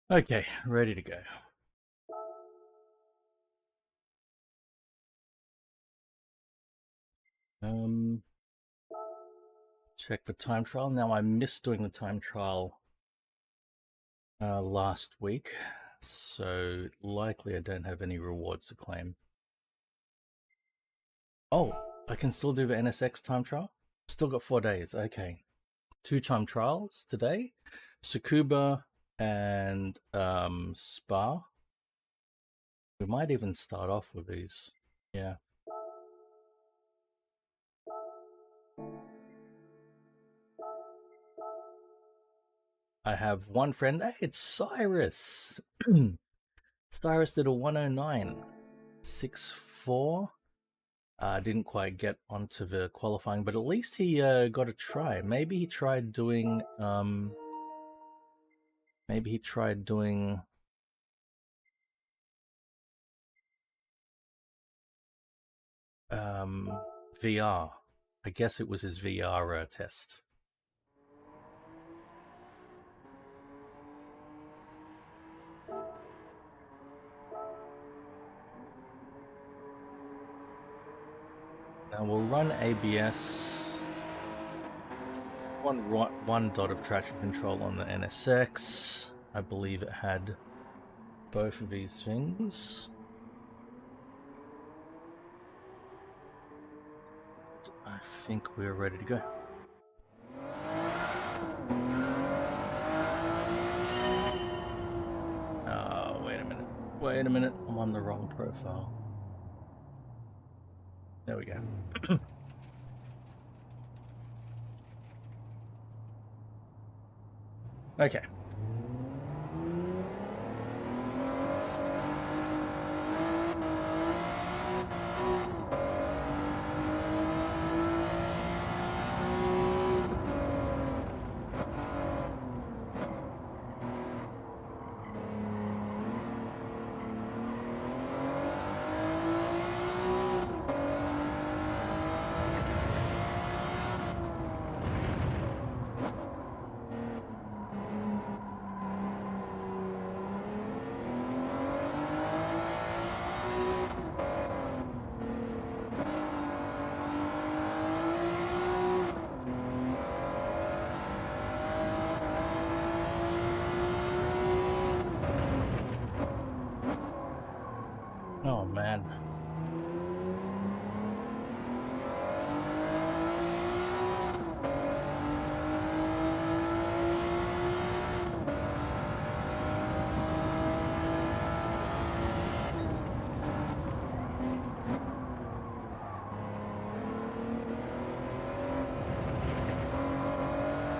Okay, ready to go. Check the time trial. Now I missed doing the time trial last week, so likely I don't have any rewards to claim. Oh, I can still do the NSX time trial? Still got 4 days, okay. 2 time trials today, Tsukuba and Spa. We might even start off with these, yeah. I have one friend, hey, it's Cyrus! Cyrus did a 109.64. Didn't quite get onto the qualifying, but at least he got a try. Maybe he tried doing VR. I guess it was his VR test. Now we'll run ABS. One dot of traction control on the NSX. I believe it had both of these things. I think we're ready to go. Wait a minute, I'm on the wrong profile. There we go. Okay. Oh man.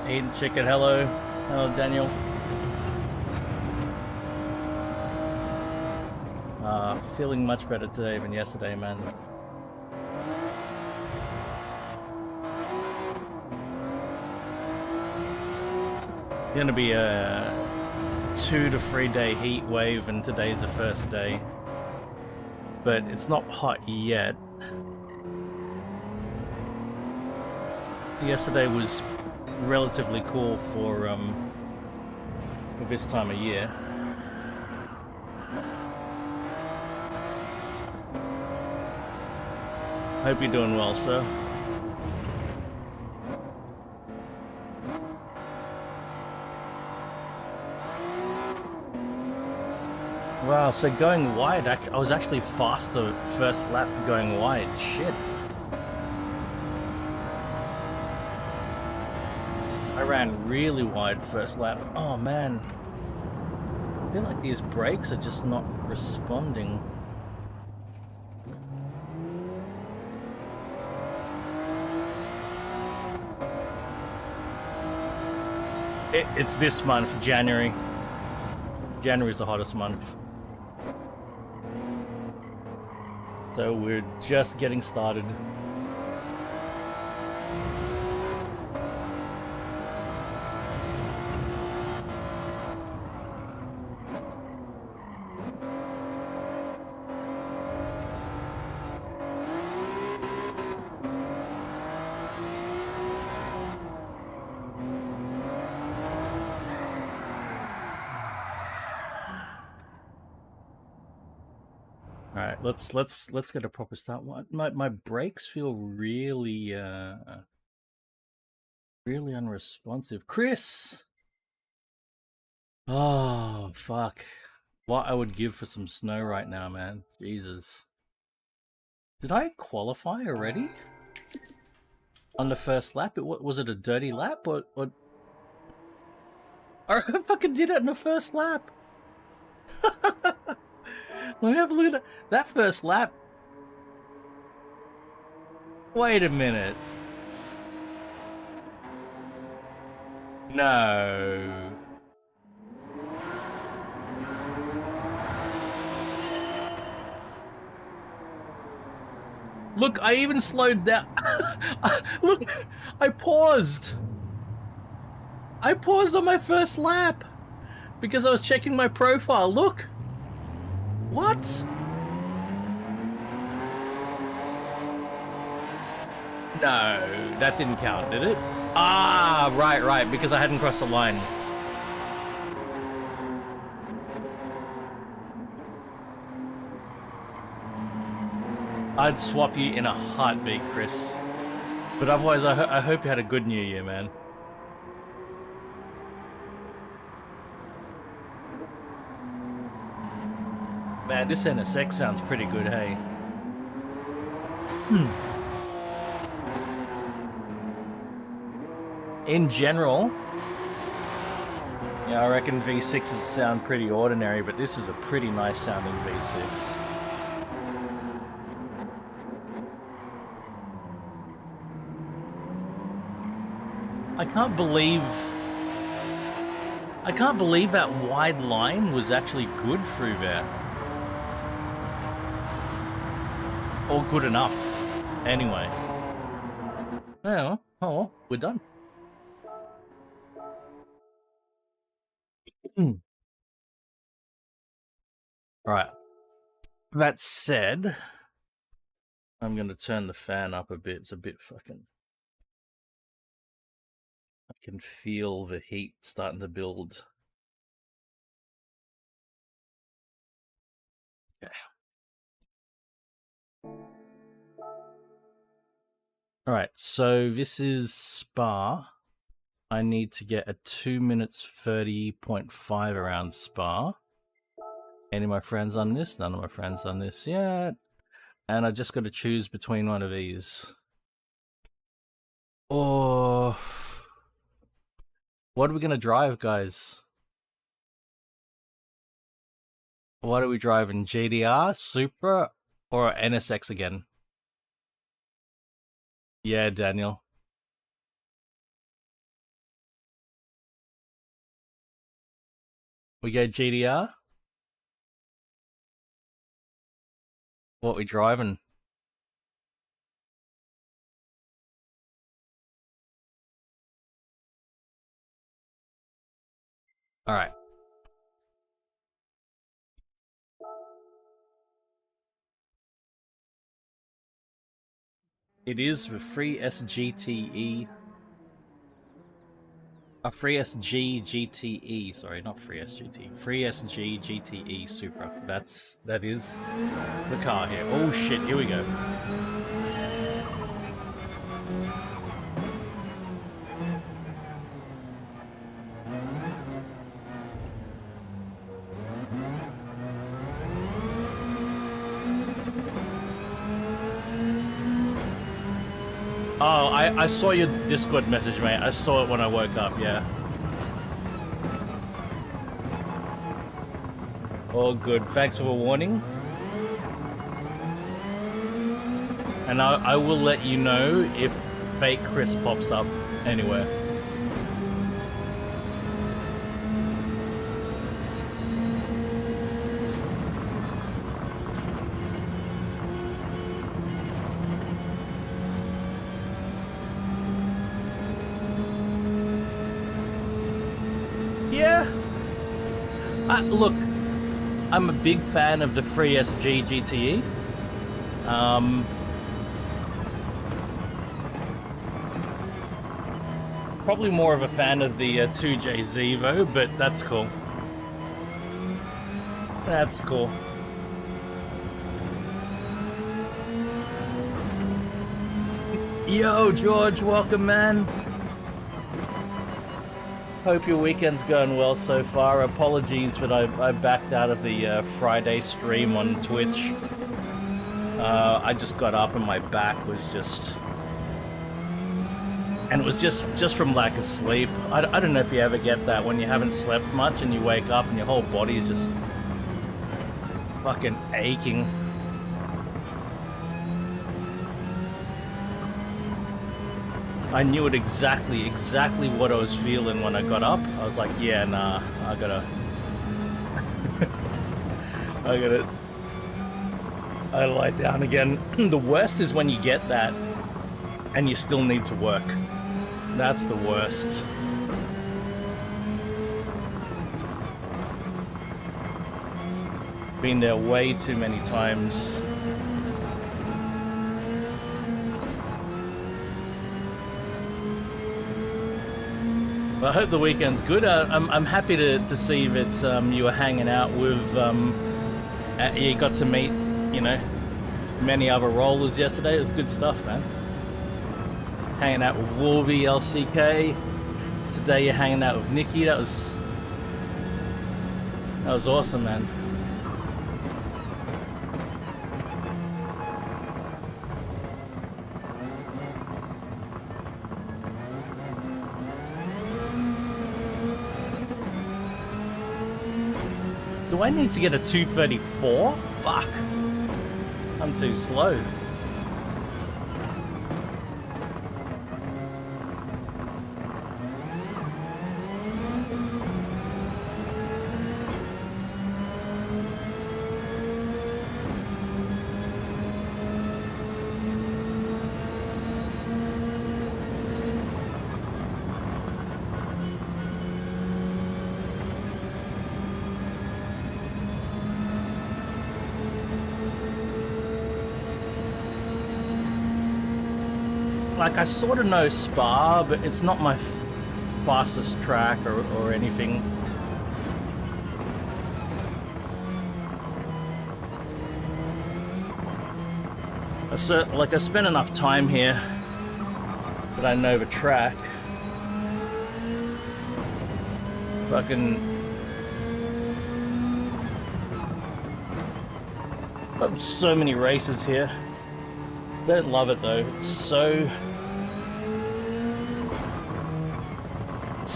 Aiden Chicken, hello. Hello, Daniel. Feeling much better today than yesterday, man. Gonna be a 2 to 3 day heat wave, and today's the first day. But it's not hot yet. Yesterday was relatively cool for this time of year. Hope you're doing well, sir. Wow, so going wide, I was actually faster first lap going wide. Shit. I ran really wide first lap. Oh man. I feel like these brakes are just not responding. It's this month, January. January's the hottest month. So we're just getting started. Alright, let's get a proper start. My brakes feel really really unresponsive. Chris! Oh fuck. What I would give for some snow right now, man. Jesus. Did I qualify already? On the first lap? Was it a dirty lap or I fucking did it in the first lap. Let me have a look at that first lap. Wait a minute. No. Look, I even slowed down. Look, I paused. I paused on my first lap because I was checking my profile. Look. What? No, that didn't count, did it? Ah, right, because I hadn't crossed the line. I'd swap you in a heartbeat, Chris. But otherwise, I hope you had a good New Year, man. Man, this NSX sounds pretty good, hey? In general, Yeah, I reckon V6s sound pretty ordinary, but this is a pretty nice sounding V6. I can't believe that wide line was actually good through there. Or good enough, anyway. Oh, we're done. Right. That said, I'm going to turn the fan up a bit. It's a bit fucking... I can feel the heat starting to build. Okay. Alright, so this is Spa. I need to get a 2 minutes 30.5 around Spa. Any of my friends on this? None of my friends on this yet. And I just got to choose between one of these. Or... what are we going to drive, guys? What are we driving? GDR, Supra, or NSX again? Yeah, Daniel. We go GDR? What we driving? Alright. It is the free SGTE. A free SG GTE, sorry, not free SGT. Free SG GTE Supra. That is the car here. Oh shit, here we go. Oh, I saw your Discord message, mate. I saw it when I woke up, yeah. All good. Thanks for the warning. And I will let you know if fake Chris pops up anywhere. Yeah. Look, I'm a big fan of the free SG GTE. Probably more of a fan of the 2JZ though, but that's cool. That's cool. Yo, George, welcome, man. Hope your weekend's going well so far. Apologies that I backed out of the Friday stream on Twitch. I just got up and my back was just... and it was just from lack of sleep. I don't know if you ever get that when you haven't slept much and you wake up and your whole body is just fucking aching. I knew it exactly what I was feeling when I got up. I was like, yeah, nah, I gotta lie down again. The worst is when you get that and you still need to work. That's the worst. Been there way too many times. I hope the weekend's good. I'm happy to see that you were hanging out with, you got to meet, you know, many other rollers yesterday. It was good stuff, man. Hanging out with Wolvie, LCK. Today you're hanging out with Nikki. That was awesome, man. Do I need to get a 234? Fuck. I'm too slow. Like, I sort of know Spa, but it's not my fastest track or anything. I spent enough time here that I know the track. Fucking... I've so many races here. Don't love it though. It's so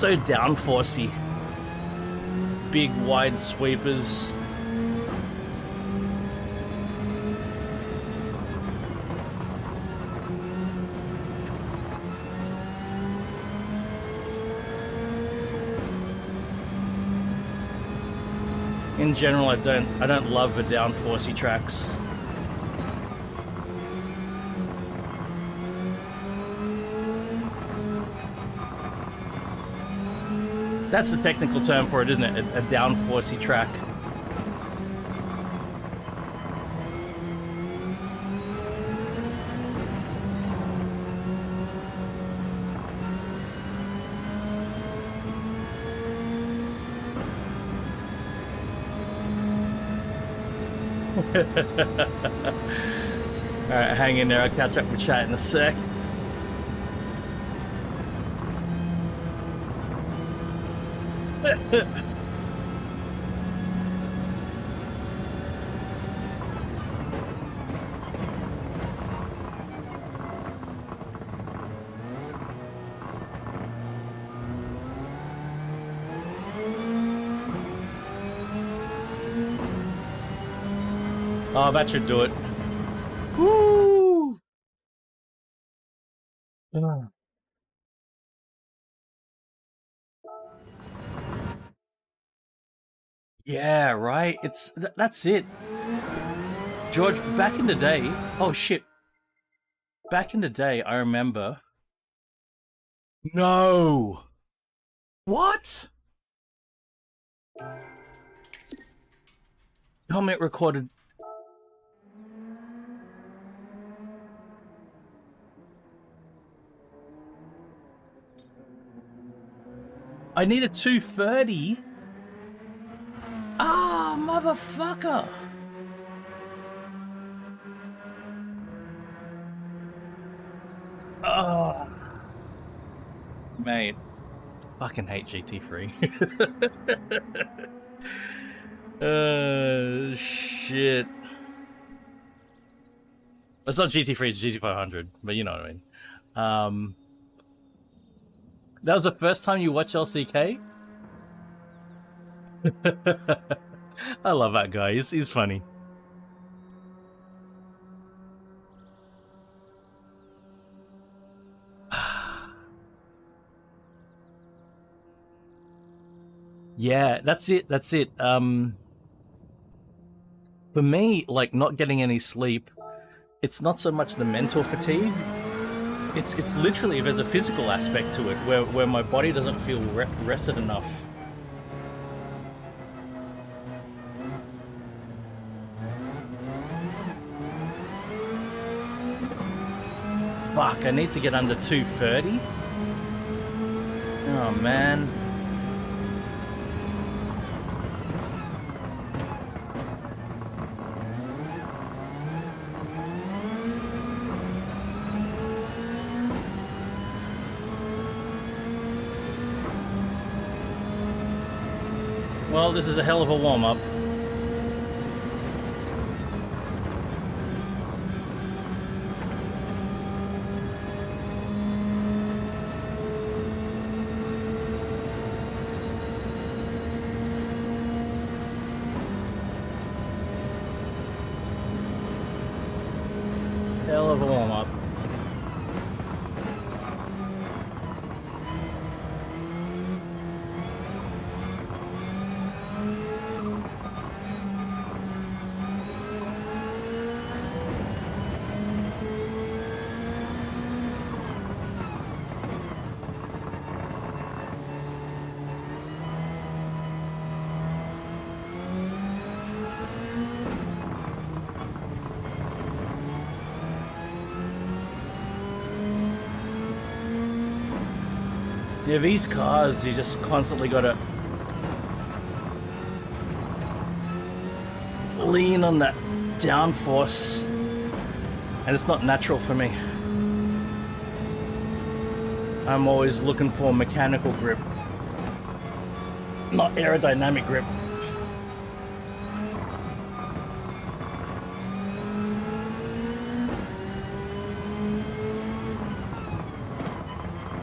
downforcey. Big wide sweepers. In general, I don't love the downforcey tracks. That's the technical term for it, isn't it? A downforcey track. Alright, hang in there. I'll catch up with chat in a sec. Oh, that should do it. Woo! Yeah, right. That's it. George, back in the day. Oh shit. Back in the day, I remember. No. What? Comment recorded. I need a 230. Ah, motherfucker. Oh. Mate. Fucking hate GT3. Shit. It's not GT3, it's GT500, but you know what I mean. That was the first time you watched LCK? I love that guy. He's funny. Yeah, that's it. That's it. For me, like, not getting any sleep, it's not so much the mental fatigue. It's literally, there's a physical aspect to it where my body doesn't feel rested enough. Fuck, I need to get under 230. Oh man. Well, this is a hell of a warm-up. Hell of a warm-up. Yeah, these cars, you just constantly gotta lean on that downforce, and it's not natural for me. I'm always looking for mechanical grip, not aerodynamic grip.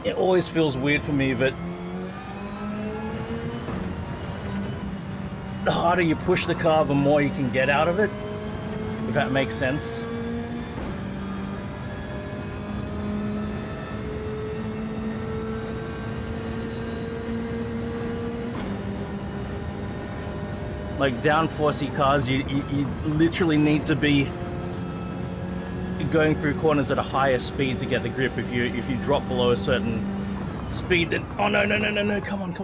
It always feels weird for me that the harder you push the car, the more you can get out of it, if that makes sense. Like downforcey cars, you literally need to be going through corners at a higher speed to get the grip. If you drop below a certain speed, then oh no, come on.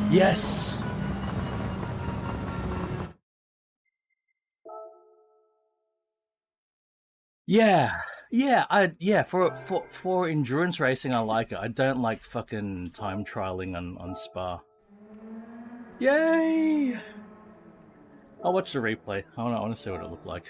Yes. Yeah, for endurance racing, I like it. I don't like fucking time trialing on Spa. Yay! I'll watch the replay. I want to see what it looked like.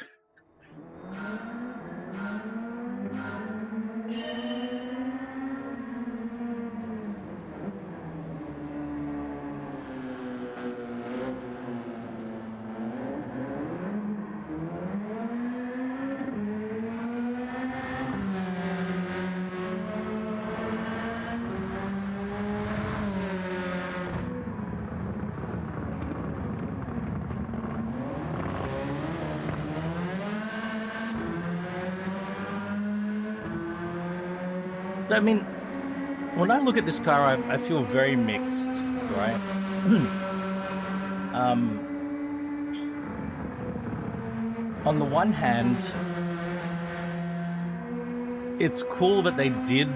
I mean, when I look at this car, I feel very mixed, right? On the one hand, it's cool that they did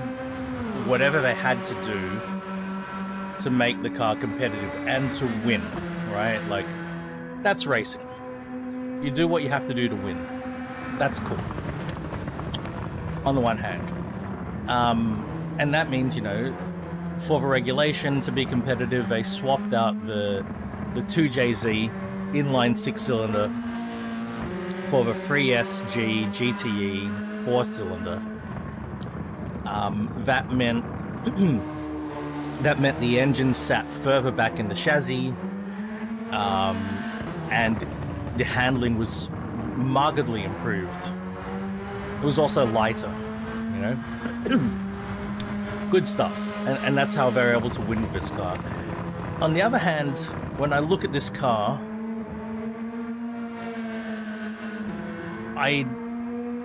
whatever they had to do to make the car competitive and to win, right? Like, that's racing. You do what you have to do to win. That's cool. On the one hand. And that means, you know, for the regulation to be competitive, they swapped out the 2JZ inline 6-cylinder for the 3SG GTE 4-cylinder. That meant the engine sat further back in the chassis, and the handling was markedly improved. It was also lighter, you know. Good stuff, and that's how they're able to win with this car. On the other hand, when I look at this car, I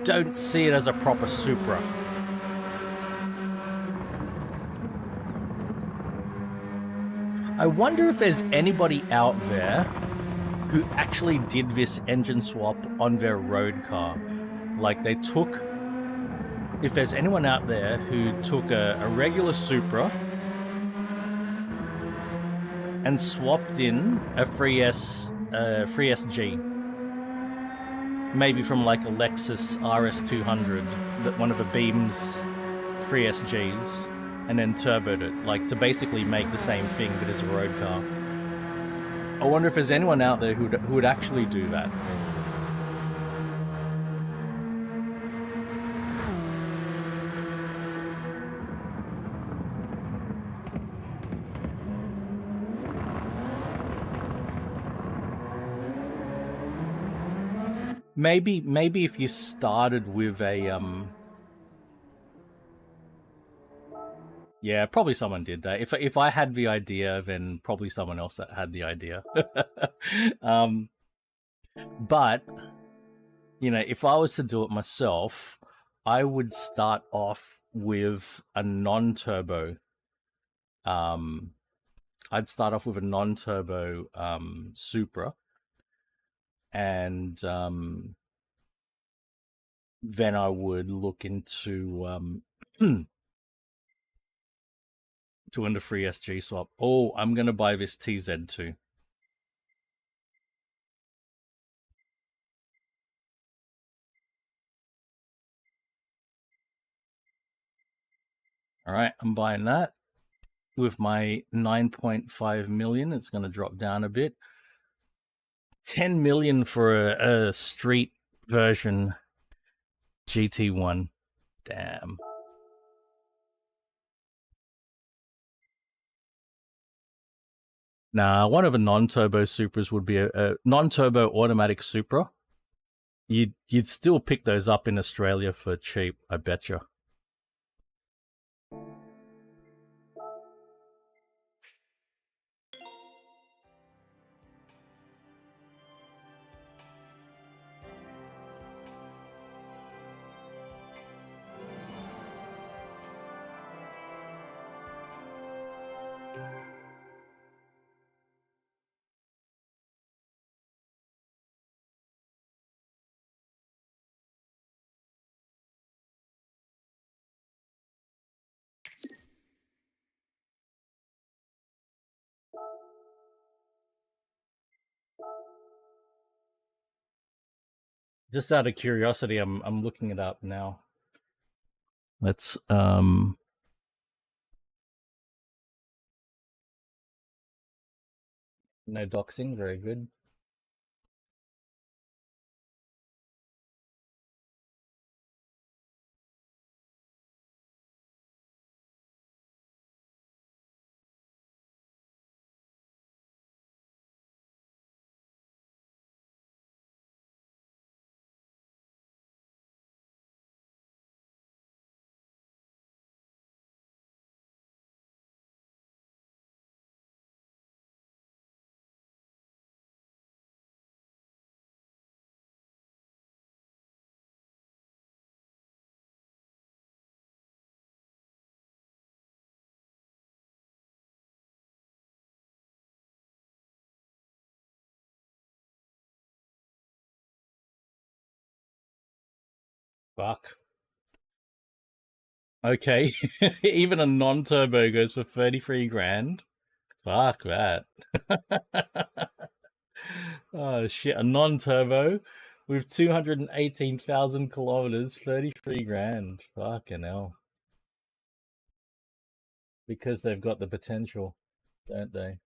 don't see it as a proper Supra. I wonder if there's anybody out there who actually did this engine swap on their road car. Like, they took... If there's anyone out there who took a regular Supra and swapped in a 3SG, maybe from like a Lexus RS200, one of the Beam's 3SGs, and then turboed it, like to basically make the same thing but as a road car. I wonder if there's anyone out there who would actually do that. Maybe if you started with a Yeah, probably someone did that. If I had the idea, then probably someone else that had the idea. But you know, if I was to do it myself, I would start off with a non-turbo. I'd start off with a non-turbo Supra, and then I would look into doing the free SG swap. Oh, I'm gonna buy this TZ2. All right, I'm buying that with my 9.5 million. It's going to drop down a bit. 10 million for a street version GT1. Damn. Nah, one of the non-turbo Supras would be a non-turbo automatic Supra. You'd still pick those up in Australia for cheap, I betcha. Just out of curiosity, I'm looking it up now. Let's no doxing, very good. Fuck. Okay, even a non-turbo goes for 33 grand. Fuck that. Oh shit, a non-turbo with 218,000 kilometers, 33 grand. Fucking hell. Because they've got the potential, don't they?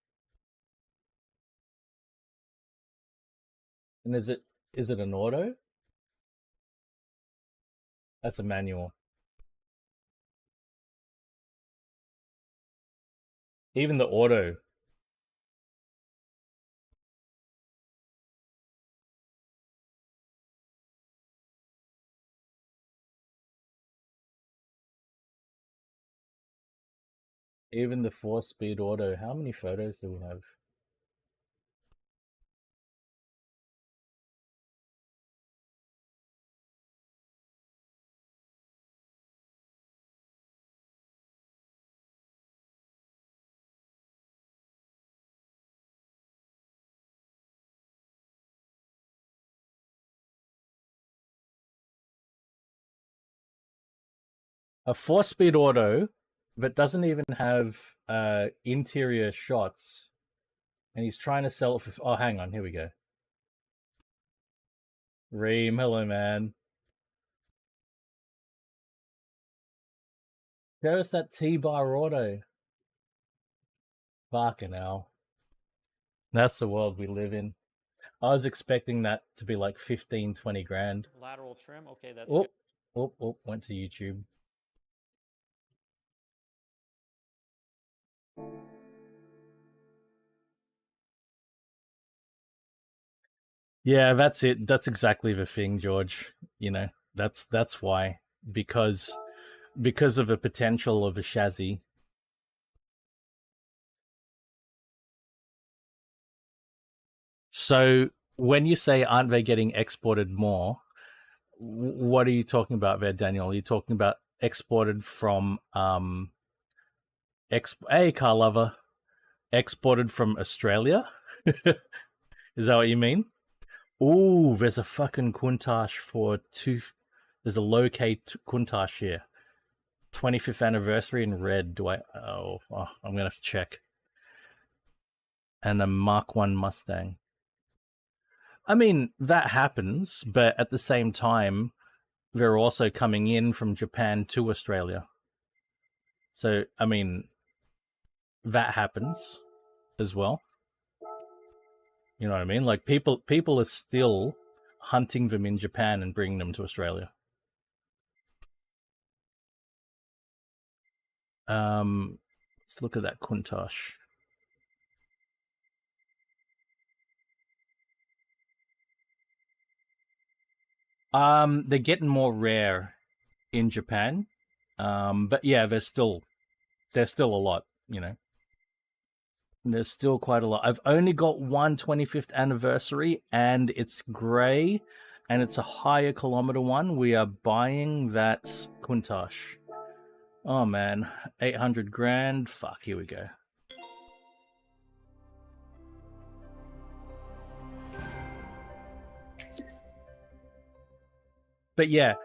And is it an auto? That's a manual. Even the auto. Even the 4-speed auto. How many photos do we have? A 4-speed auto that doesn't even have interior shots, and he's trying to sell it for. Oh, hang on, here we go. Reem, hello, man. Show us that T-bar auto. Fucking hell. That's the world we live in. I was expecting that to be like 15, 20 grand. Lateral trim. Okay, that's Oh, good. oh, went to YouTube. Yeah, that's it. That's exactly the thing, George. You know, that's why. Because because of the potential of a chassis. So when you say aren't they getting exported more, what are you talking about there, Daniel? Are you talking about exported from hey, car lover, exported from Australia? Is that what you mean? Ooh, there's a fucking Countach for two. There's a low K Countach here. 25th anniversary in red. Do I? Oh, I'm gonna have to check. And a Mark 1 Mustang. I mean, that happens, but at the same time, they're also coming in from Japan to Australia. So, I mean, that happens as well. You know what I mean? Like people are still hunting them in Japan and bringing them to Australia. Let's look at that Countach. They're getting more rare in Japan. But yeah, there's still a lot, you know. There's still quite a lot. I've only got one 25th anniversary, and it's grey, and it's a higher kilometer one. We are buying that Countach. Oh man, 800 grand. Fuck, here we go. But yeah,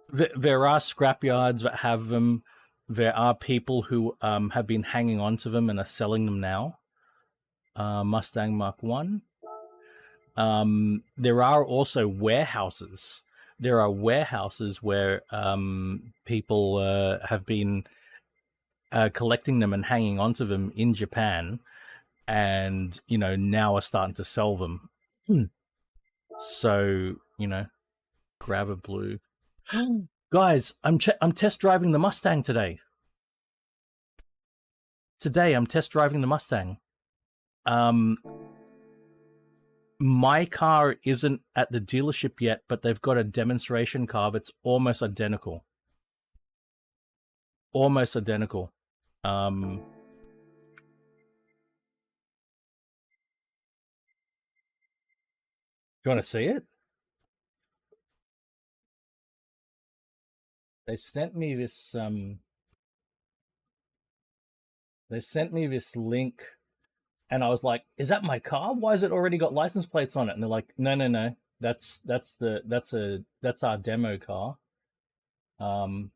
there are scrapyards that have them. There are people who have been hanging on to them and are selling them now. Mustang Mark 1. There are also warehouses. There are warehouses where people have been collecting them and hanging onto them in Japan, and you know now are starting to sell them. So you know, grab a blue. Guys, I'm test driving the Mustang today. Today I'm test driving the Mustang. My car isn't at the dealership yet, but they've got a demonstration car that's almost identical. Almost identical. You want to see it? They sent me this link, and I was like, "Is that my car? Why has it already got license plates on it?" And they're like, "No. That's our demo car." But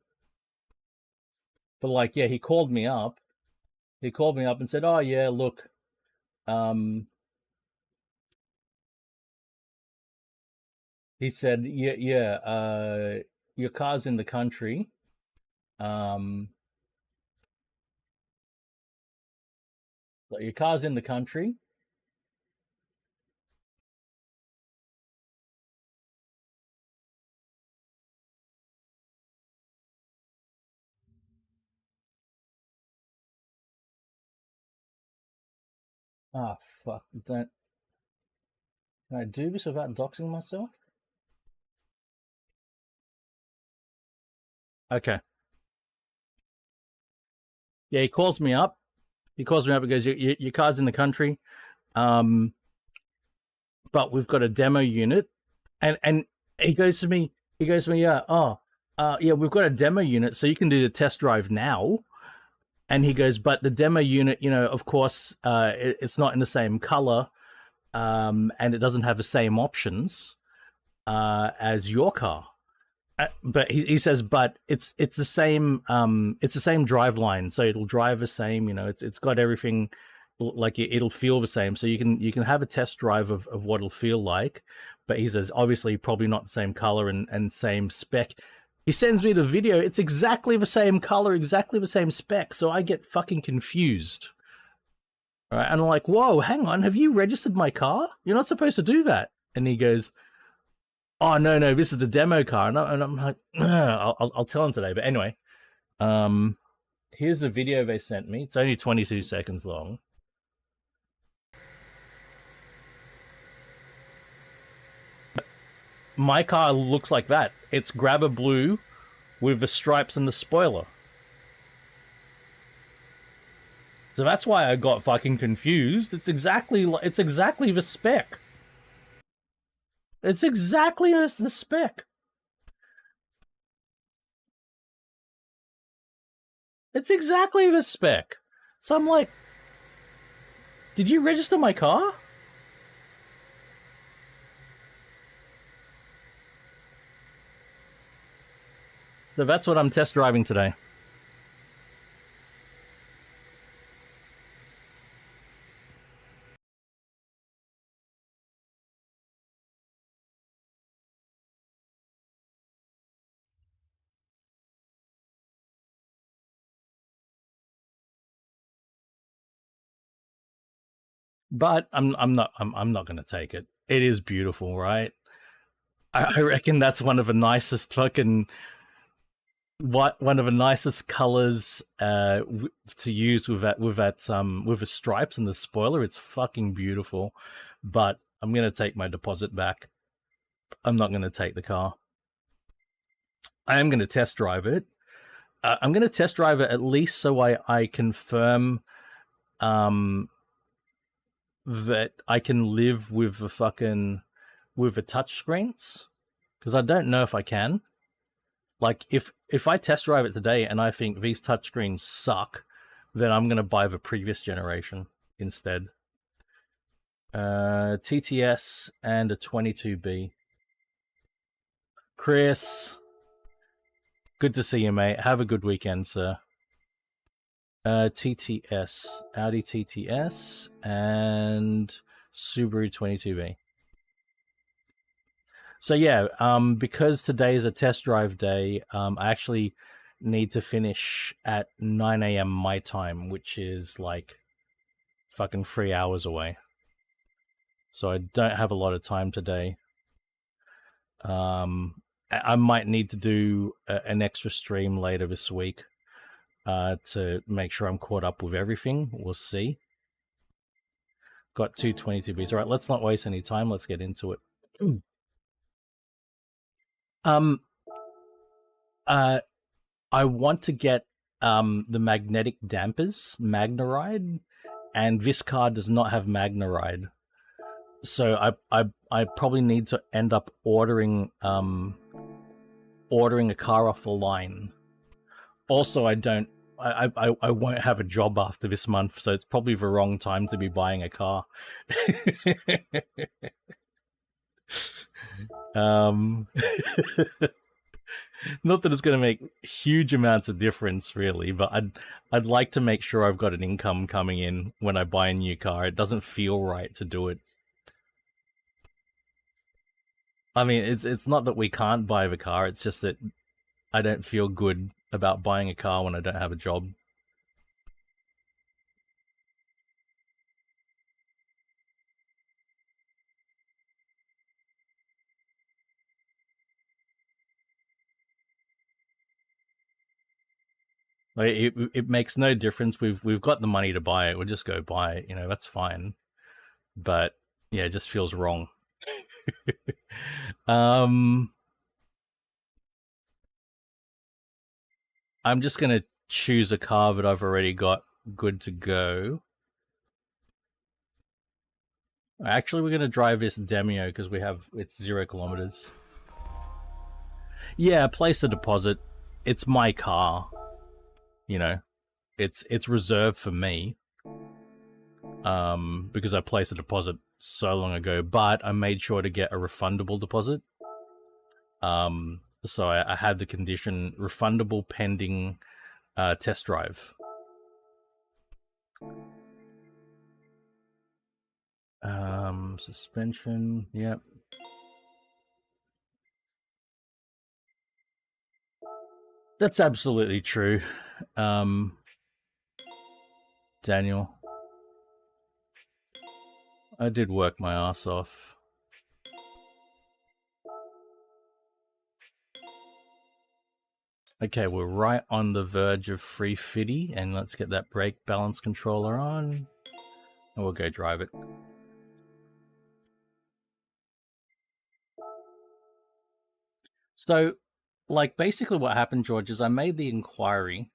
like, yeah, he called me up. He called me up and said, "Oh yeah, look, he said, yeah, your car's in the country. Your car's in the country. Ah, fuck. Can I do this without doxing myself? Okay. Yeah, he calls me up. He calls me up and goes, your car's in the country. But we've got a demo unit. And he goes to me, yeah, yeah, we've got a demo unit, so you can do the test drive now. And he goes, but the demo unit, you know, of course, it's not in the same color, and it doesn't have the same options as your car. But he says, but it's the same drive line, so it'll drive the same. You know, it's got everything, like it'll feel the same. So you can have a test drive of what it'll feel like. But he says, obviously, probably not the same color and same spec. He sends me the video. It's exactly the same color, exactly the same spec. So I get fucking confused. Right? And I'm like, whoa, hang on. Have you registered my car? You're not supposed to do that. And he goes, oh, no, this is the demo car. And I'm like, I'll tell him today. But anyway, here's the video they sent me. It's only 22 seconds long. My car looks like that. It's grabber blue with the stripes and the spoiler. So that's why I got fucking confused. It's exactly the spec. It's exactly the spec. It's exactly the spec. So I'm like, did you register my car? So that's what I'm test driving today. But I'm not going to take it. It is beautiful, right? I reckon that's one of the nicest fucking one of the nicest colors to use with the stripes and the spoiler. It's fucking beautiful. But I'm going to take my deposit back. I'm not going to take the car. I am going to test drive it. I'm going to test drive it at least so I confirm that I can live with the touchscreens, because I don't know if I can. Like, if I test drive it today and I think these touchscreens suck, then I'm going to buy the previous generation instead. TTS and a 22B. Chris, good to see you, mate. Have a good weekend, sir. TTS, Audi TTS, and Subaru 22B. So yeah, because today is a test drive day, I actually need to finish at 9 a.m. my time, which is like fucking 3 hours away. So I don't have a lot of time today. I might need to do an extra stream later this week to make sure I'm caught up with everything. We'll see. Got 222Bs. All right, let's not waste any time. Let's get into it. I want to get the magnetic dampers, Magnaride, and this car does not have Magnaride. So I probably need to end up ordering a car off the line. Also, I won't have a job after this month, so it's probably the wrong time to be buying a car. Not that it's going to make huge amounts of difference, really, but I'd like to make sure I've got an income coming in when I buy a new car. It doesn't feel right to do it. I mean, it's not that we can't buy the car. It's just that I don't feel good about buying a car when I don't have a job. Like, it makes no difference. We've got the money to buy it. We'll just go buy it. You know, that's fine. But yeah, it just feels wrong. I'm just gonna choose a car that I've already got good to go. Actually, we're gonna drive this Demio because it's 0 kilometers. Yeah, place a deposit. It's my car. You know, it's reserved for me. Because I placed a deposit so long ago, but I made sure to get a refundable deposit. So I had the condition refundable pending test drive. Suspension, yep. That's absolutely true. Daniel, I did work my ass off. Okay, we're right on the verge of 350, and let's get that brake balance controller on, and we'll go drive it. So, like basically what happened, George, is I made the inquiry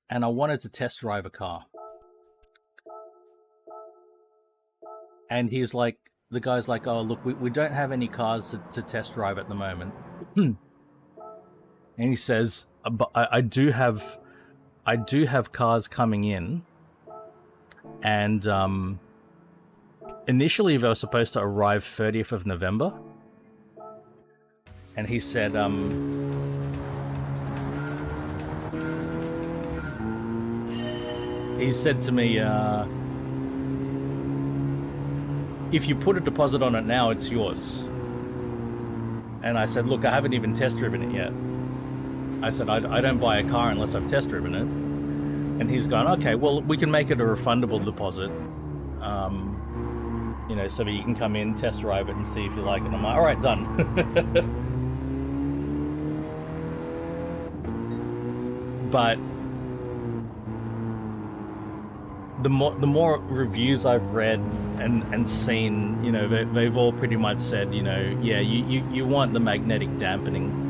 and I wanted to test drive a car. And he's like, the guy's like, oh, look, we don't have any cars to test drive at the moment. And he says, but I do have cars coming in. And initially they were supposed to arrive 30th of November. And he said, to me, if you put a deposit on it now, it's yours. And I said, look, I haven't even test driven it yet. I said, I don't buy a car unless I've test driven it. And he's gone, okay, well, we can make it a refundable deposit. You know, so that you can come in, test drive it, and see if you like it. And I'm like, all right, done. But the more reviews I've read and seen, you know, they've all pretty much said, you know, yeah, you want the magnetic dampening.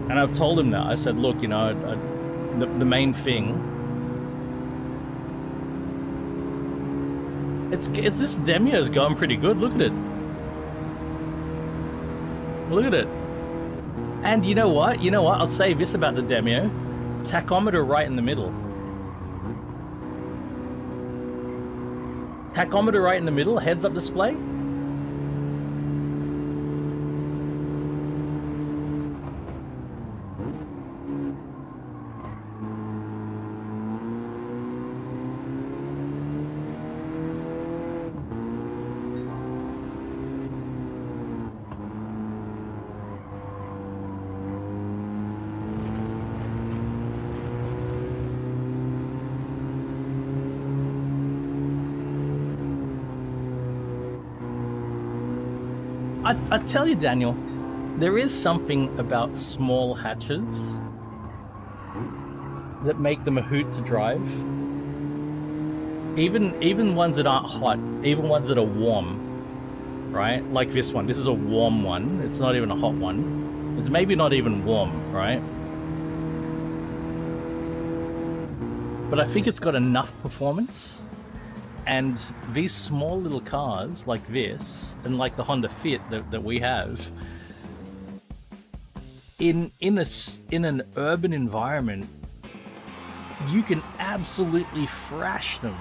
And I've told him that. I said, look, you know, the main thing. It's this Demio's going pretty good. Look at it. Look at it. And you know what? I'll say this about the Demio. Tachometer right in the middle. Tachometer right in the middle. Heads up display. I tell you, Daniel, there is something about small hatches that make them a hoot to drive. Even ones that aren't hot, even ones that are warm, right? Like this one. This is a warm one. It's not even a hot one. It's maybe not even warm, right? But I think it's got enough performance. And these small little cars like this, and like the Honda Fit that we have, in an urban environment, you can absolutely thrash them.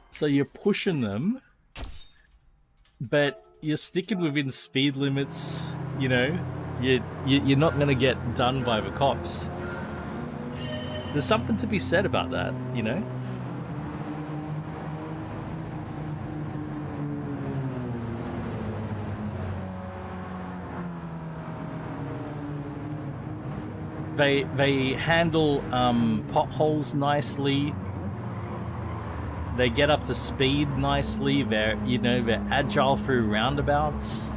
So you're pushing them, but you're sticking within speed limits. You know, you're not gonna get done by the cops. There's something to be said about that, you know. They handle potholes nicely. They get up to speed nicely. They're agile through roundabouts.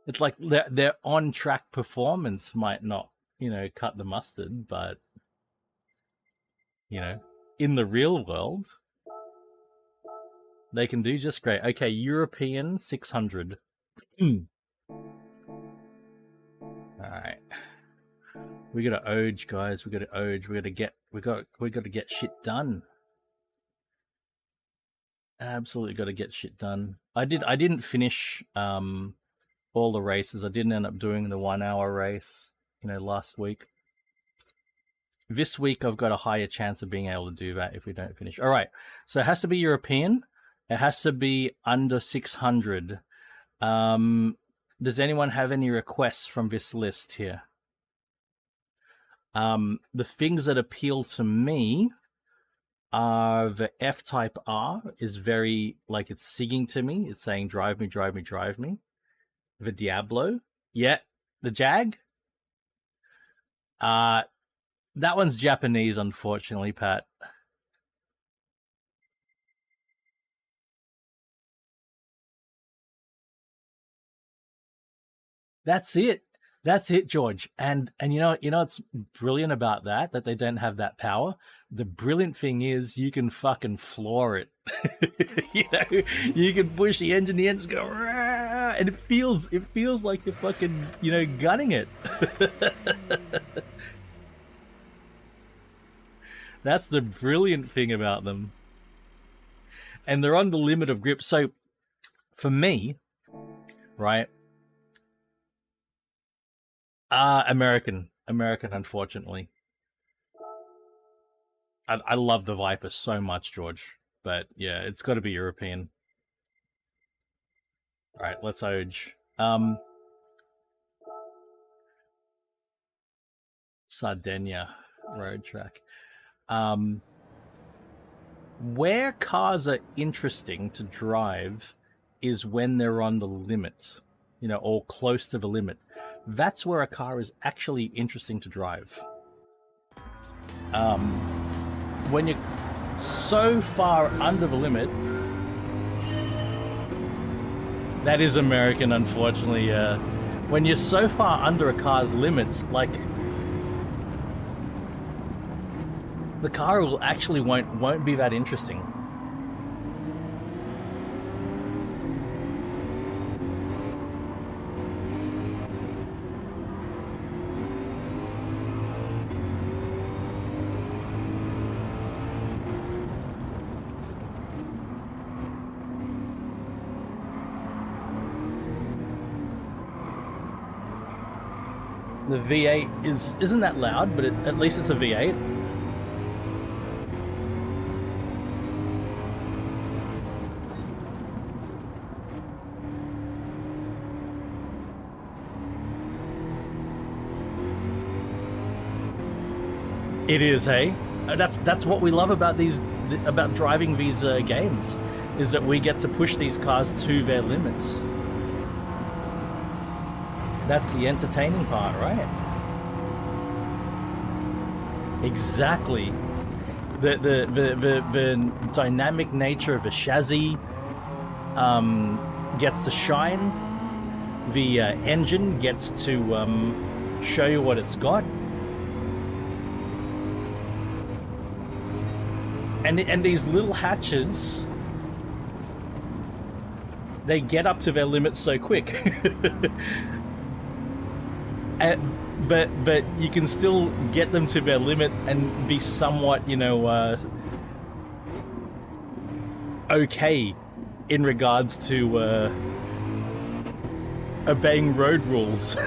It's like their on-track performance might not, cut the mustard, but, in the real world, they can do just great. Okay, European 600. Alright. We gotta oge, guys. We gotta oge. We gotta get shit done. Absolutely gotta get shit done. I didn't finish all the races. I didn't end up doing the 1 hour race, last week. This week I've got a higher chance of being able to do that if we don't finish. All right, so it has to be European. It has to be under 600. Does anyone have any requests from this list here? The things that appeal to me are the F-Type R is very, like, it's singing to me. It's saying, drive me, drive me, drive me. The Diablo. Yeah. The Jag. That one's Japanese, unfortunately, Pat. That's it. That's it, George. And you know what's brilliant about that they don't have that power? The brilliant thing is you can fucking floor it. You know, you can push the engine's go, Rah! And it feels like you're fucking, you know, gunning it. That's the brilliant thing about them. And they're on the limit of grip. So for me, right? American, unfortunately. I love the Viper so much, George. But yeah, it's got to be European. All right, let's Oge. Sardinia road track. Where cars are interesting to drive is when they're on the limit, you know, or close to the limit. That's where a car is actually interesting to drive. When you're so far under the limit, that is American, unfortunately. When you're so far under a car's limits, like the car will actually won't be that interesting. The V8 isn't that loud, but at least it's a V8. It is, hey. That's what we love about about driving these games, is that we get to push these cars to their limits. That's the entertaining part, right? Exactly. The dynamic nature of a chassis gets to shine. The engine gets to show you what it's got. And these little hatches, they get up to their limits so quick. But you can still get them to their limit and be somewhat, you know, okay in regards to obeying road rules.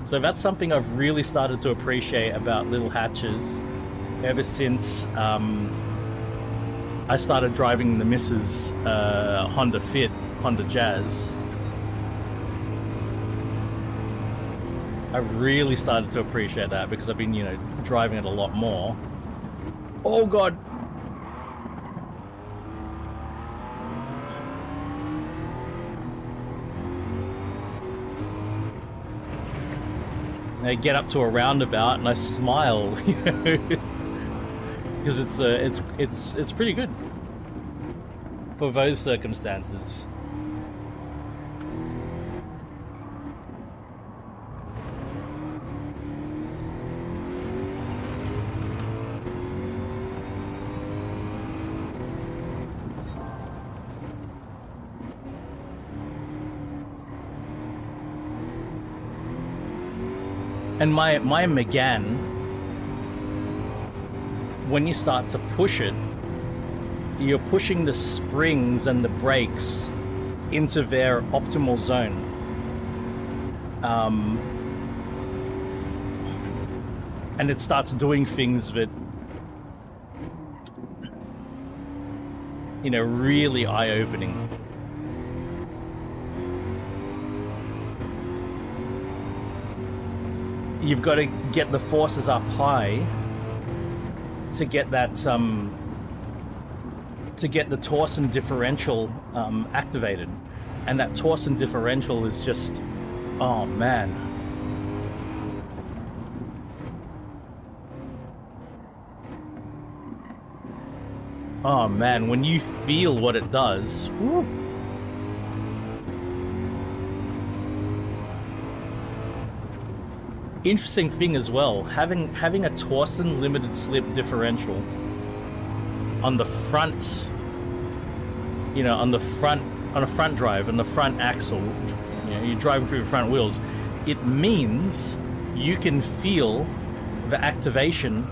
So that's something I've really started to appreciate about little hatches ever since I started driving the Mrs. Honda Jazz. I've really started to appreciate that because I've been, you know, driving it a lot more. Oh god! I get up to a roundabout and I smile, you know, because it's pretty good for those circumstances. And my Megane, when you start to push it, you're pushing the springs and the brakes into their optimal zone. And it starts doing things that, you know, really eye-opening. You've got to get the forces up high to get that to get the torsion differential activated, and that torsion differential is just Oh man. Oh man, when you feel what it does. Woo. Interesting thing as well, having a Torsen limited slip differential on the front, you know, on a front drive, on the front axle, you know, you're driving through the front wheels, it means you can feel the activation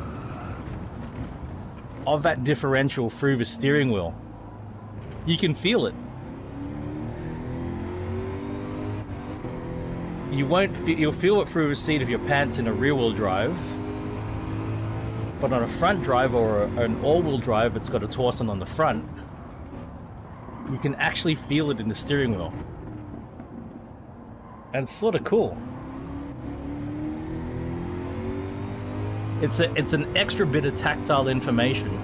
of that differential through the steering wheel. You can feel it. You'll feel it through the seat of your pants in a rear-wheel drive, but on a front drive or an all-wheel drive that's got a Torsen on the front, you can actually feel it in the steering wheel. And it's sort of cool. It's an extra bit of tactile information.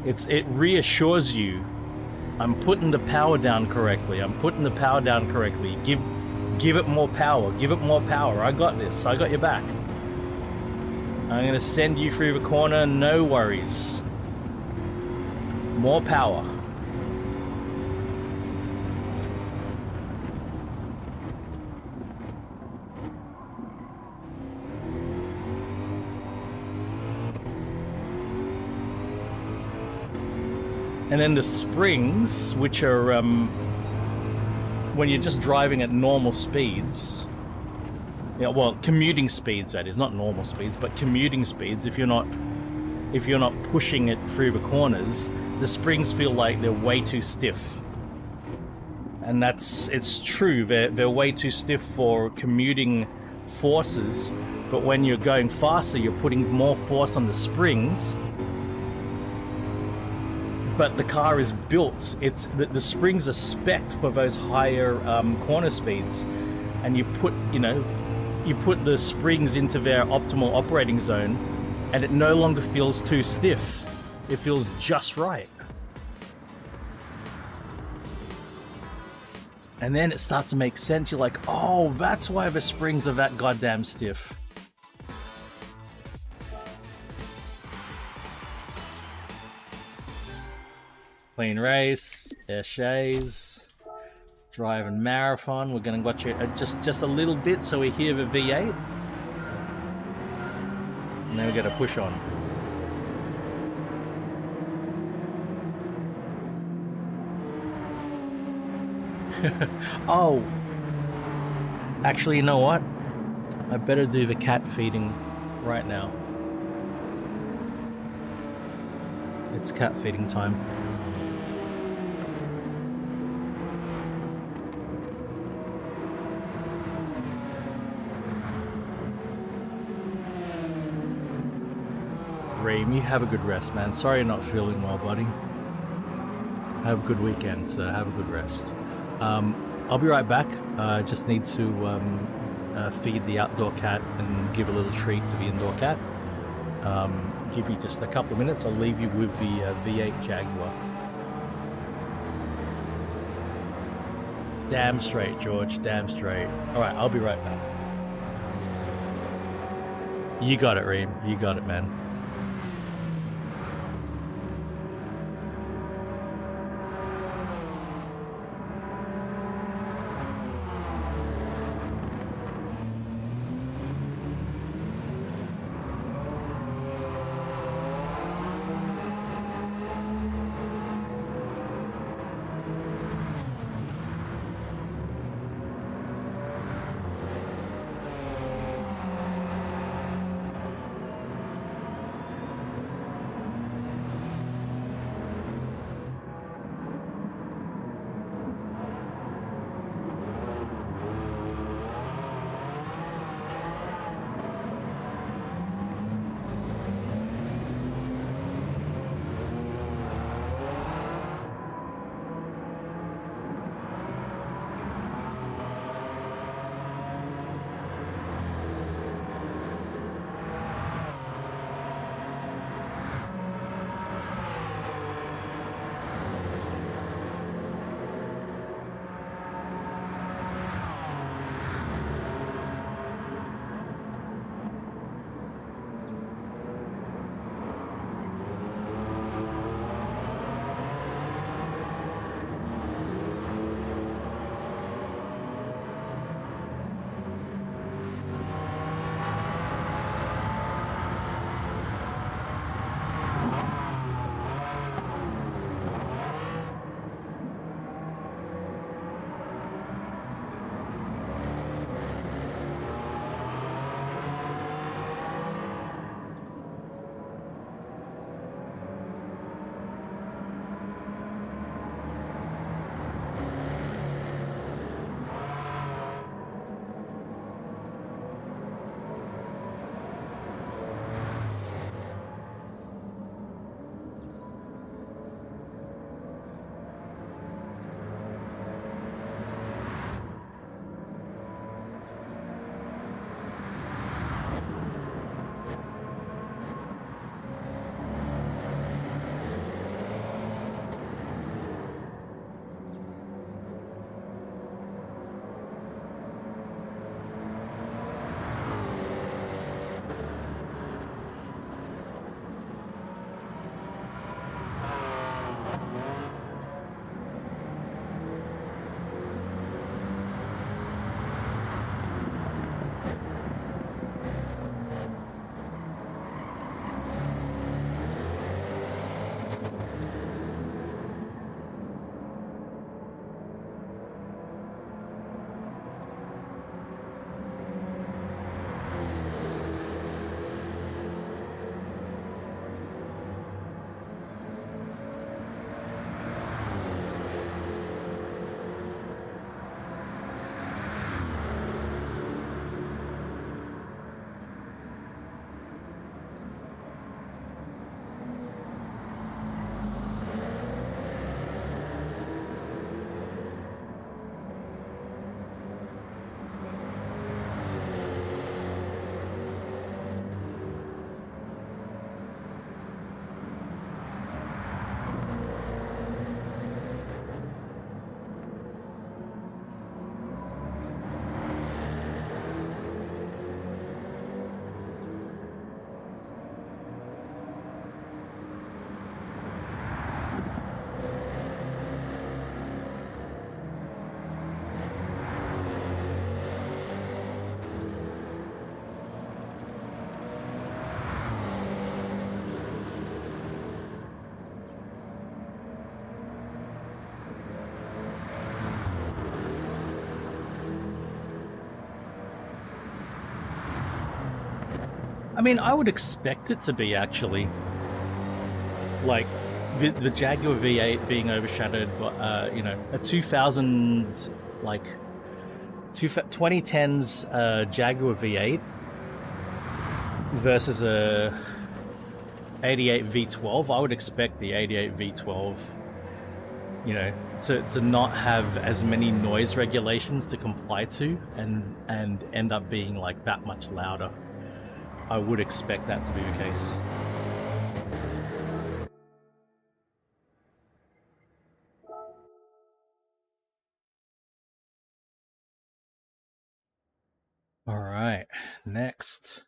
It reassures you, I'm putting the power down correctly. I'm putting the power down correctly. Give it more power. Give it more power. I got this. I got your back. I'm gonna send you through the corner. No worries. More power. And then the springs, which are when you're just driving at normal speeds, yeah, well, commuting speeds, that is, not normal speeds, but commuting speeds. If you're not pushing it through the corners, the springs feel like they're way too stiff. And it's true, they're way too stiff for commuting forces. But when you're going faster, you're putting more force on the springs. But the car is built, the springs are spec'd for those higher corner speeds, and you put the springs into their optimal operating zone, and it no longer feels too stiff. It feels just right. And then it starts to make sense. You're like, oh, that's why the springs are that goddamn stiff. Clean race, Eshays, driving marathon. We're going to watch it just a little bit so we hear the V8. And then we got to push on. Oh, actually, you know what? I better do the cat feeding right now. It's cat feeding time. Reem, you have a good rest, man. Sorry you're not feeling well, buddy. Have a good weekend, so have a good rest. I'll be right back. I just need to feed the outdoor cat and give a little treat to the indoor cat. Give you just a couple of minutes. I'll leave you with the V8 Jaguar. Damn straight, George. Damn straight. Alright, I'll be right back. You got it, Reem. You got it, man. I mean, I would expect it to be, actually. Like, the Jaguar V8 being overshadowed by, you know, a 2000, like, 2010's Jaguar V8 versus a 88 V12. I would expect the 88 V12, you know, to not have as many noise regulations to comply to and end up being like that much louder. I would expect that to be the case. All right, next.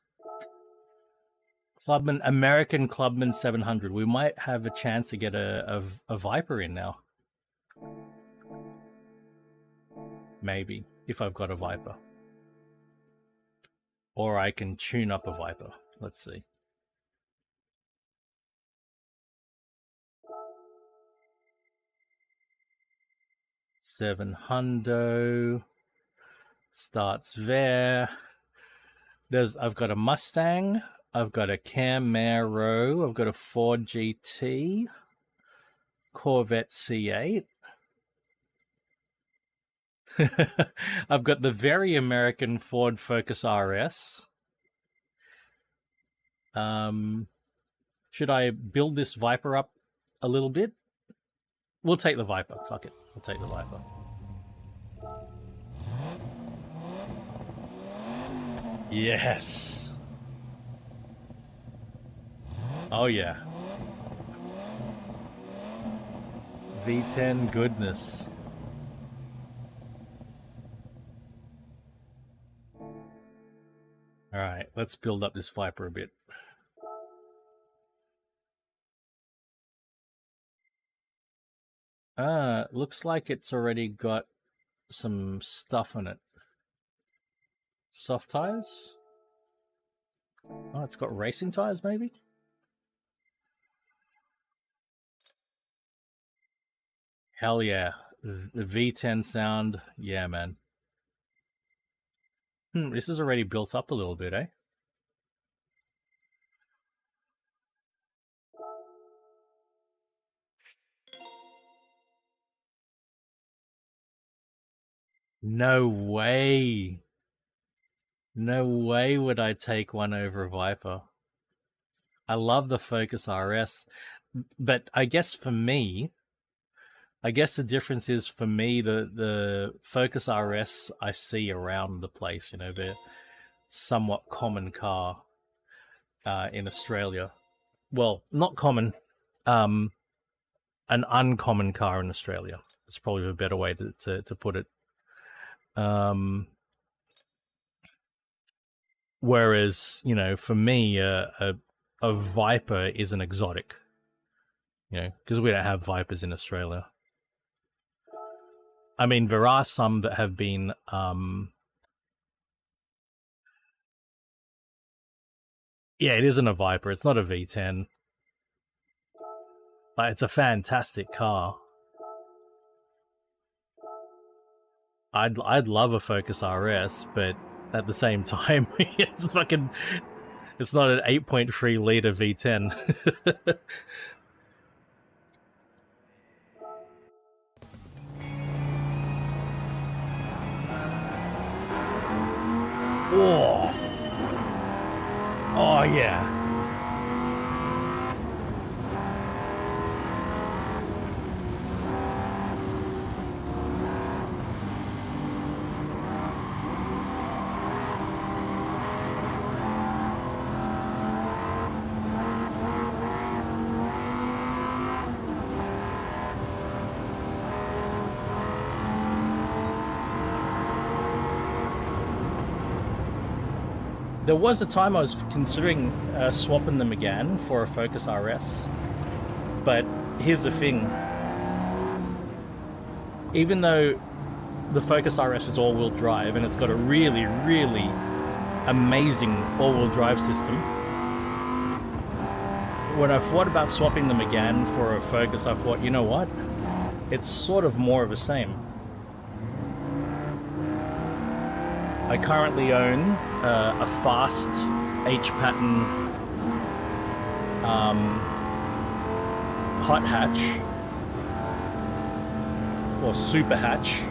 American Clubman 700. We might have a chance to get a Viper in now. Maybe, if I've got a Viper. Or I can tune up a Viper. Let's see. $700 starts there. I've got a Mustang, I've got a Camaro, I've got a Ford GT, Corvette C8. I've got the very American Ford Focus RS. Should I build this Viper up a little bit? We'll take the Viper. Fuck it. We'll take the Viper. Yes. Oh, yeah. V10 goodness. All right, let's build up this Viper a bit. Looks like it's already got some stuff on it. Soft tires? Oh, it's got racing tires, maybe? Hell yeah. The V10 sound. Yeah, man. This is already built up a little bit, eh? No way. No way would I take one over a Viper. I love the Focus RS, but I guess for me, the difference is for me, the Focus RS I see around the place, you know, they're somewhat common car in Australia. Well, not common, an uncommon car in Australia. It's probably a better way to put it. Whereas, you know, for me, a Viper is an exotic, you know, because we don't have Vipers in Australia. I mean, there are some that have been, yeah, it isn't a Viper. It's not a V10. But it's a fantastic car. I'd love a Focus RS, but at the same time, it's not an 8.3 liter V10. Oh. Oh yeah. There was a time I was considering swapping them again for a Focus RS, but here's the thing. Even though the Focus RS is all-wheel drive and it's got a really, really amazing all-wheel drive system, when I thought about swapping them again for a Focus, I thought, you know what? It's sort of more of the same. I currently own a fast H pattern hot hatch or super hatch,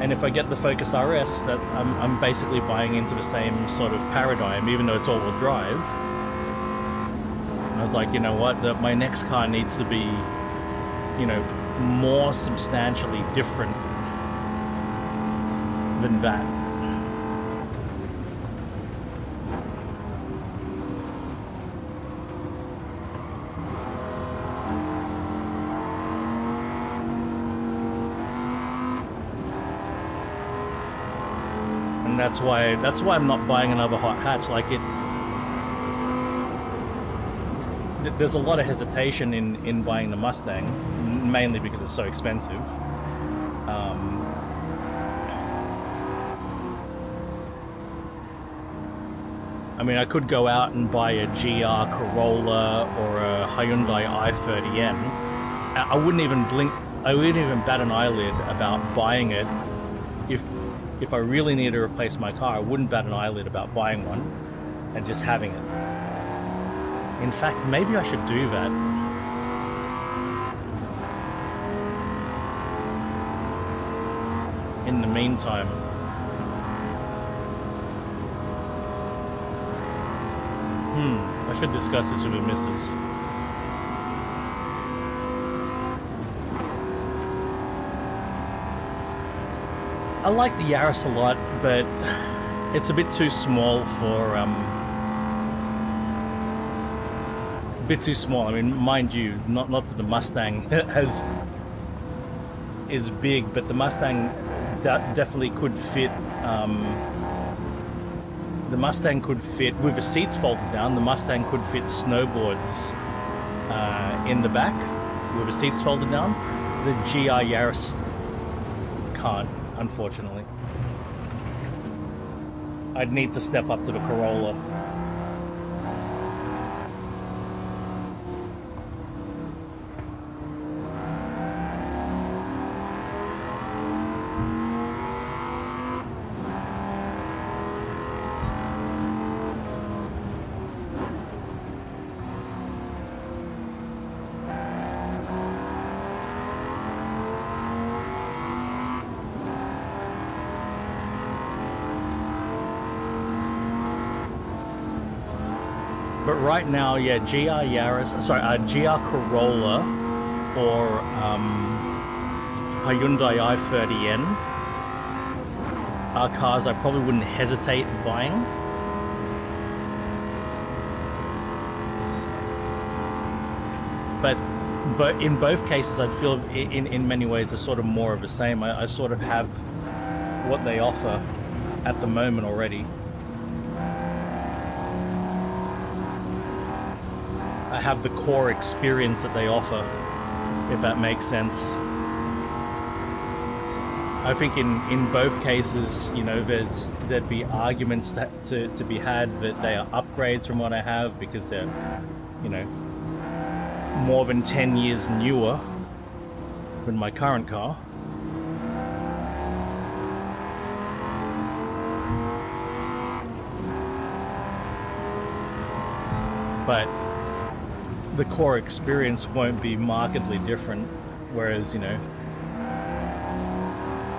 and if I get the Focus RS, that I'm basically buying into the same sort of paradigm, even though it's all-wheel drive. I was like, you know what, my next car needs to be, you know, more substantially different than that. And that's why I'm not buying another hot hatch. Like there's a lot of hesitation in buying the Mustang, mainly because it's so expensive. I mean, I could go out and buy a GR Corolla or a Hyundai i30N. I wouldn't even bat an eyelid about buying it. If I really need to replace my car, I wouldn't bat an eyelid about buying one and just having it. In fact, maybe I should do that. In the meantime. I should discuss this with the missus. I like the Yaris a lot, but it's a bit too small for a bit too small. I mean, mind you, not that the Mustang is big, but the Mustang definitely could fit. The Mustang could fit with the seats folded down. The Mustang could fit snowboards in the back with the seats folded down. The GR Yaris can't, unfortunately. I'd need to step up to the Corolla. But right now, yeah, GR Corolla or Hyundai i30N are cars I probably wouldn't hesitate buying. But in both cases, I feel in many ways are sort of more of the same. I sort of have what they offer at the moment already. I have the core experience that they offer, if that makes sense. I think in both cases, you know, there'd be arguments to be had that they are upgrades from what I have because they're, you know, more than 10 years newer than my current car. But the core experience won't be markedly different, whereas, you know,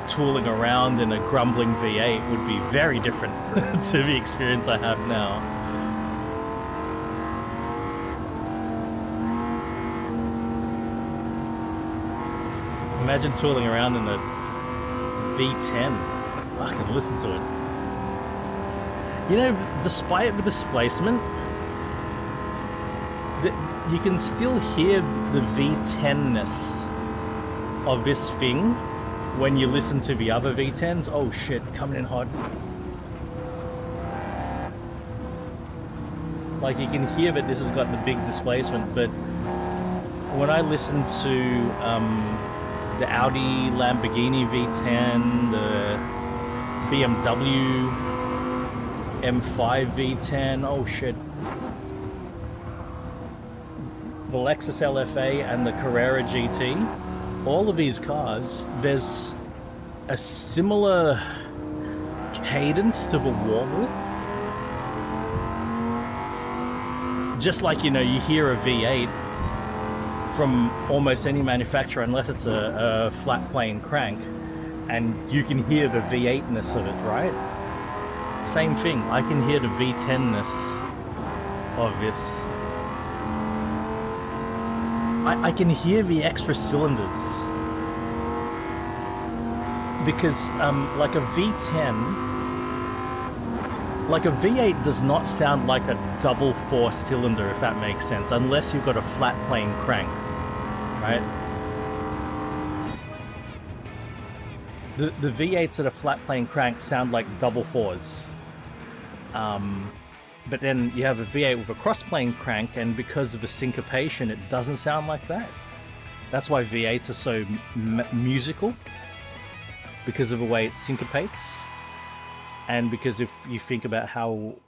tooling around in a grumbling V8 would be very different to the experience I have now. Imagine tooling around in a V10. I can listen to it. You know, despite the displacement, you can still hear the V10-ness of this thing when you listen to the other V10s. Oh shit, coming in hot. Like, you can hear that this has got the big displacement, but when I listen to the Audi Lamborghini V10, the BMW M5 V10, oh shit. The Lexus LFA and the Carrera GT, all of these cars, there's a similar cadence to the wall just like, you know, you hear a V8 from almost any manufacturer, unless it's a flat plane crank, and you can hear the V8-ness of it, right? Same thing, I can hear the V10-ness of this. I can hear the extra cylinders. Because like a V10, like a V8 does not sound like a double four cylinder, if that makes sense, unless you've got a flat plane crank, right? The V8s at a flat plane crank sound like double fours. But then you have a V8 with a cross plane crank, and because of the syncopation, it doesn't sound like that. That's why V8s are so musical, because of the way it syncopates. And because if you think about how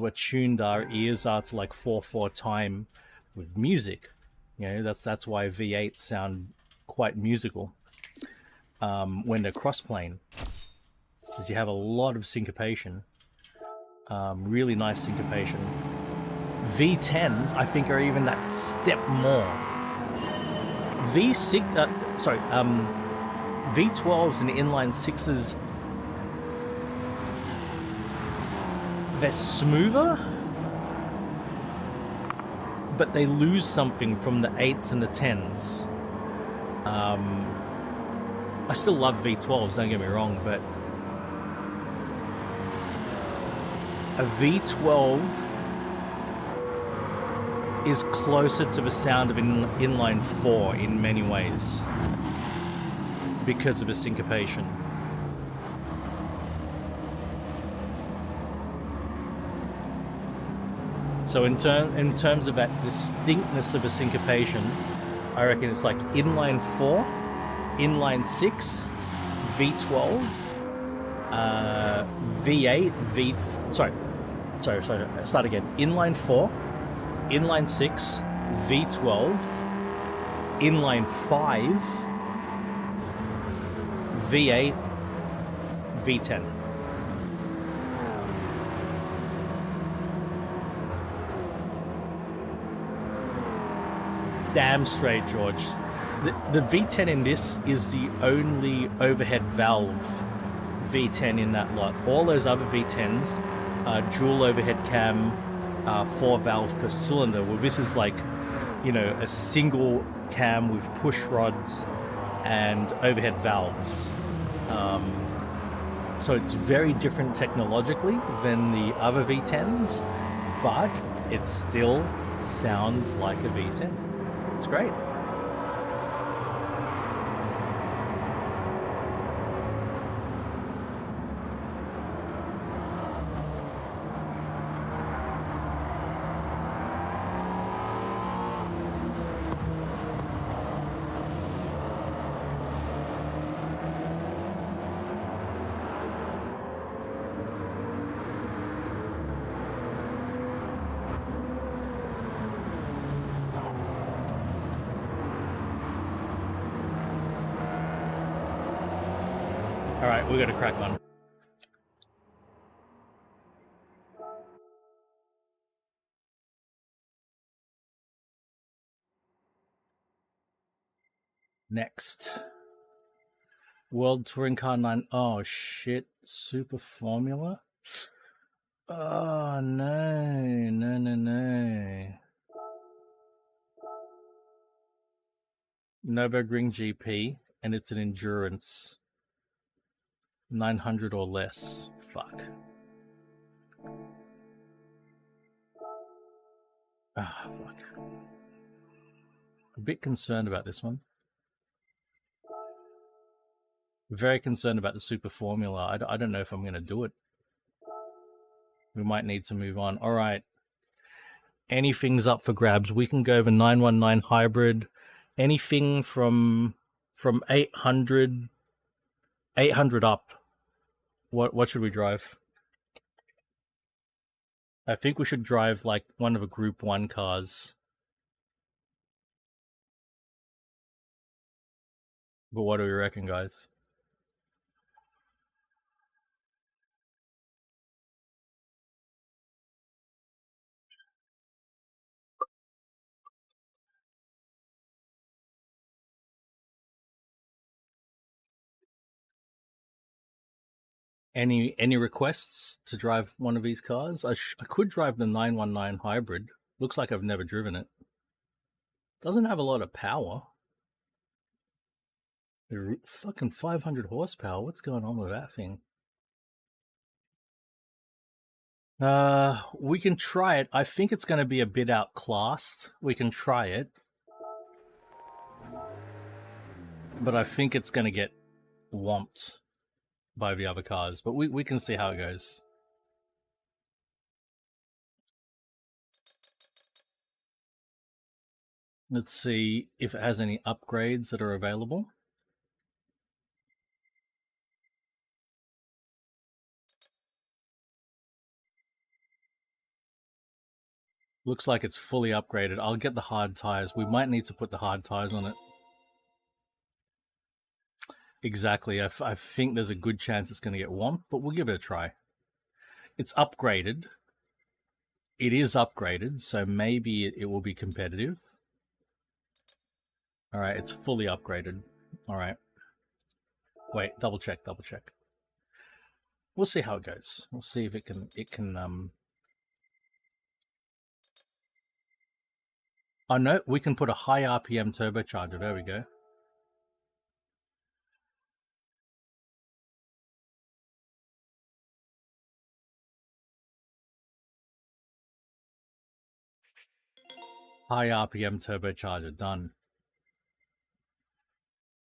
attuned our ears are to like 4/4 time with music, you know, that's why V8s sound quite musical when they're cross-plane, because you have a lot of syncopation, really nice syncopation. V10s, I think, are even that step more. V12s and inline sixes, they're smoother, but they lose something from the 8s and the 10s. I still love V12s, don't get me wrong, but a V12 is closer to the sound of an inline 4 in many ways because of the syncopation. So in terms of that distinctness of a syncopation, I reckon it's like inline 4, inline 6, V12, V8, sorry, start again. Inline 4, inline 6, V12, inline 5, V8, V10. Damn straight, George. The V10 in this is the only overhead valve V10 in that lot. All those other V10s are dual overhead cam, 4 valve per cylinder. Well, this is like, you know, a single cam with push rods and overhead valves. So it's very different technologically than the other V10s, but it still sounds like a V10. It's great. All right, we got to crack on. Next. World Touring Car 9. Oh, shit. Super Formula? Oh, no. Nürburgring GP, and it's an endurance. 900 or less. Fuck. Ah, fuck. A bit concerned about this one. Very concerned about the Super Formula. I don't know if I'm going to do it. We might need to move on. All right. Anything's up for grabs. We can go over 919 hybrid. Anything from 800 up. What should we drive? I think we should drive like one of the Group 1 cars. But what do we reckon, guys? Any requests to drive one of these cars? I could drive the 919 hybrid. Looks like I've never driven it. Doesn't have a lot of power. Fucking 500 horsepower. What's going on with that thing? We can try it. I think it's going to be a bit outclassed. We can try it. But I think it's going to get whomped by the other cars. But we can see how it goes. Let's see if it has any upgrades that are available. Looks like it's fully upgraded. I'll get the hard tires. We might need to put the hard tires on it. Exactly. I think there's a good chance it's going to get whomped, but we'll give it a try. It's upgraded. It is upgraded, so maybe it will be competitive. All right, it's fully upgraded. All right. Wait, double check. We'll see how it goes. We'll see if it can Oh no, we can put a high RPM turbocharger. There we go. High RPM turbocharger, done.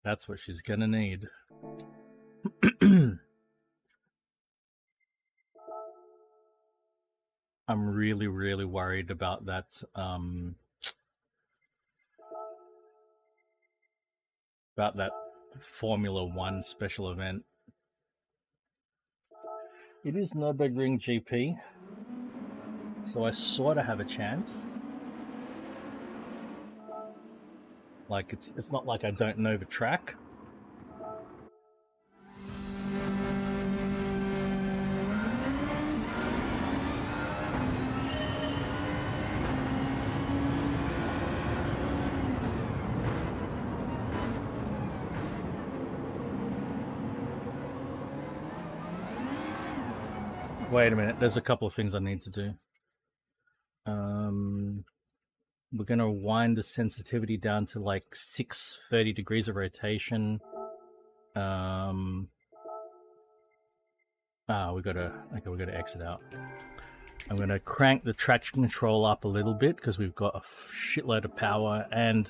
That's what she's gonna need. I'm really worried about that Formula 1 special event. It is Nürburgring GP, so I sort of have a chance. Like, it's not like I don't know the track. Wait a minute, there's a couple of things I need to do. We're going to wind the sensitivity down to like 630 degrees of rotation. We got to exit out. I'm going to crank the traction control up a little bit because we've got a shitload of power, and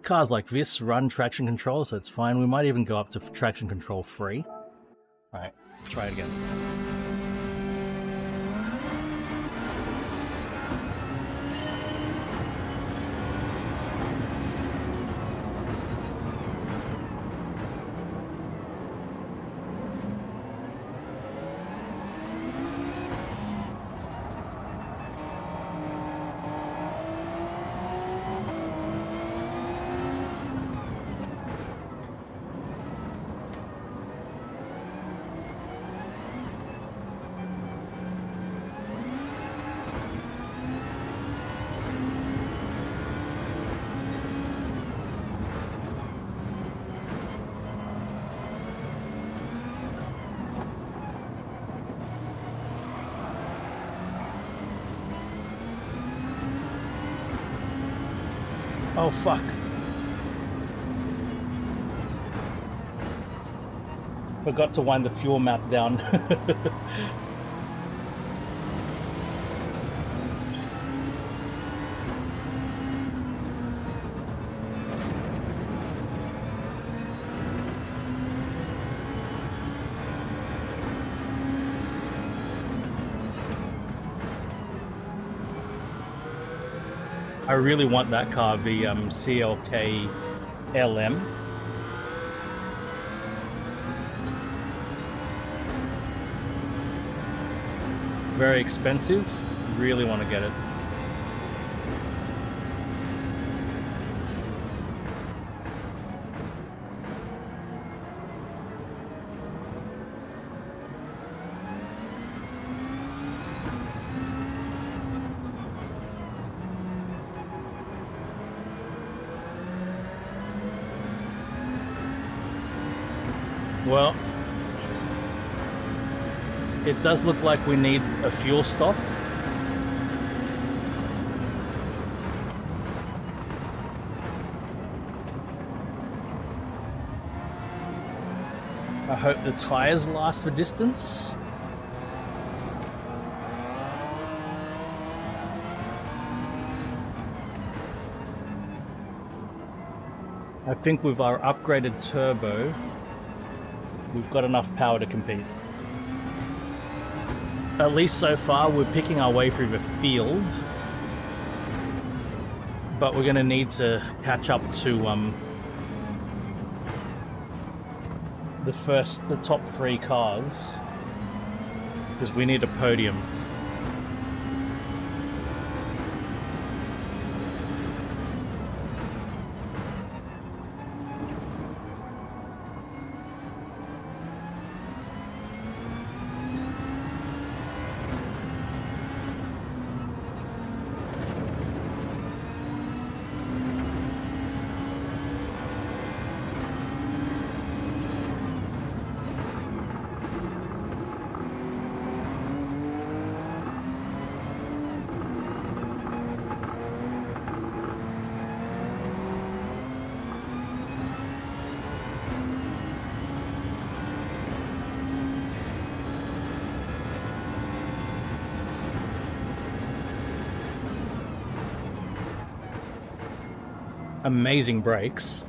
cars like this run traction control, so it's fine. We might even go up to traction control free. All right, try it again. Oh, fuck. Forgot to wind the fuel map down. I really want that car, the CLK LM. Very expensive. Really want to get it. Well, It does look like we need a fuel stop. I hope the tires last for distance. I think with our upgraded turbo, we've got enough power to compete. At least so far, we're picking our way through the field. But we're going to need to catch up to the top 3 cars, because we need a podium. Amazing brakes.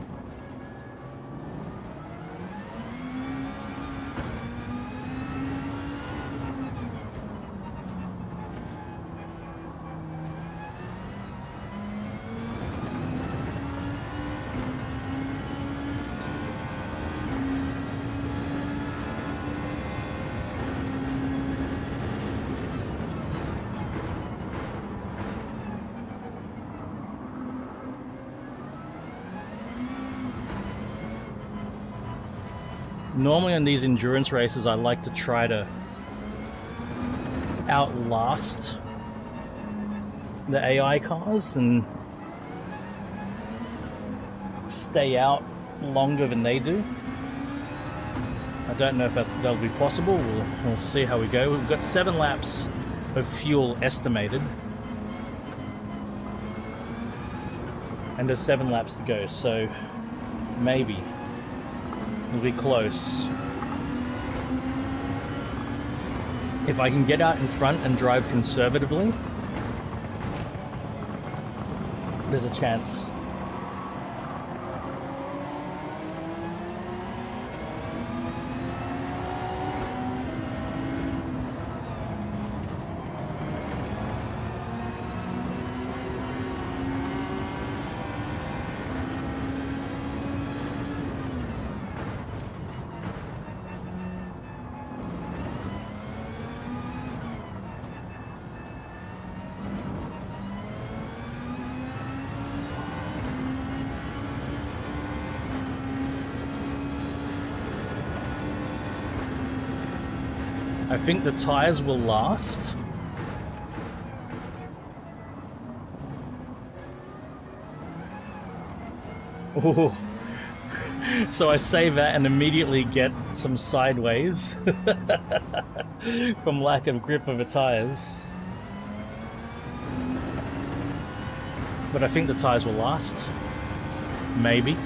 Normally in these endurance races, I like to try to outlast the AI cars and stay out longer than they do. I don't know if that'll be possible. We'll see how we go. We've got 7 laps of fuel estimated. And there's 7 laps to go, so maybe. It'll be close. If I can get out in front and drive conservatively, there's a chance. I think the tires will last. Ooh. So I say that and immediately get some sideways from lack of grip of the tires. But I think the tires will last. Maybe.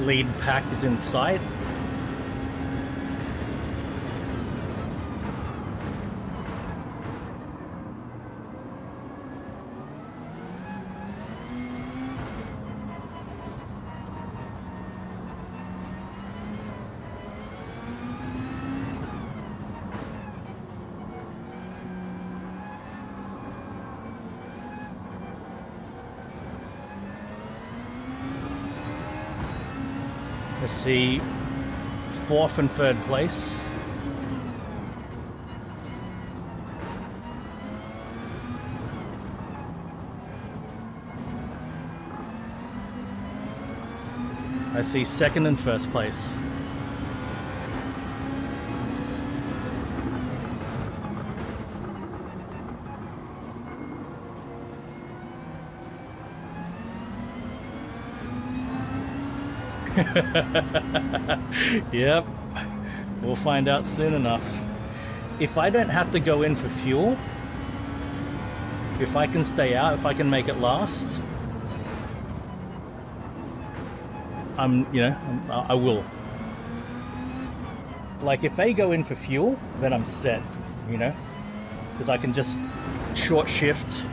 lead pack is in sight. Let's see, 4th and 3rd place. I see 2nd and 1st place. Yep, we'll find out soon enough. If I don't have to go in for fuel, if I can stay out, if I can make it last, I will. Like, if they go in for fuel, then I'm set, you know, because I can just short shift.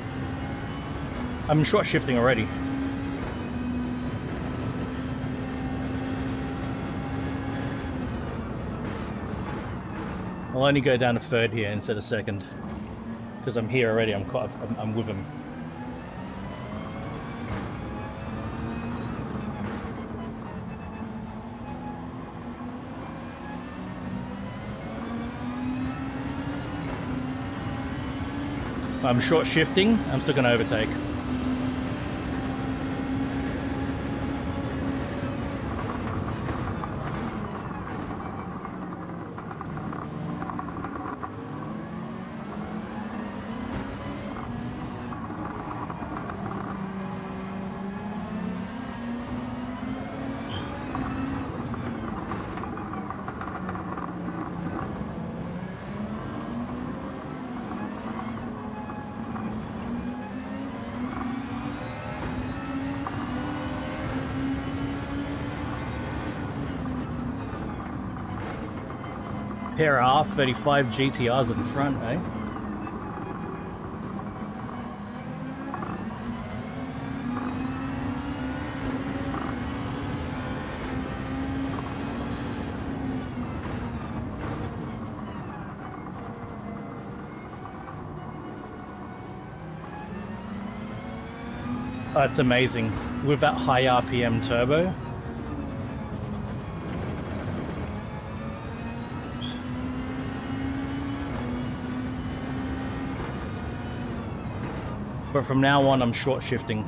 I'm short shifting already. I'll only go down to 3rd here instead of 2nd, because I'm here already. I'm with him. I'm short shifting. I'm still going to overtake. Pair of R35 GTRs in the front, eh? Oh, it's amazing. With that high RPM turbo, but from now on, I'm short shifting.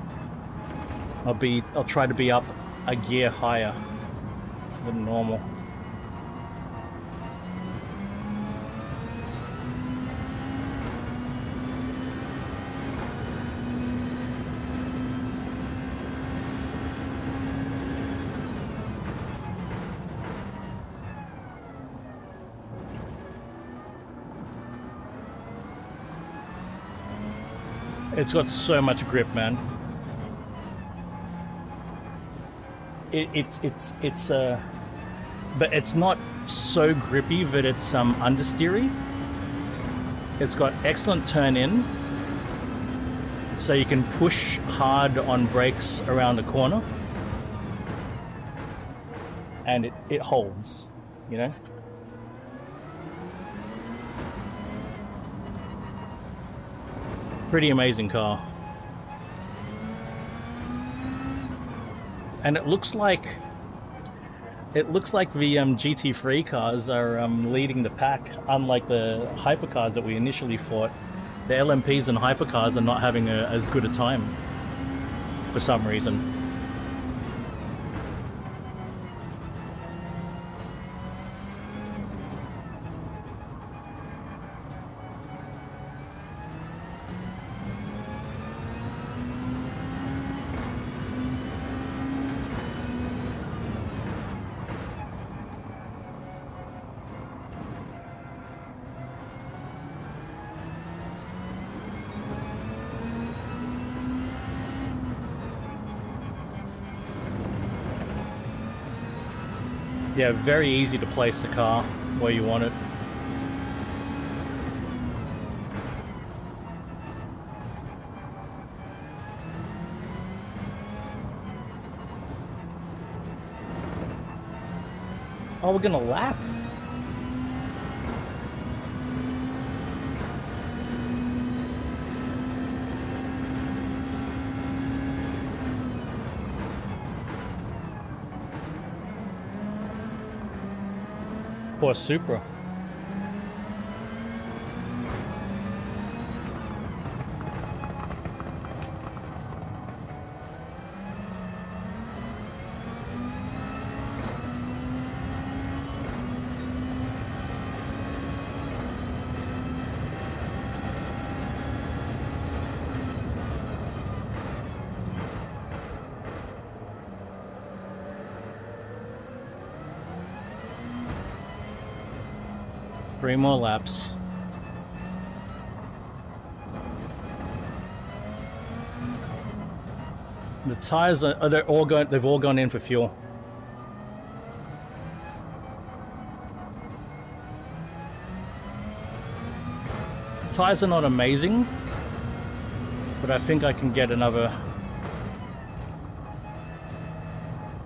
I'll try to be up a gear higher than normal. It's got so much grip, man. It's but it's not so grippy that it's understeery. It's got excellent turn in, so you can push hard on brakes around the corner, and it holds, you know. Pretty amazing car. And it looks like the GT3 cars are leading the pack, unlike the hypercars that we initially thought. The LMPs and hypercars are not having as good a time for some reason. Yeah, very easy to place the car where you want it. Oh, we're gonna lap? Or Supra. Three more laps. The tires are they've all gone in for fuel. The tires are not amazing, but I think I can get another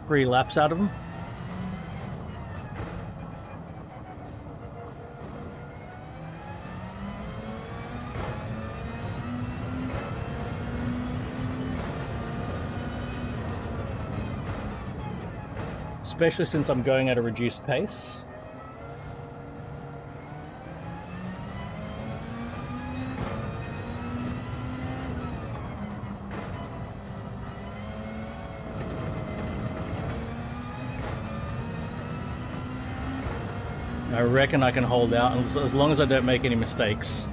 3 laps out of them. Especially since I'm going at a reduced pace. I reckon I can hold out as long as I don't make any mistakes.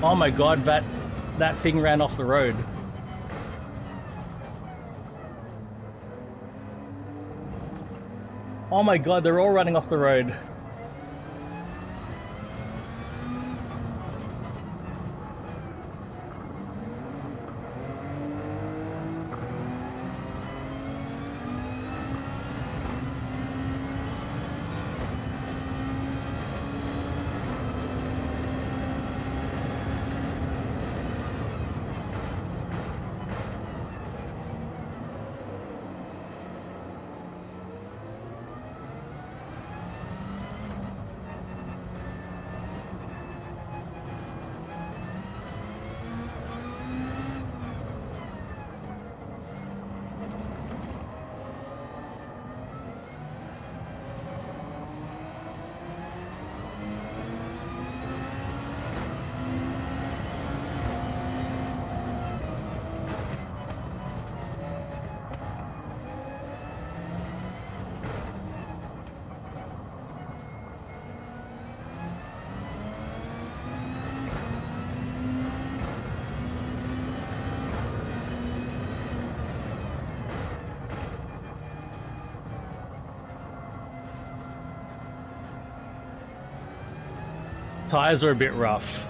Oh my god, that thing ran off the road. Oh my god, they're all running off the road. Tires are a bit rough.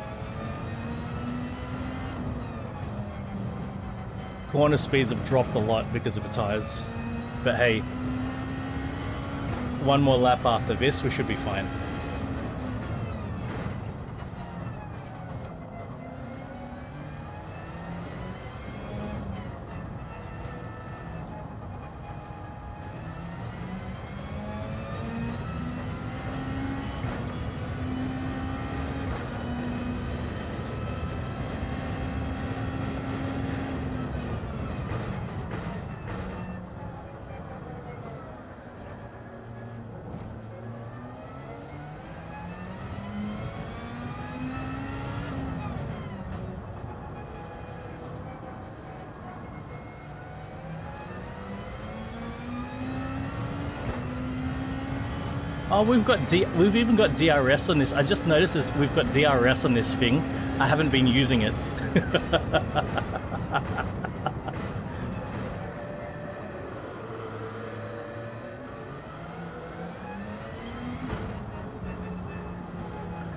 Corner speeds have dropped a lot because of the tires. But hey, one more lap after this, we should be fine. Oh, we've even got DRS on this. I just noticed we've got DRS on this thing. I haven't been using it.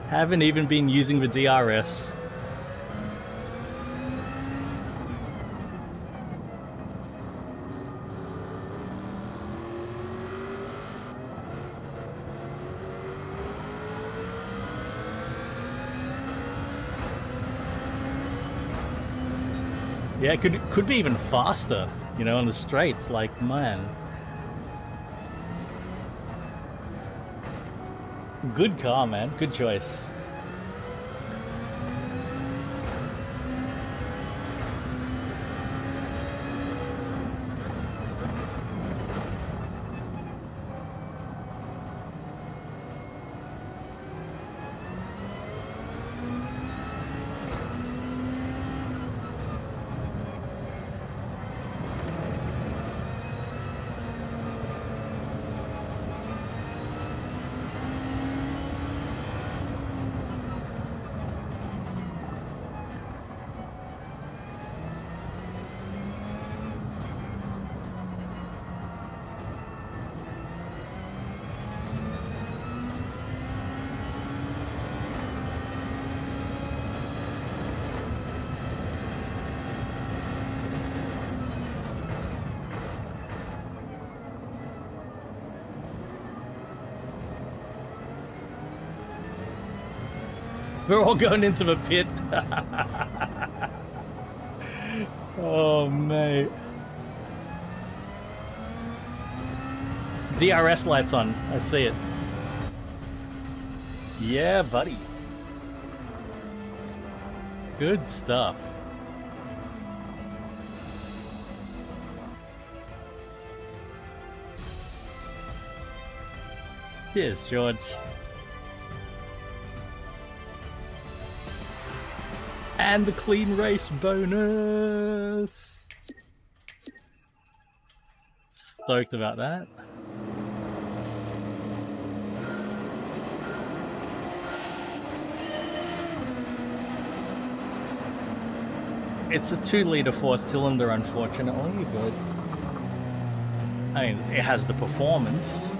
Haven't even been using the DRS. Yeah, it could be even faster, you know, on the straights. Like, man, good car, man. Good choice. We're all going into the pit. Oh, mate. DRS lights on. I see it. Yeah, buddy. Good stuff. Cheers, George. And the clean race bonus. Stoked about that. It's a 2-liter 4-cylinder, unfortunately, but I mean, it has the performance.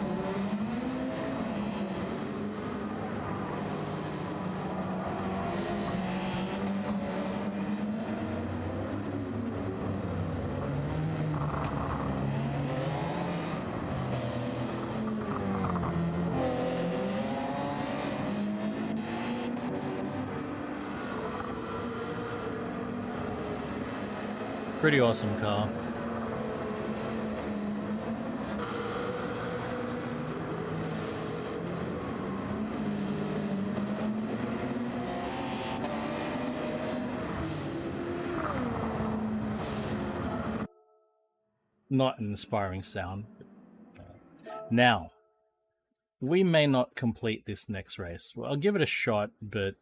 Pretty awesome car. Not an inspiring sound. Now, we may not complete this next race. Well, I'll give it a shot, but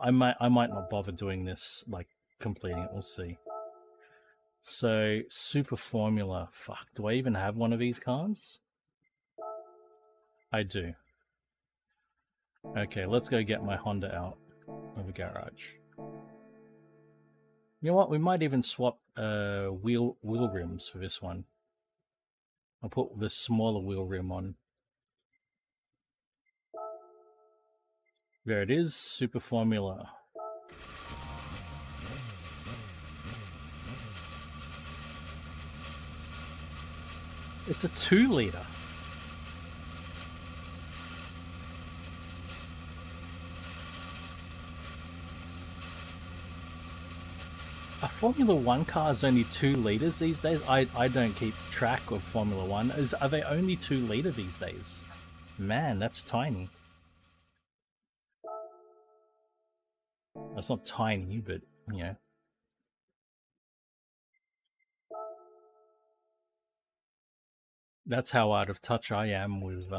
I might not bother doing this, like completing it. We'll see. So, Super Formula. Fuck, do I even have one of these cars? I do. Okay, let's go get my Honda out of the garage. You know what? We might even swap wheel rims for this one. I'll put the smaller wheel rim on. There it is, Super Formula. It's a 2-liter. A Formula 1 car is only 2 liters these days? I don't keep track of Formula 1. Are they only 2 liter these days? Man, that's tiny. That's not tiny, but, you know. That's how out of touch I am with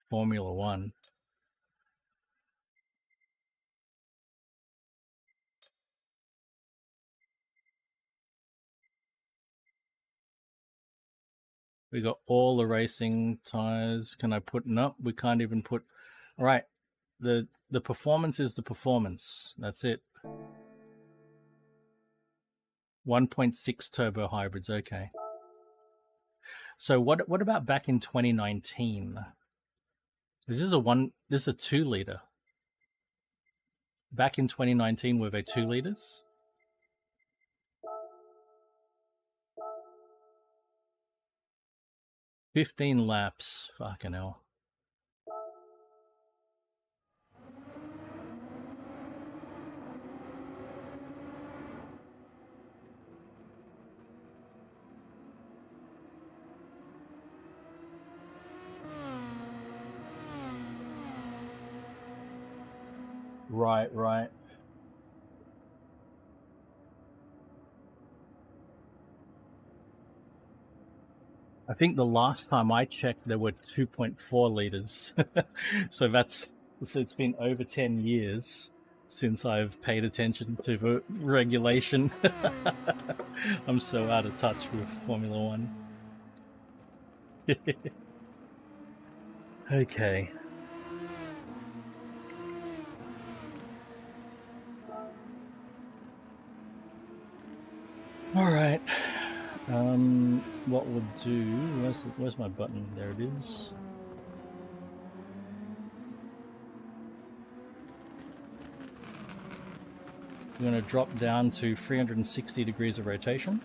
Formula 1. We got all the racing tires. Can I put? Nope, we can't even put. All right, the performance is the performance. That's it. 1.6 turbo hybrids. Okay. So what about back in 2019? This is a 2-liter. Back in 2019, were they 2 liters? "15 laps. Fucking hell. Right, right. I think the last time I checked, there were 2.4 liters. So it's been over 10 years since I've paid attention to the regulation. I'm so out of touch with Formula One. Okay. All right. What we'll do? Where's my button? There it is. We're going to drop down to 360 degrees of rotation.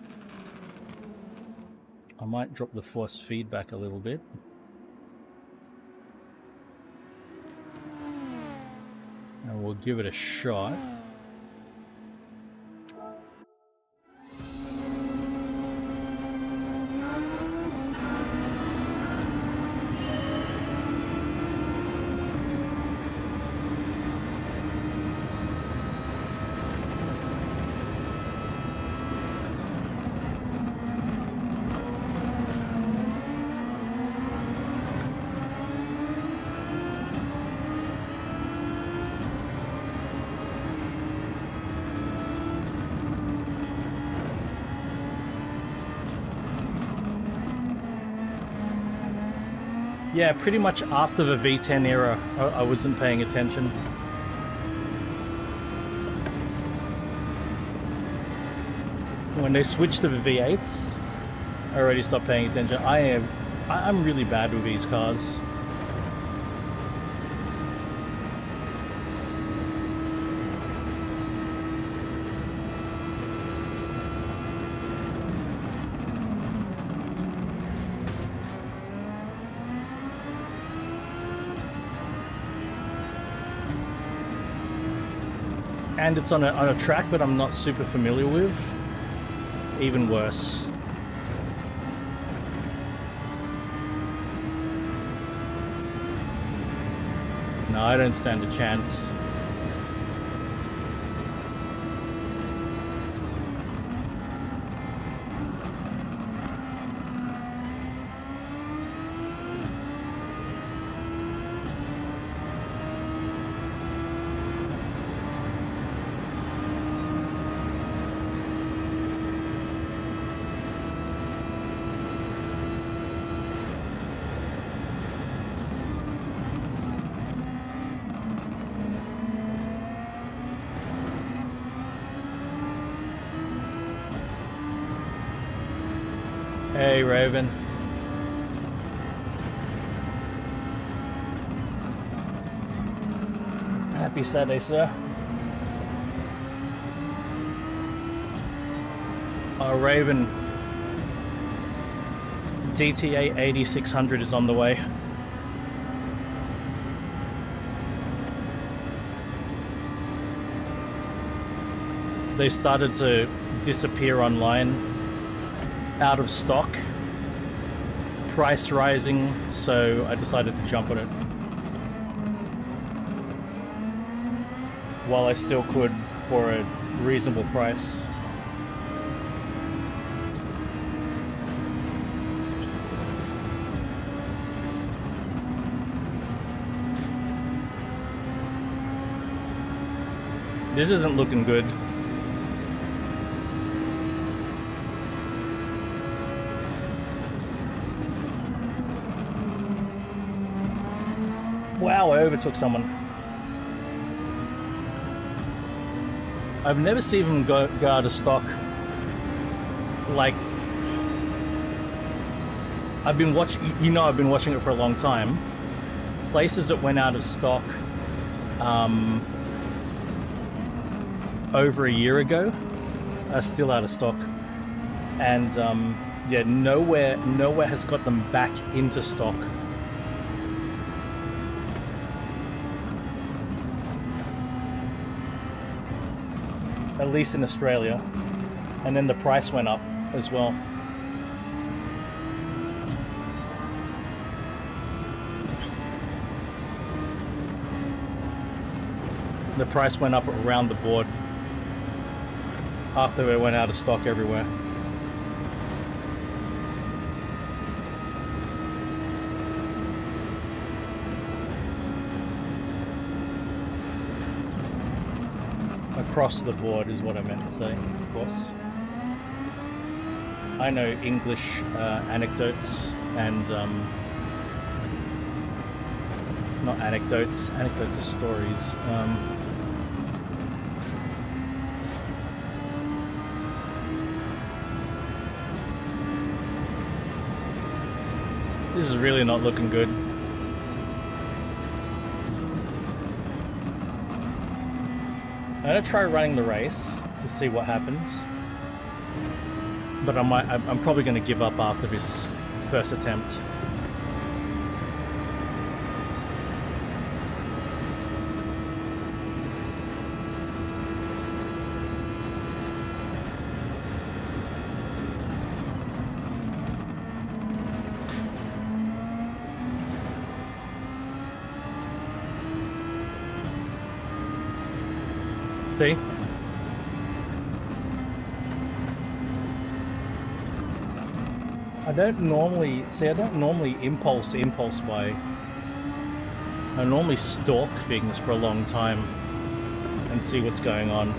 I might drop the force feedback a little bit. And we'll give it a shot. Yeah, pretty much after the V10 era, I wasn't paying attention. When they switched to the V8s, I already stopped paying attention. I'm really bad with these cars. And it's on a track that I'm not super familiar with. Even worse. No, I don't stand a chance. Hey, Raven. Happy Saturday, sir. Raven. DTA 8600 is on the way. They started to disappear online. Out of stock, price rising, so I decided to jump on it while I still could for a reasonable price. This isn't looking good. Wow, I overtook someone. I've never seen them go out of stock. Like, I've been watching, I've been watching it for a long time. places that went out of stock over a year ago are still out of stock, and yeah, nowhere has got them back into stock. At least in Australia, and then the price went up as well. The price went up around the board after it went out of stock everywhere. Across the board is what I meant to say, of course. I know English anecdotes and not anecdotes. Anecdotes are stories. This is really not looking good. I'm gonna try running the race to see what happens, but I'm probably gonna give up after this first attempt. See? I don't normally impulse buy. I normally stalk things for a long time and see what's going on.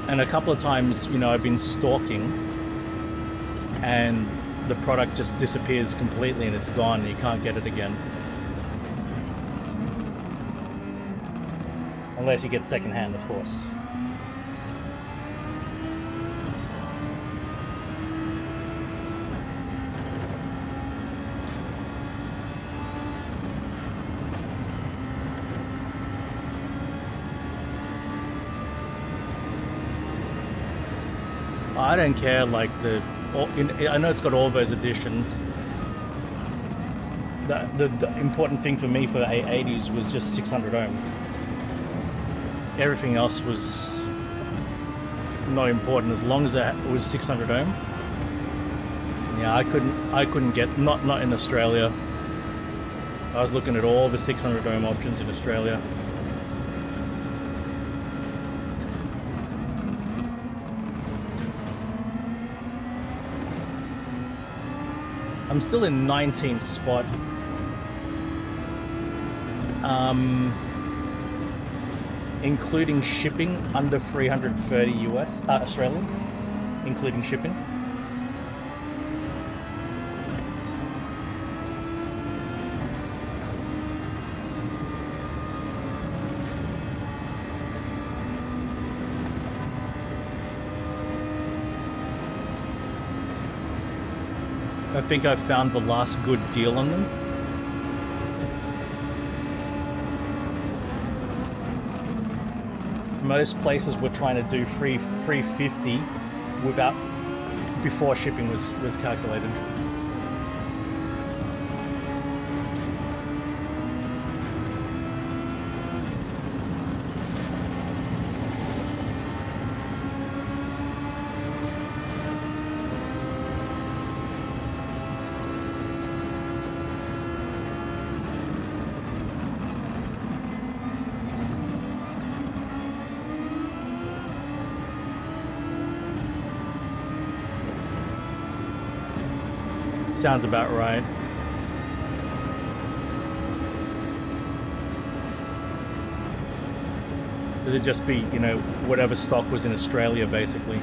And a couple of times, you know, I've been stalking and the product just disappears completely and it's gone. You can't get it again. Unless you get secondhand, of course. I don't care, like I know it's got all those additions. The important thing for me for A80s was just 600 ohm. Everything else was not important as long as it was 600 ohm. Yeah, I couldn't get not in Australia. I was looking at all the 600 ohm options in Australia. I'm still in 19th spot. Including shipping, under 330 US, Australian, including shipping. I think I've found the last good deal on them. Most places were trying to do 350 without before shipping was calculated. Sounds about right. Does it just be, you know, whatever stock was in Australia, basically?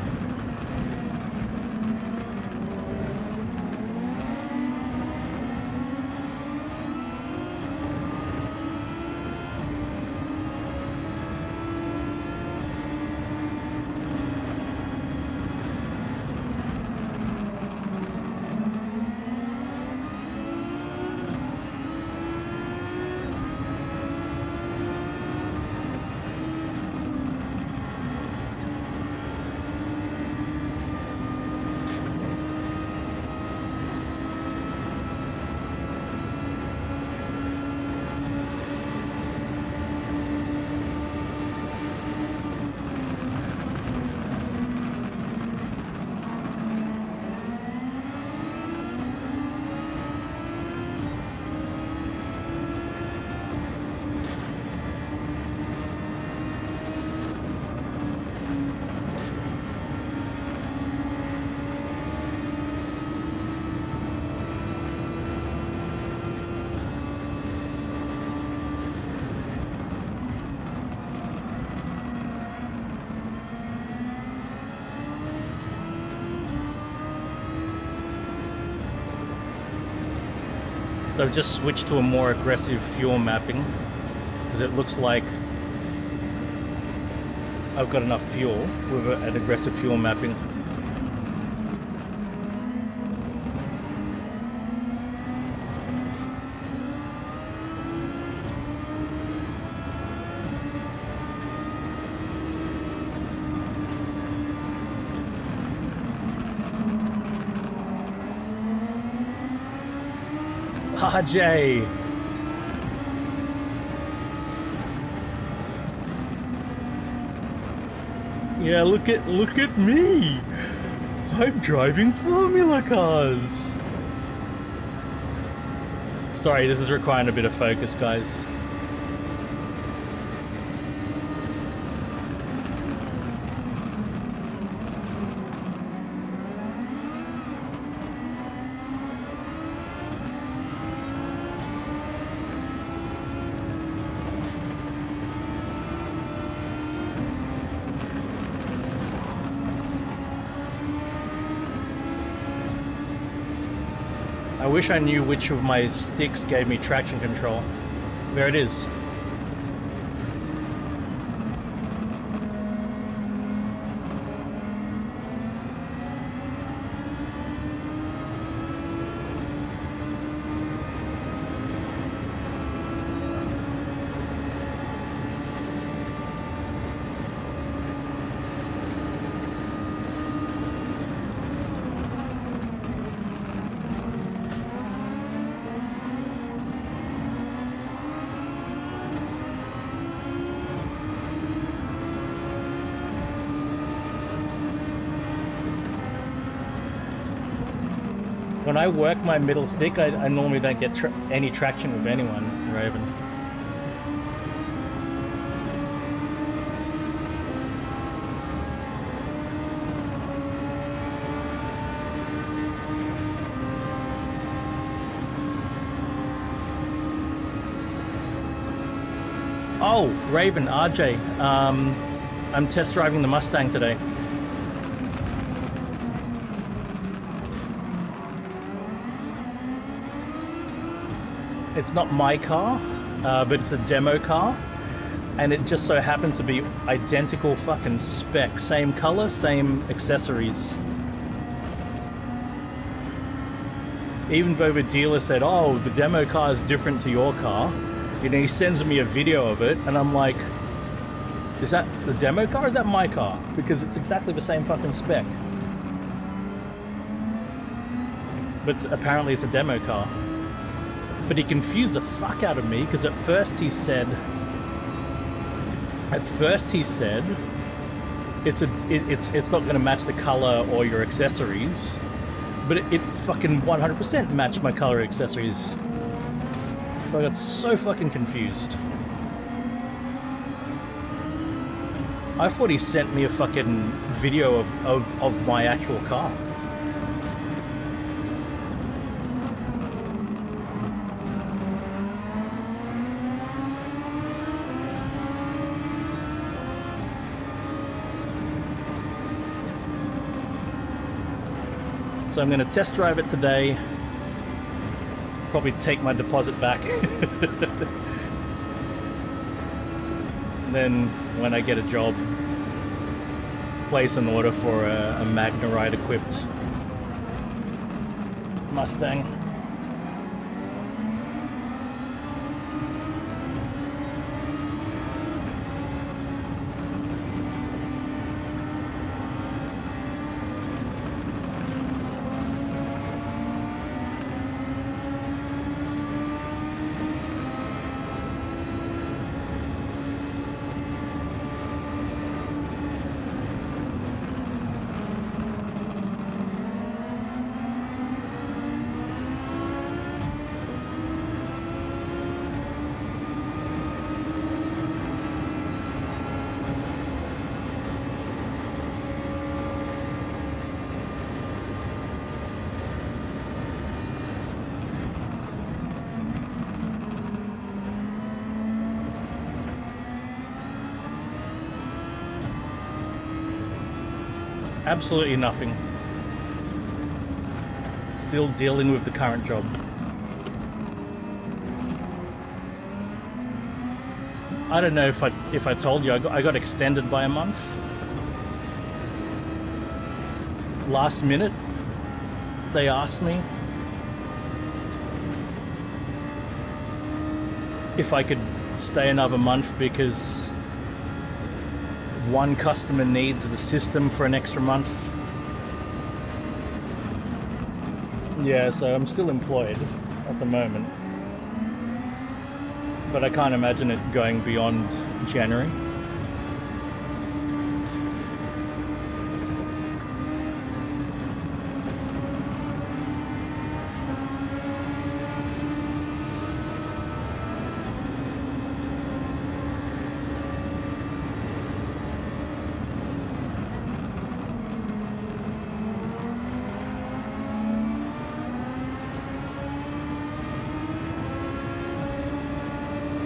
I've just switched to a more aggressive fuel mapping because it looks like I've got enough fuel with an aggressive fuel mapping. RJ! Yeah, look at me! I'm driving Formula cars! Sorry, this is requiring a bit of focus, guys. I wish I knew which of my sticks gave me traction control. There it is. When I work my middle stick, I normally don't get any traction with anyone, Raven. Oh, Raven, RJ, I'm test driving the Mustang today. It's not my car, but it's a demo car, and it just so happens to be identical fucking spec, same color, same accessories. Even though the dealer said, oh, the demo car is different to your car, you know, he sends me a video of it, and I'm like, is that the demo car or is that my car? Because it's exactly the same fucking spec. But apparently it's a demo car. But he confused the fuck out of me because at first he said it's not going to match the color or your accessories, but it fucking 100% matched my color accessories. So I got so fucking confused. I thought he sent me a fucking video of my actual car. So I'm going to test drive it today, probably take my deposit back. Then when I get a job, place an order for a Magna Ride equipped Mustang. Absolutely nothing. Still dealing with the current job. I don't know if I told you, I got extended by a month. Last minute, they asked me if I could stay another month because one customer needs the system for an extra month. Yeah, so I'm still employed at the moment, but I can't imagine it going beyond January.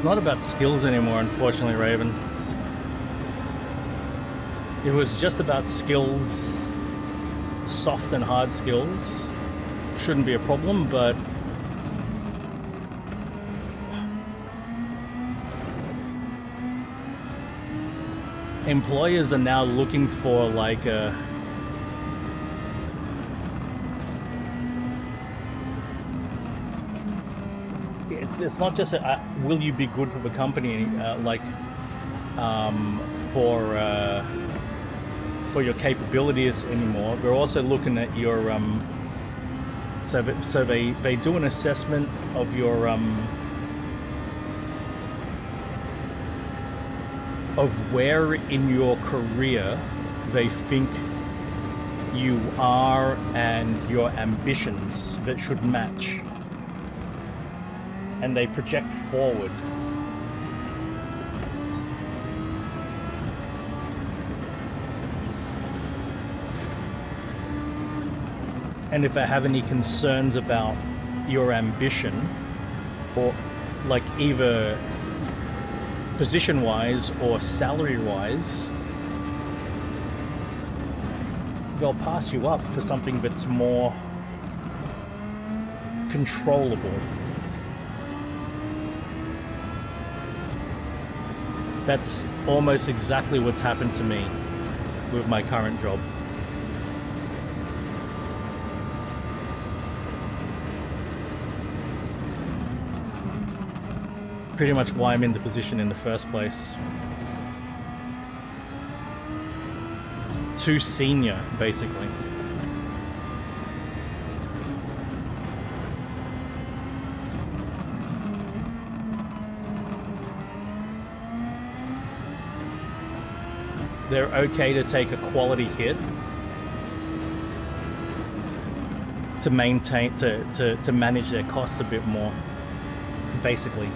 Not about skills anymore, unfortunately, Raven. It was just about skills, soft and hard skills. Shouldn't be a problem, but employers are now looking for like a it's not just a, will you be good for the company, for your capabilities anymore. They're also looking at your so they do an assessment of your of where in your career they think you are and your ambitions that should match. And they project forward. And if they have any concerns about your ambition, or like either position-wise or salary-wise, they'll pass you up for something that's more controllable. That's almost exactly what's happened to me with my current job. Pretty much why I'm in the position in the first place. Too senior, basically. They're okay to take a quality hit to maintain, to manage their costs a bit more, basically.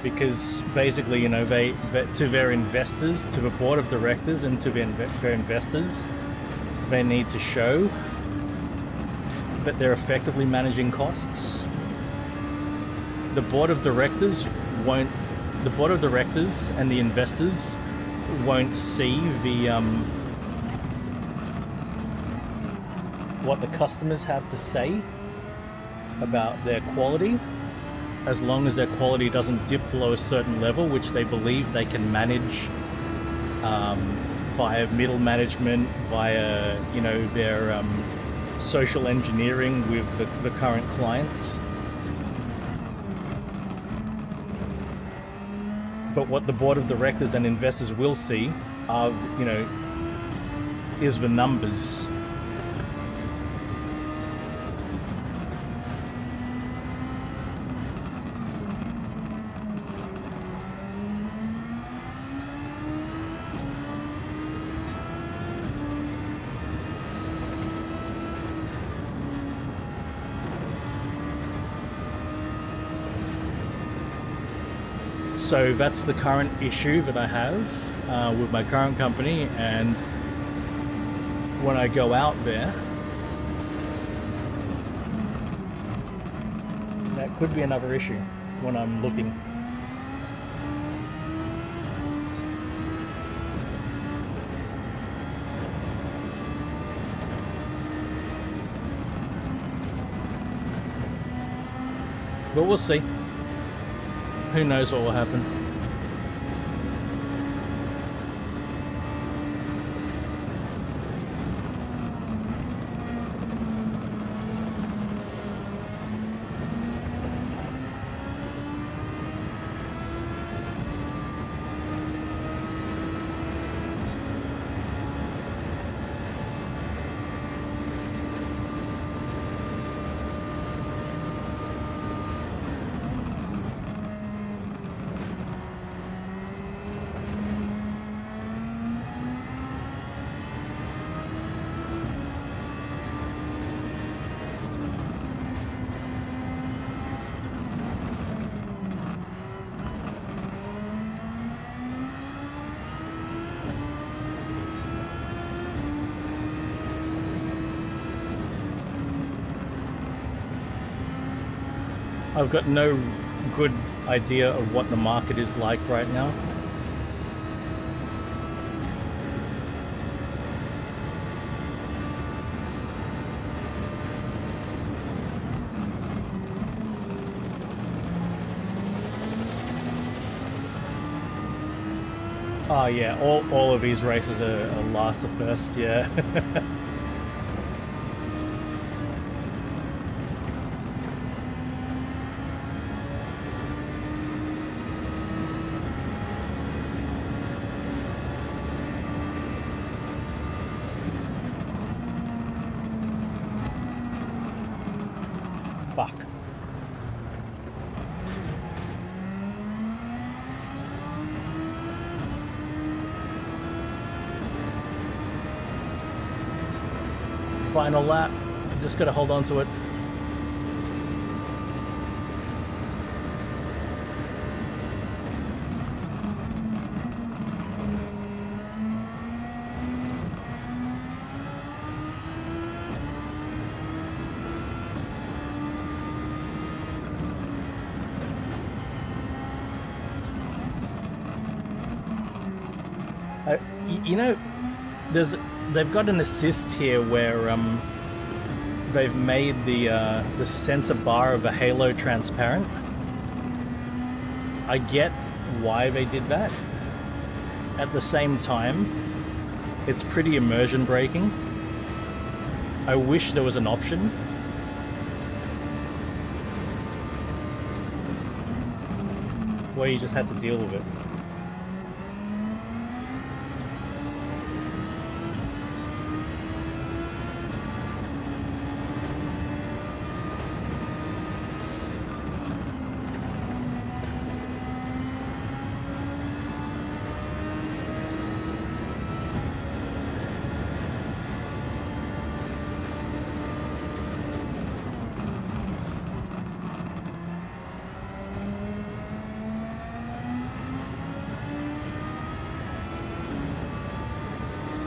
Because basically, you know, they to their investors, to the board of directors and to their investors, they need to show that they're effectively managing costs. The board of directors won't, the board of directors and the investors won't see the what the customers have to say about their quality, as long as their quality doesn't dip below a certain level, which they believe they can manage via middle management, via, you know, their social engineering with the current clients. But what the board of directors and investors will see are, you know, is the numbers. So that's the current issue that I have with my current company, and when I go out there, that could be another issue when I'm looking. But we'll see. Who knows what will happen. I've got no good idea of what the market is like right now. Oh yeah, all of these races are last to first, yeah. Fuck. Final lap. Just gotta hold on to it. You know, they've got an assist here where they've made the center bar of the halo transparent. I get why they did that. At the same time, it's pretty immersion breaking. I wish there was an option. Where you just had to deal with it.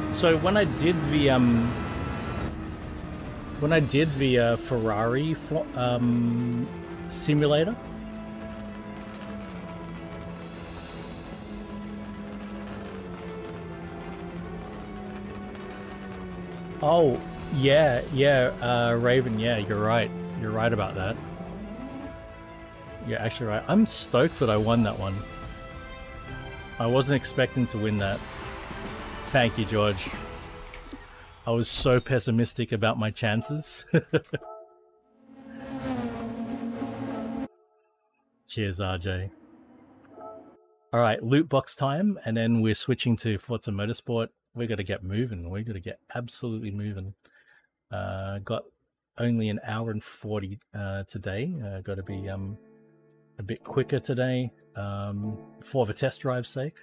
So when I did the Ferrari simulator, oh yeah, Raven, yeah, you're right about that. You're actually right. I'm stoked that I won that one. I wasn't expecting to win that. Thank you, George. I was so pessimistic about my chances. Cheers, RJ. Alright, loot box time, and then we're switching to Forza Motorsport. We gotta get moving. We gotta get absolutely moving. Got only an hour and 40 today. Gotta be a bit quicker today for the test drive's sake.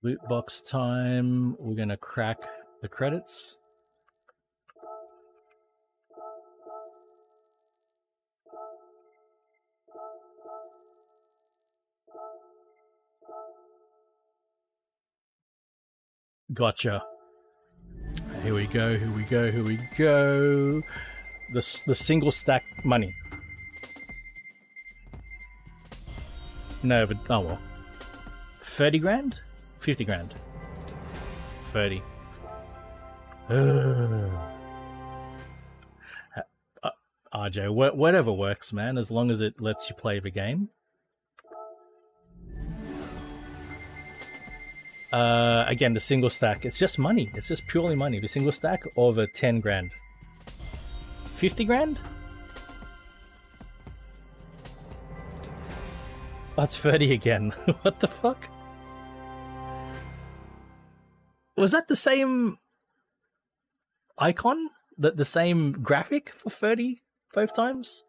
Loot box time. We're gonna crack the credits. Gotcha. Here we go, here we go, here we go. The single stack money. No, but oh well. 30 grand? 50 grand. 30. RJ, whatever works, man, as long as it lets you play the game. Again, the single stack, it's just money. It's just purely money. The single stack over 10 grand. 50 grand? Oh, it's 30 again. What the fuck? Was that the same icon? The same graphic for 30 both times?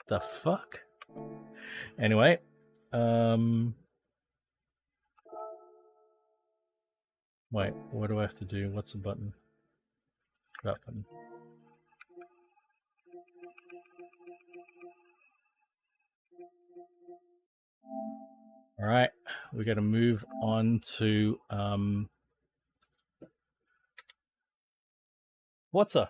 The fuck? Anyway, wait, what do I have to do? What's the button? That button. All right, we got to move on to Forza.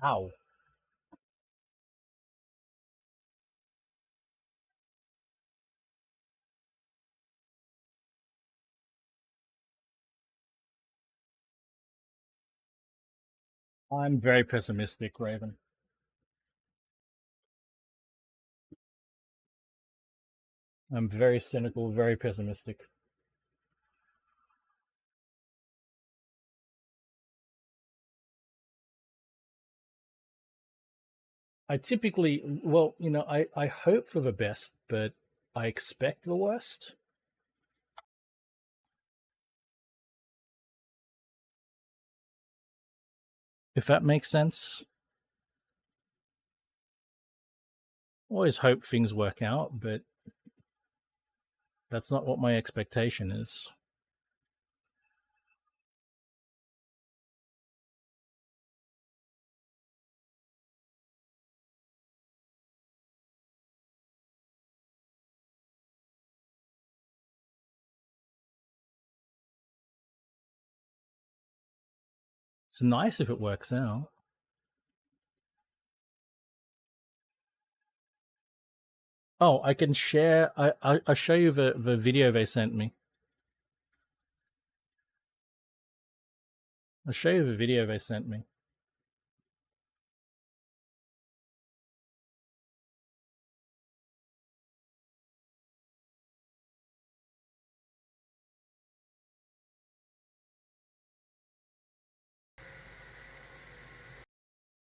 Ow. I'm very pessimistic, Raven. I'm very cynical, very pessimistic. I typically, well, you know, I hope for the best, but I expect the worst. If that makes sense. Always hope things work out, but that's not what my expectation is. It's nice if it works out. Oh, I can share. I'll show you the video they sent me. I'll show you the video they sent me.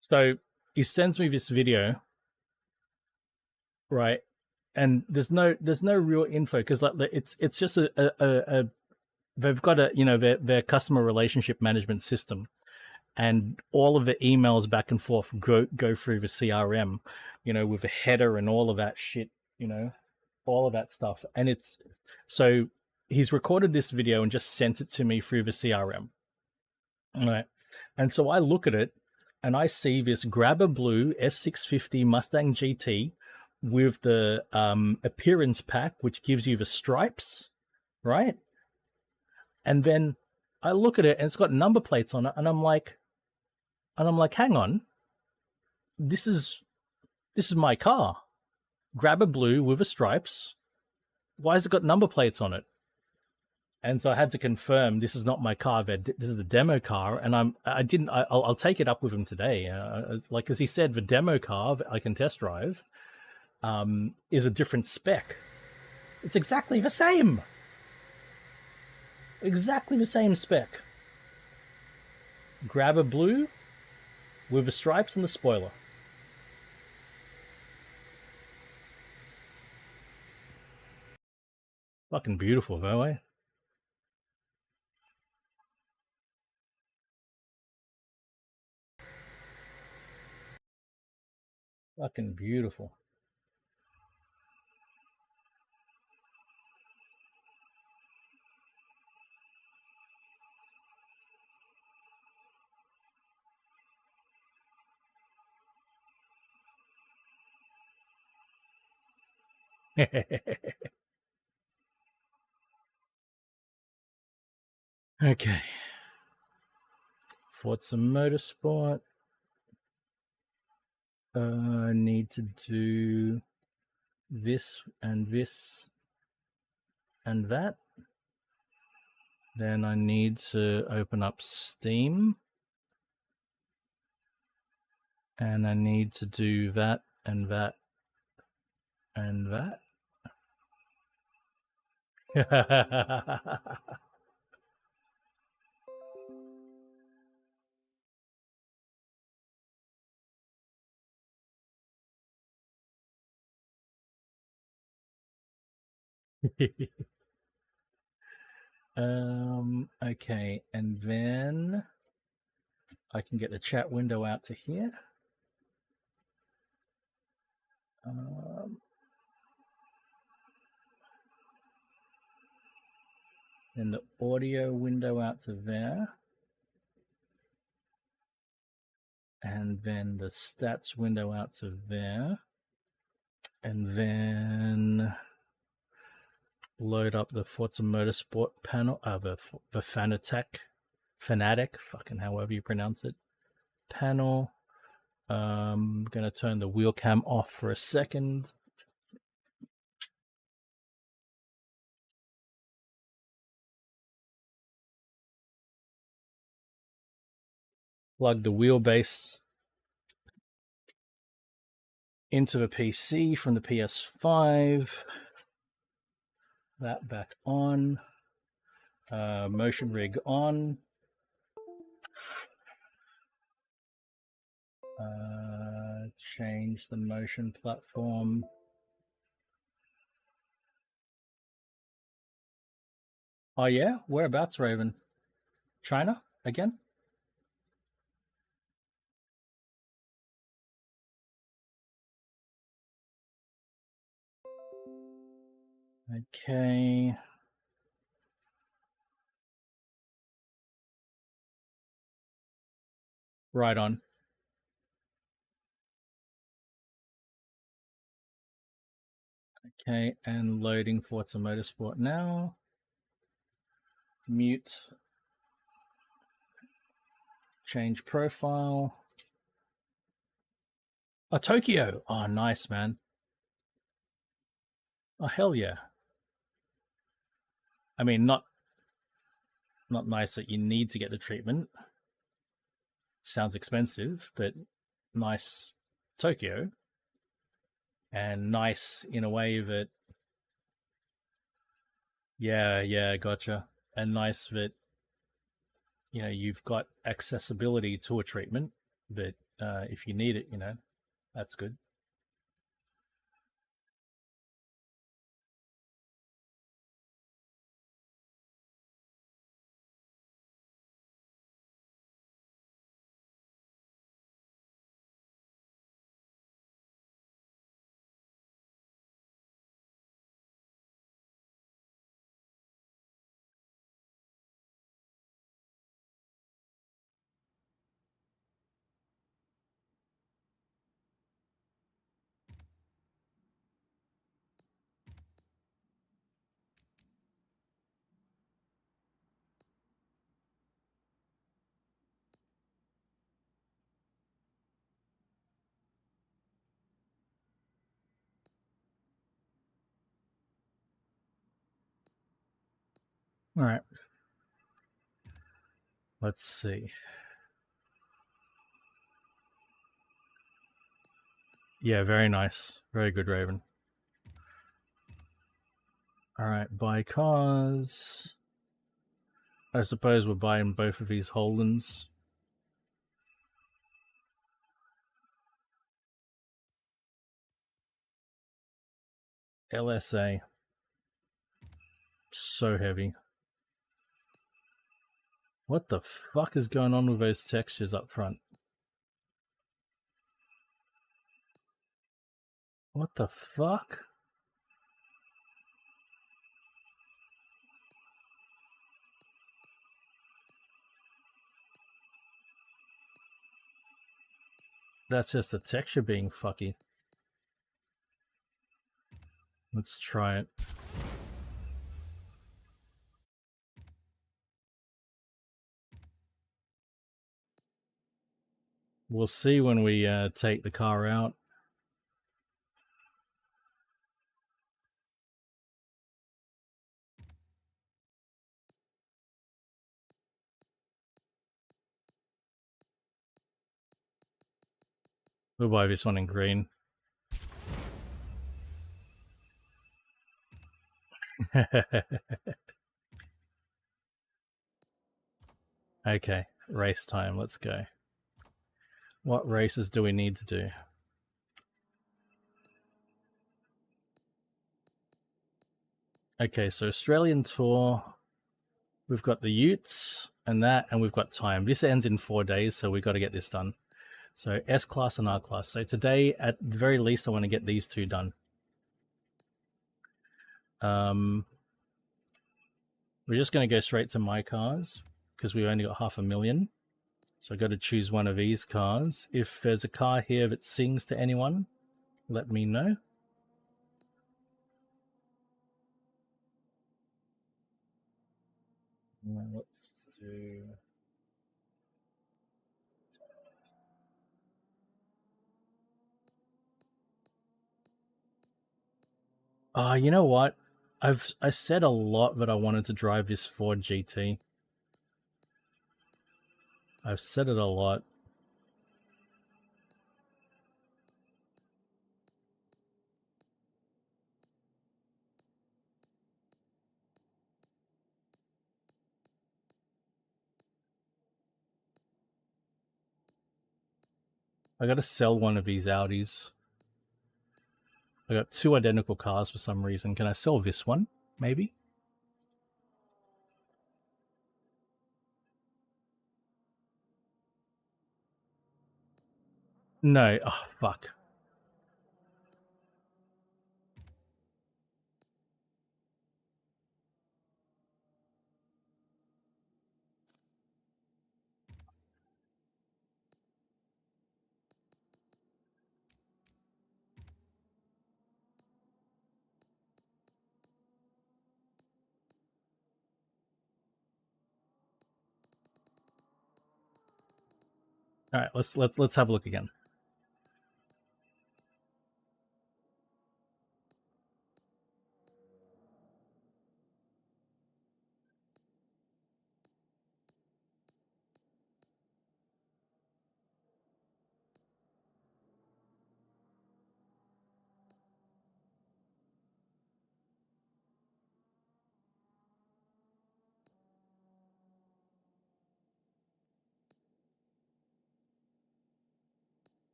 So he sends me this video, right? And there's no real info because like it's just a they've got a, you know, their customer relationship management system, and all of the emails back and forth go through the CRM, you know, with a header and all of that shit, you know, all of that stuff. And it's so he's recorded this video and just sent it to me through the CRM. Right. And so I look at it and I see this Grabber Blue S650 Mustang GT with the appearance pack, which gives you the stripes, right? And then I look at it and it's got number plates on it, and I'm like, hang on, this is my car, Grabber Blue with the stripes. Why has it got number plates on it? And so I had to confirm this is not my car. This is the demo car, and I'll take it up with him today. Like as he said, the demo car I can test drive is a different spec. It's exactly the same. Exactly the same spec. Grabber Blue with the stripes and the spoiler. Fucking beautiful, though, eh? Fucking beautiful. Okay. Forza Motorsport. I need to do this and this and that. Then I need to open up Steam. And I need to do that and that and that. Okay, and then I can get the chat window out to here. And the audio window out to there. And then the stats window out to there. And then load up the Forza Motorsport panel, the Fanatic, fucking however you pronounce it, panel. I'm gonna turn the wheel cam off for a second. Plug the wheelbase into the PC from the PS5. That back on. Motion rig on. Change the motion platform. Oh yeah? Whereabouts, Raven? China again? Okay. Right on. Okay, and loading Forza Motorsport now. Mute. Change profile. Oh, Tokyo. Oh, nice, man. Oh, hell yeah. I mean, not nice that you need to get the treatment. Sounds expensive, but nice Tokyo. And nice in a way that, yeah, gotcha. And nice that, you know, you've got accessibility to a treatment, but if you need it, you know, that's good. All right. Let's see. Yeah, very nice. Very good, Raven. All right, buy cars. I suppose we're buying both of these Holdens. LSA. So heavy. What the fuck is going on with those textures up front? What the fuck? That's just the texture being fucky. Let's try it. We'll see when we take the car out. We'll buy this one in green. Okay, race time. Let's go. What races do we need to do? Okay, so Australian Tour. We've got the Utes and that, and we've got time. This ends in 4 days, so we've got to get this done. So S-Class and R-Class. So today, at the very least, I want to get these two done. We're just going to go straight to my cars because we only got 500,000. So I've got to choose one of these cars. If there's a car here that sings to anyone, let me know. Let's do... you know what? I said a lot that I wanted to drive this Ford GT. I've said it a lot. I got to sell one of these Audis. I got 2 identical cars for some reason. Can I sell this one? Maybe? No. Oh, fuck. All right, let's have a look again.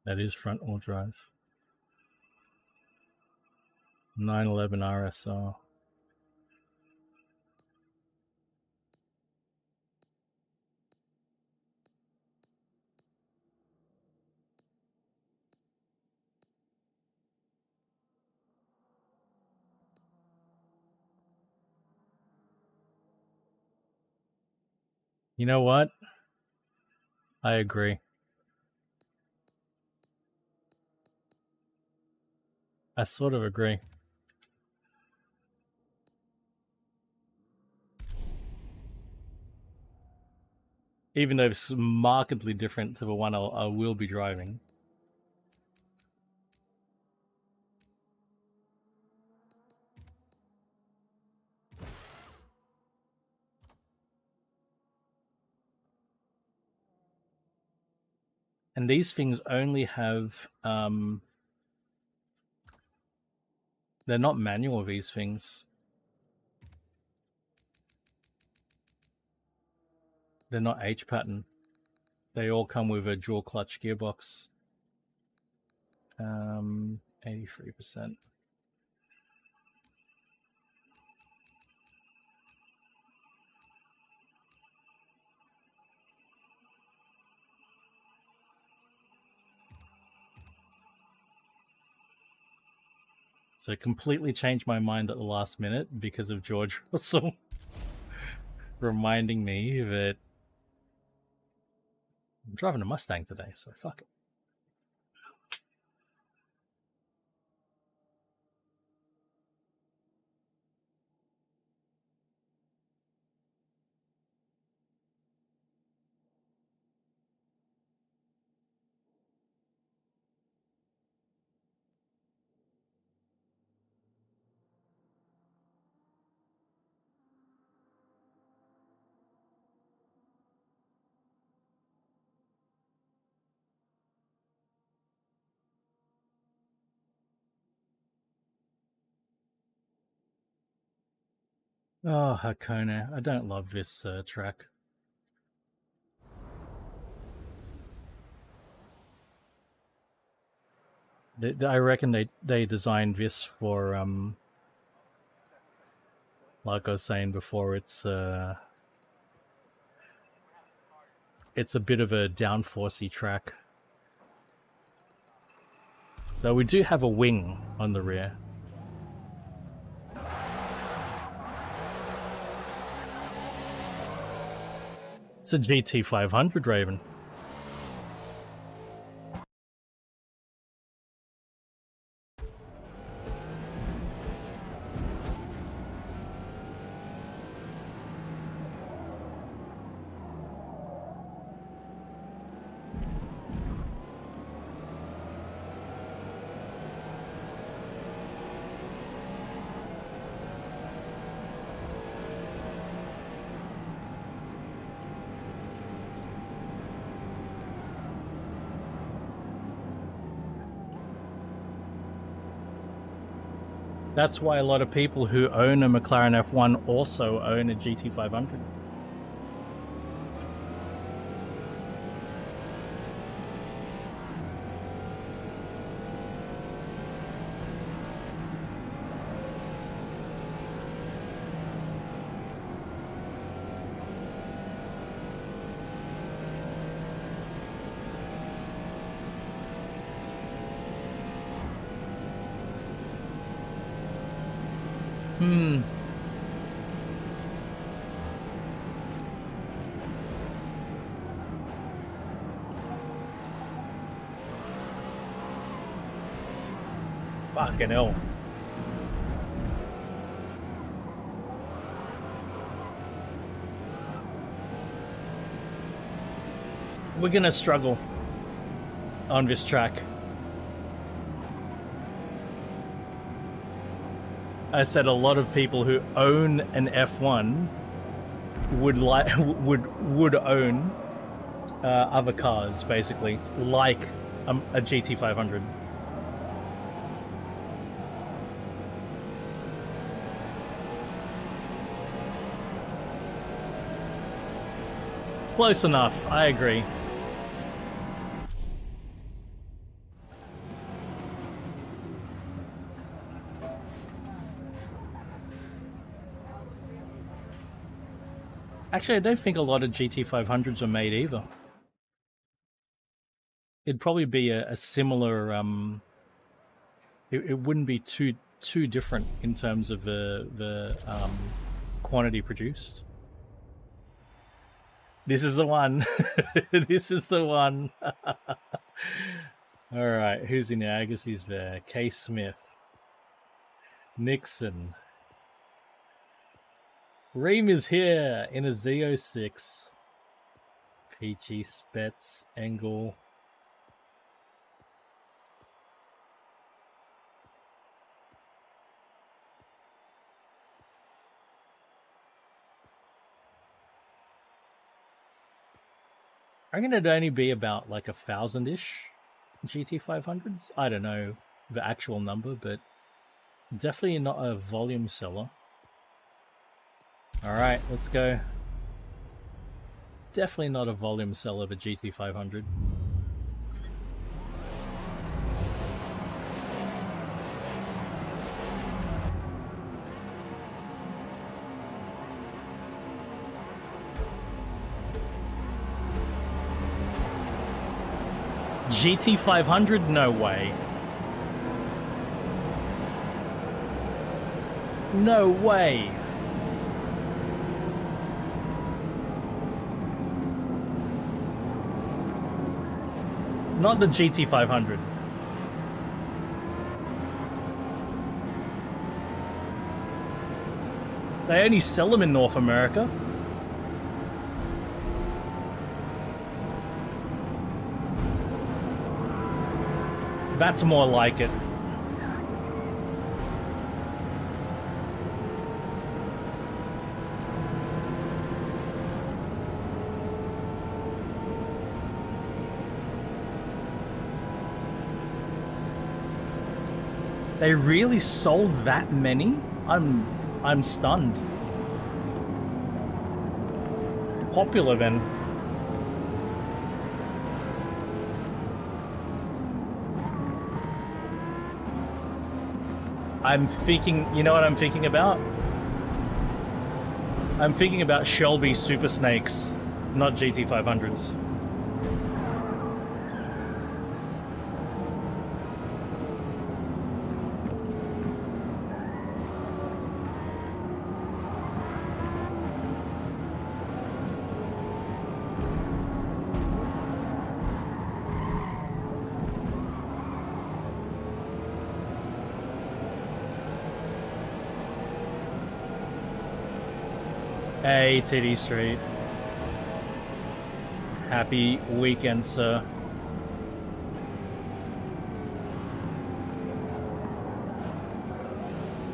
That is front-wheel drive. 911 RSR. You know what? I agree. I sort of agree. Even though it's markedly different to the one I will be driving. And these things only have... they're not manual, these things. They're not H-pattern. They all come with a dual clutch gearbox. 83%. So completely changed my mind at the last minute because of George Russell reminding me that I'm driving a Mustang today, so fuck it. Oh, Hakone. I don't love this track. I reckon they designed this for, like I was saying before, it's a bit of a downforcey track. Though we do have a wing on the rear. It's a GT500, Raven. That's why a lot of people who own a McLaren F1 also own a GT500. Fucking hell. We're gonna struggle on this track. I said a lot of people who own an F1 would own other cars, basically, like a GT500. Close enough, I agree. Actually, I don't think a lot of GT500s are made either. It'd probably be a similar... It wouldn't be too different in terms of the quantity produced. This is the one. This is the one. All right, who's in Agassiz there? K. Smith. Nixon. Ream is here in a Z06. Peachy, Spets, Engel. I reckon it'd only be about like 1,000-ish GT500s. I don't know the actual number, but definitely not a volume seller. All right, let's go. Definitely not a volume seller of a GT500. GT500? No way. No way. Not the GT500. They only sell them in North America. That's more like it. They really sold that many? I'm stunned. popular then. I'm thinking, you know what I'm thinking about? I'm thinking about Shelby Super Snakes, not GT500s. Hey, TD Street. Happy weekend, sir.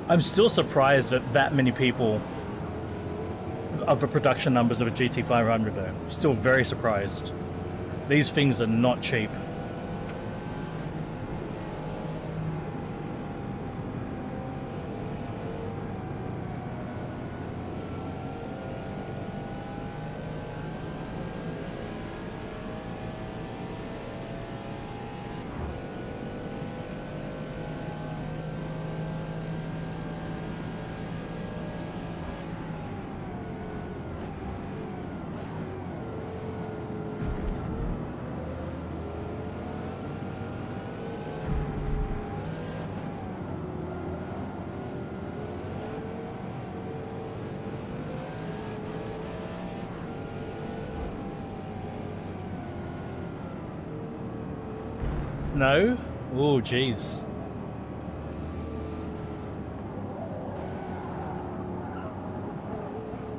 I'm still surprised that many people of the production numbers of a GT500 though. Still very surprised. These things are not cheap. No? Oh, jeez.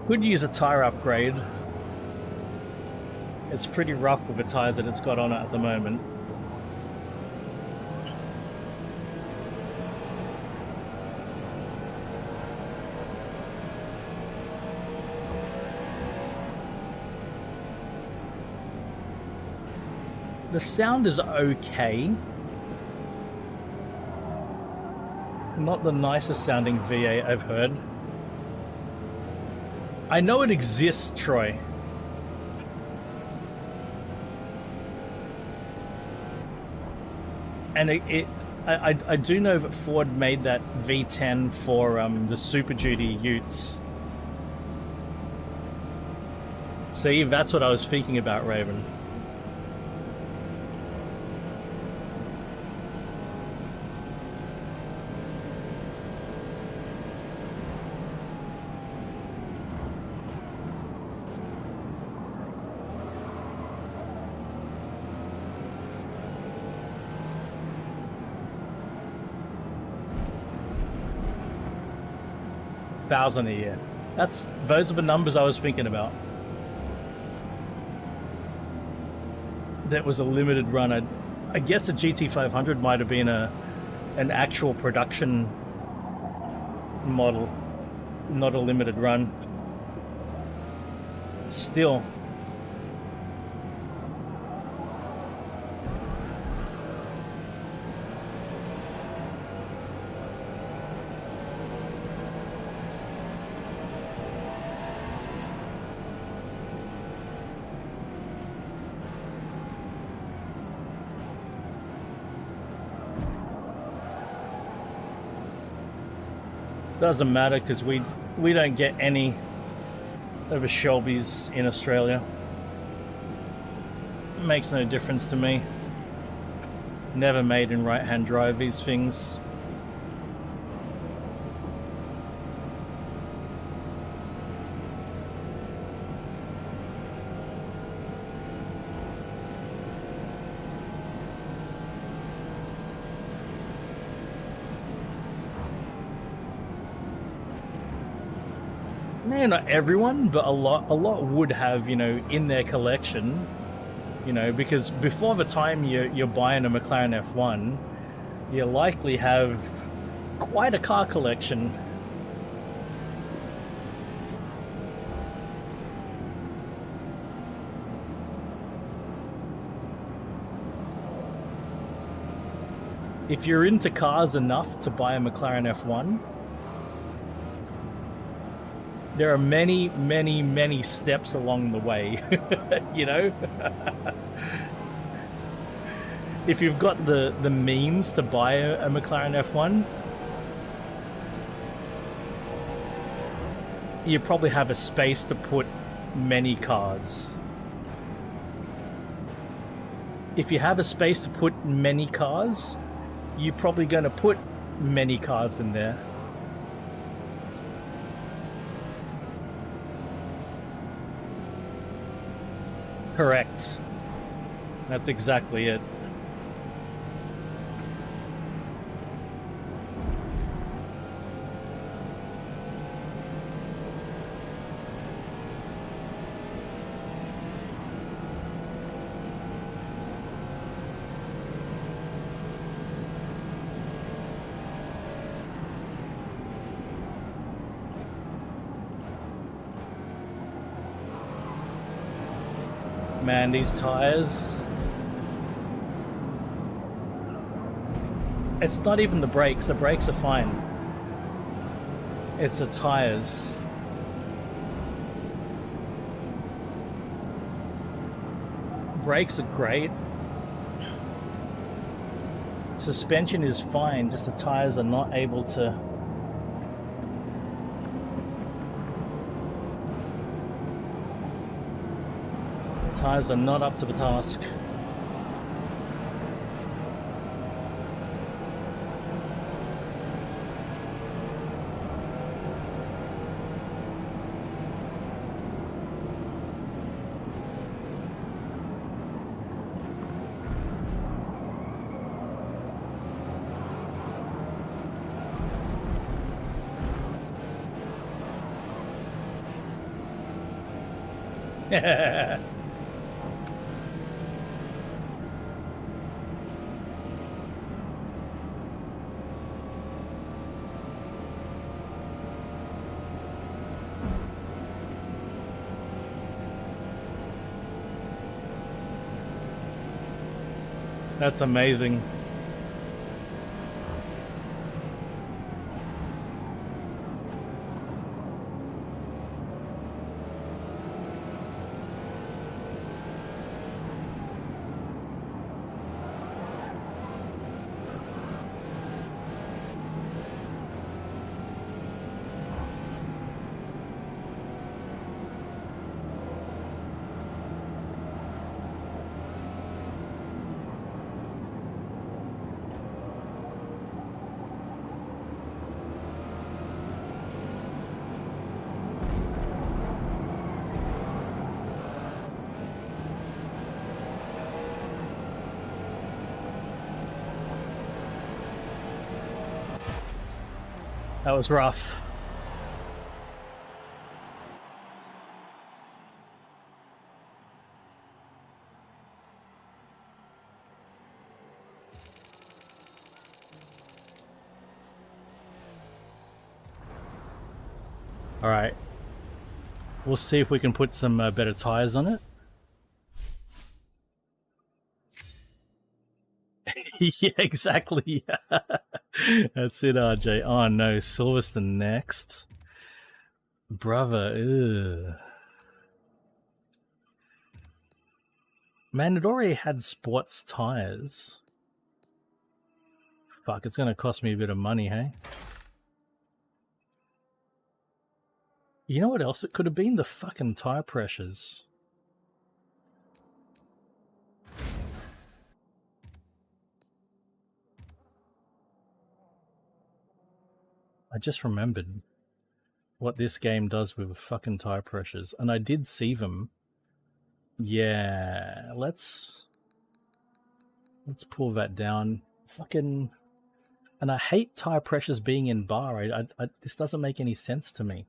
Could use a tire upgrade. It's pretty rough with the tires that it's got on it at the moment. The sound is okay. Not the nicest sounding V8 I've heard. I know it exists, Troy. And I do know that Ford made that V10 for the Super Duty Utes. See, that's what I was thinking about, Raven. $1,000 a year. Those are the numbers I was thinking about. That was a limited run. I guess a GT500 might have been an actual production model, not a limited run. Still. Doesn't matter because we don't get any of the Shelbys in Australia. It makes no difference to me. Never made in right-hand drive, these things. Not everyone, but a lot would have, you know, in their collection, you know, because before the time you're buying a McLaren F1, you likely have quite a car collection. If you're into cars enough to buy a McLaren F1, There are many, many, many steps along the way, you know? If you've got the means to buy a McLaren F1, you probably have a space to put many cars. If you have a space to put many cars, you're probably going to put many cars in there. Correct. That's exactly it. Man, these tires. It's not even the brakes. The brakes are fine. It's the tires. Brakes are great. Suspension is fine, just the tires are not able to. Tires are not up to the task. Yeah. That's amazing. That was rough. All right. We'll see if we can put some better tires on it. Yeah, exactly. That's it, RJ. Oh no, Silverstone next. Brother, ugh. Man, it already had sports tires. Fuck, it's gonna cost me a bit of money, hey? You know what else it could have been? The fucking tire pressures. I just remembered what this game does with fucking tire pressures, and I did see them. Yeah, let's pull that down. Fucking, and I hate tire pressures being in bar. This doesn't make any sense to me.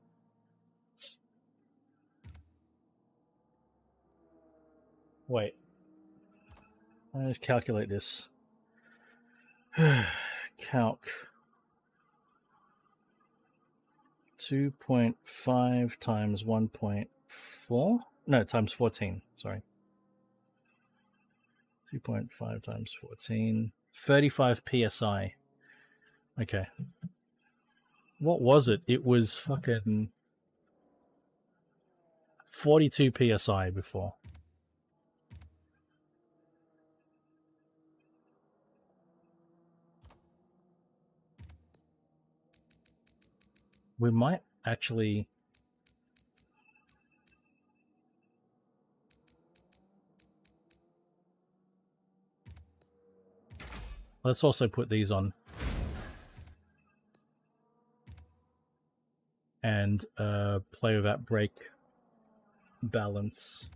Wait, let's calculate this. Calc 2.5 times 1.4. No, times 14. Sorry. 2.5 times 14. 35 psi. Okay. What was it? It was fucking 42 psi before. We might actually... Let's also put these on. And play with that brake balance.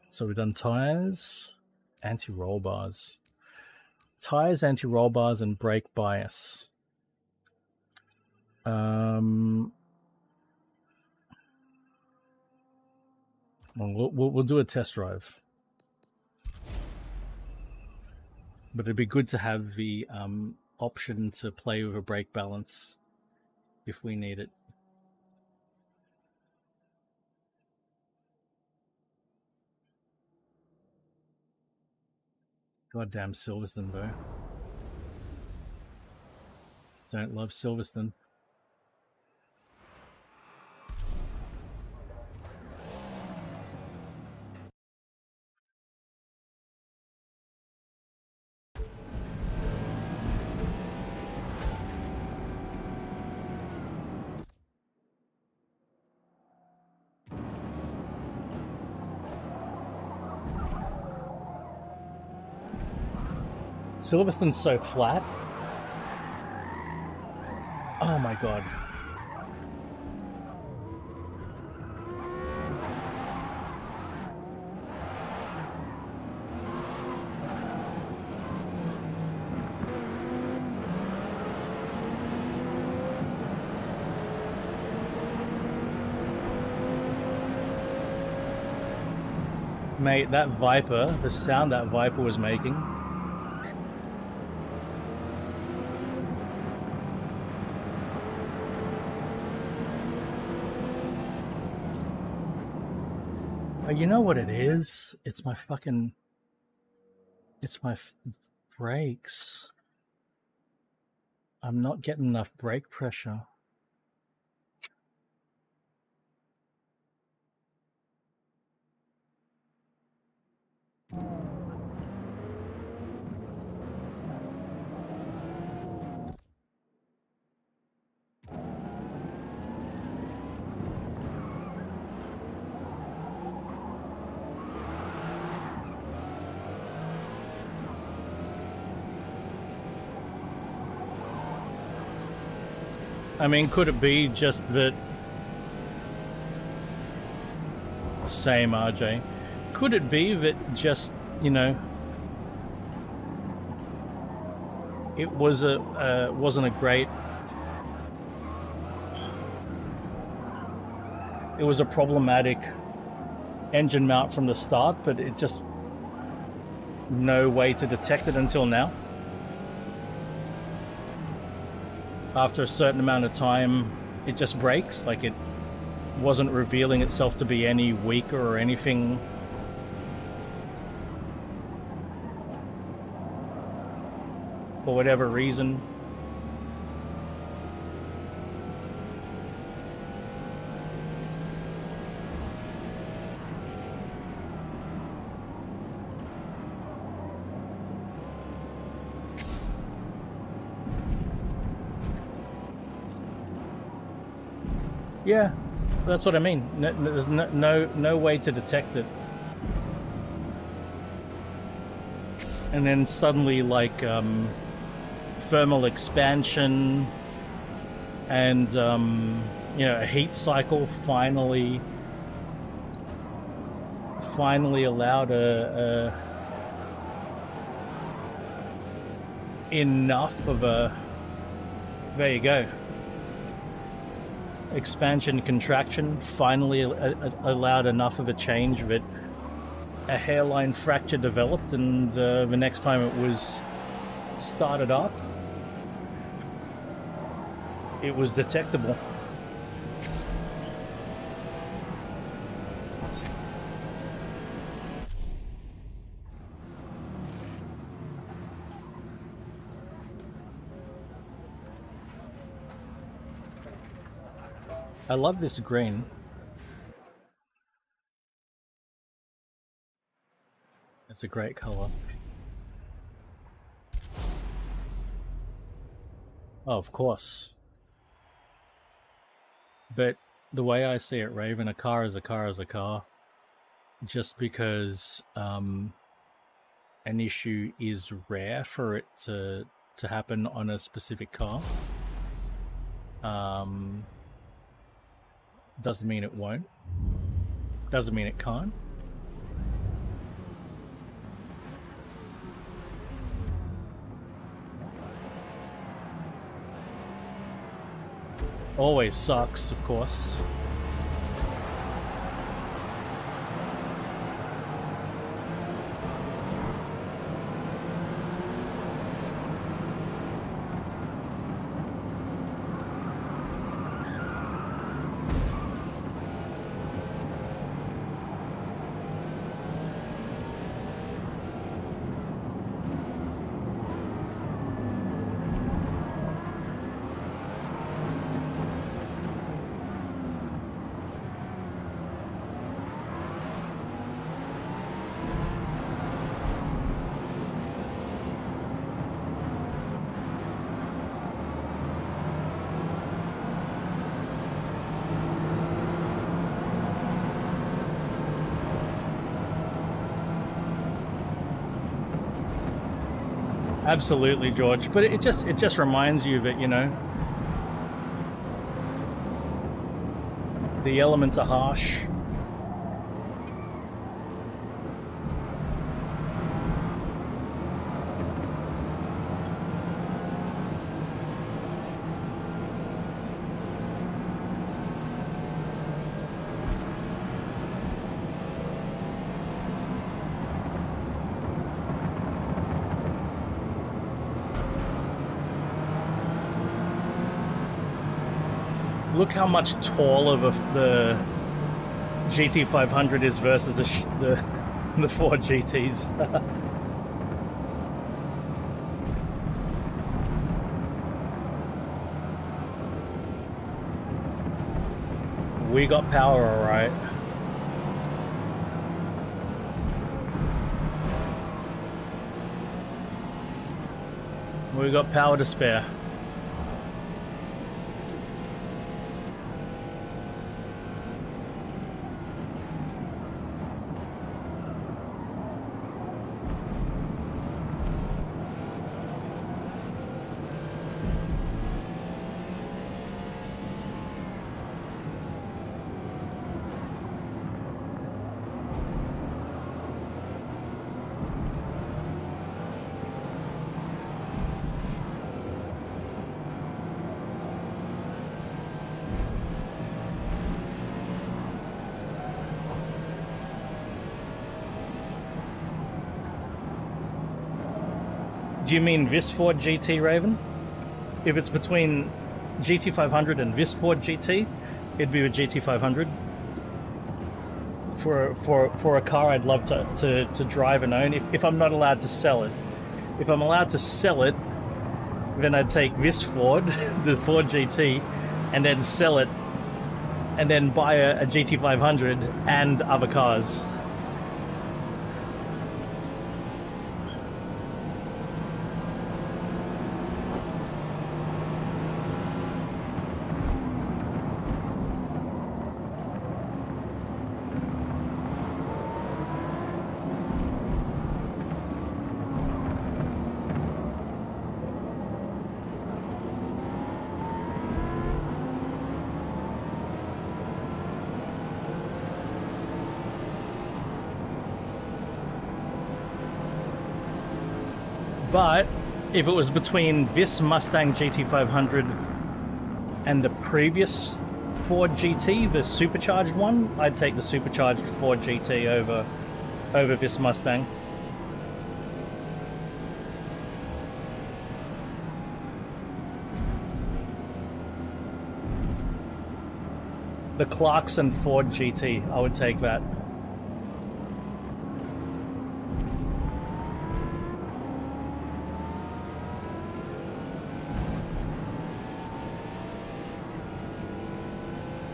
So we've done tires, anti-roll bars. Tires, anti-roll bars, and brake bias. We'll do a test drive. But it'd be good to have the option to play with a brake balance if we need it. Goddamn Silverstone, though. Don't love Silverstone. Silverstone's so flat. Oh my god. Mate, that Viper, the sound that Viper was making. You know what it is? It's my fucking... It's my brakes. I'm not getting enough brake pressure. I mean, could it be just that... Same, RJ. Could it be that just, you know... It was wasn't a great... It was a problematic engine mount from the start, but it just... No way to detect it until now. After a certain amount of time, it just breaks. Like, it wasn't revealing itself to be any weaker or anything. For whatever reason. Yeah, that's what I mean. There's no way to detect it. And then suddenly, like, thermal expansion and, you know, a heat cycle finally allowed enough of a... There you go. Expansion contraction finally allowed enough of a change that a hairline fracture developed, and the next time it was started up, it was detectable. I love this green. It's a great color. Oh, of course. But the way I see it, Raven, a car is a car is a car. Just because an issue is rare for it to happen on a specific car, doesn't mean it won't. Doesn't mean it can't. Always sucks, of course. Absolutely, George. But it just reminds you that, you know, the elements are harsh. Look how much taller the GT500 is versus the Ford GTs. We got power, all right. We got power to spare. Do you mean this Ford GT, Raven? If it's between GT500 and this Ford GT, it'd be a GT500. For a car I'd love to drive and own, if I'm not allowed to sell it. If I'm allowed to sell it, then I'd take this Ford, the Ford GT, and then sell it, and then buy a GT500 and other cars. But if it was between this Mustang GT500 and the previous Ford GT, the supercharged one, I'd take the supercharged Ford GT over this Mustang. The Clarkson Ford GT, I would take that.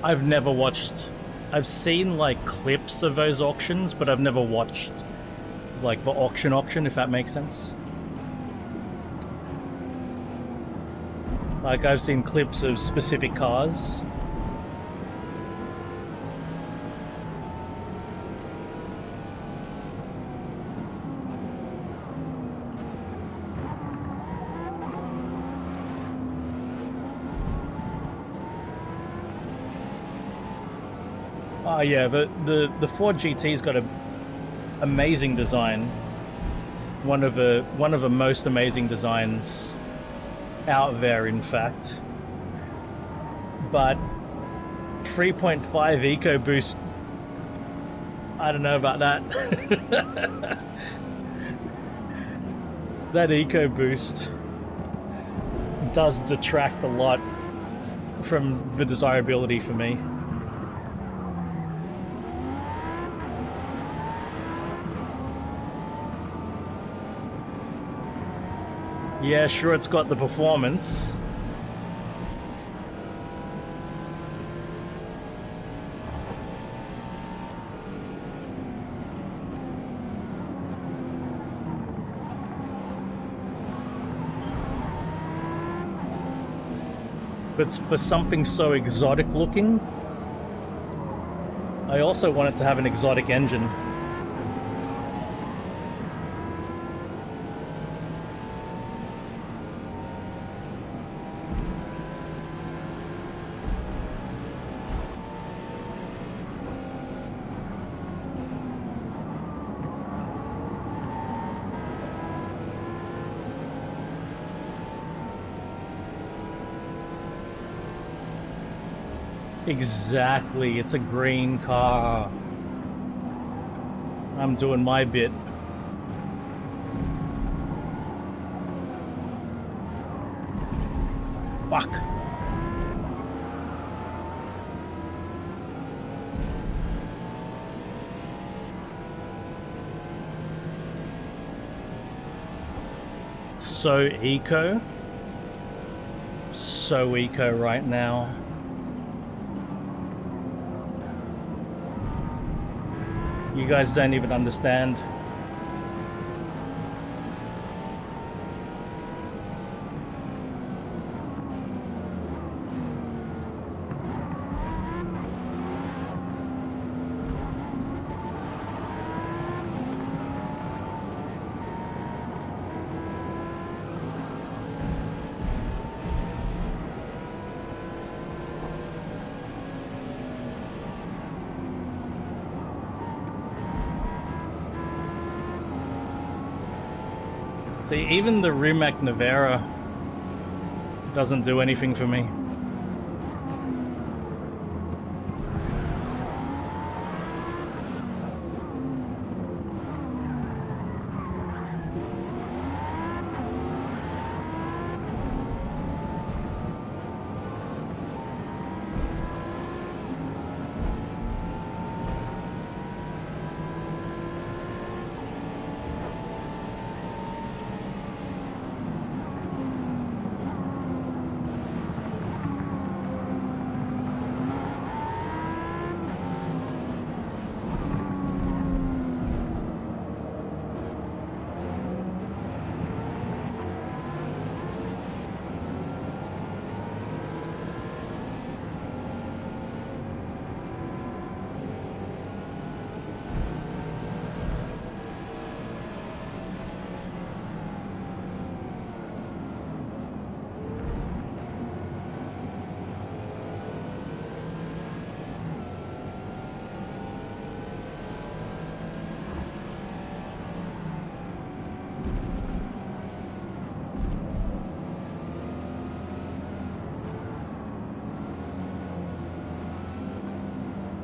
I've never watched. I've seen like clips of those auctions, but I've never watched like the auction, if that makes sense. Like I've seen clips of specific cars. Oh yeah, the Ford GT's got a amazing design. One of the most amazing designs out there, in fact. But 3.5 EcoBoost, I don't know about that. That EcoBoost does detract a lot from the desirability for me. Yeah, sure, it's got the performance. But for something so exotic looking, I also want it to have an exotic engine. Exactly, it's a green car. I'm doing my bit. Fuck. So eco. So eco right now. You guys don't even understand. See, even the Rimac Nevera doesn't do anything for me.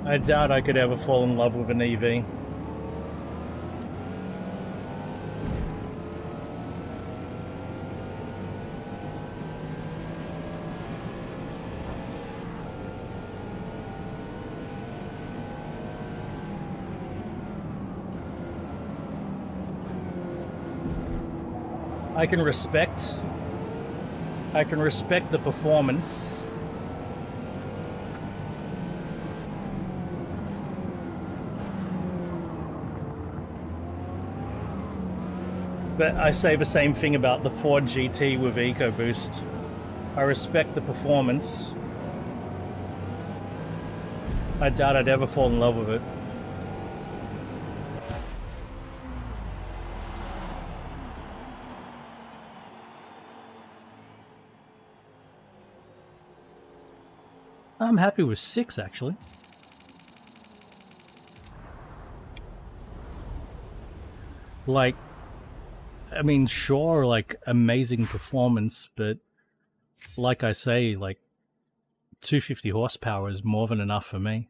I doubt I could ever fall in love with an EV. I can respect the performance. But I say the same thing about the Ford GT with EcoBoost. I respect the performance. I doubt I'd ever fall in love with it. I'm happy with 6, actually. Like, I mean, sure, like, amazing performance, but like I say, like, 250 horsepower is more than enough for me.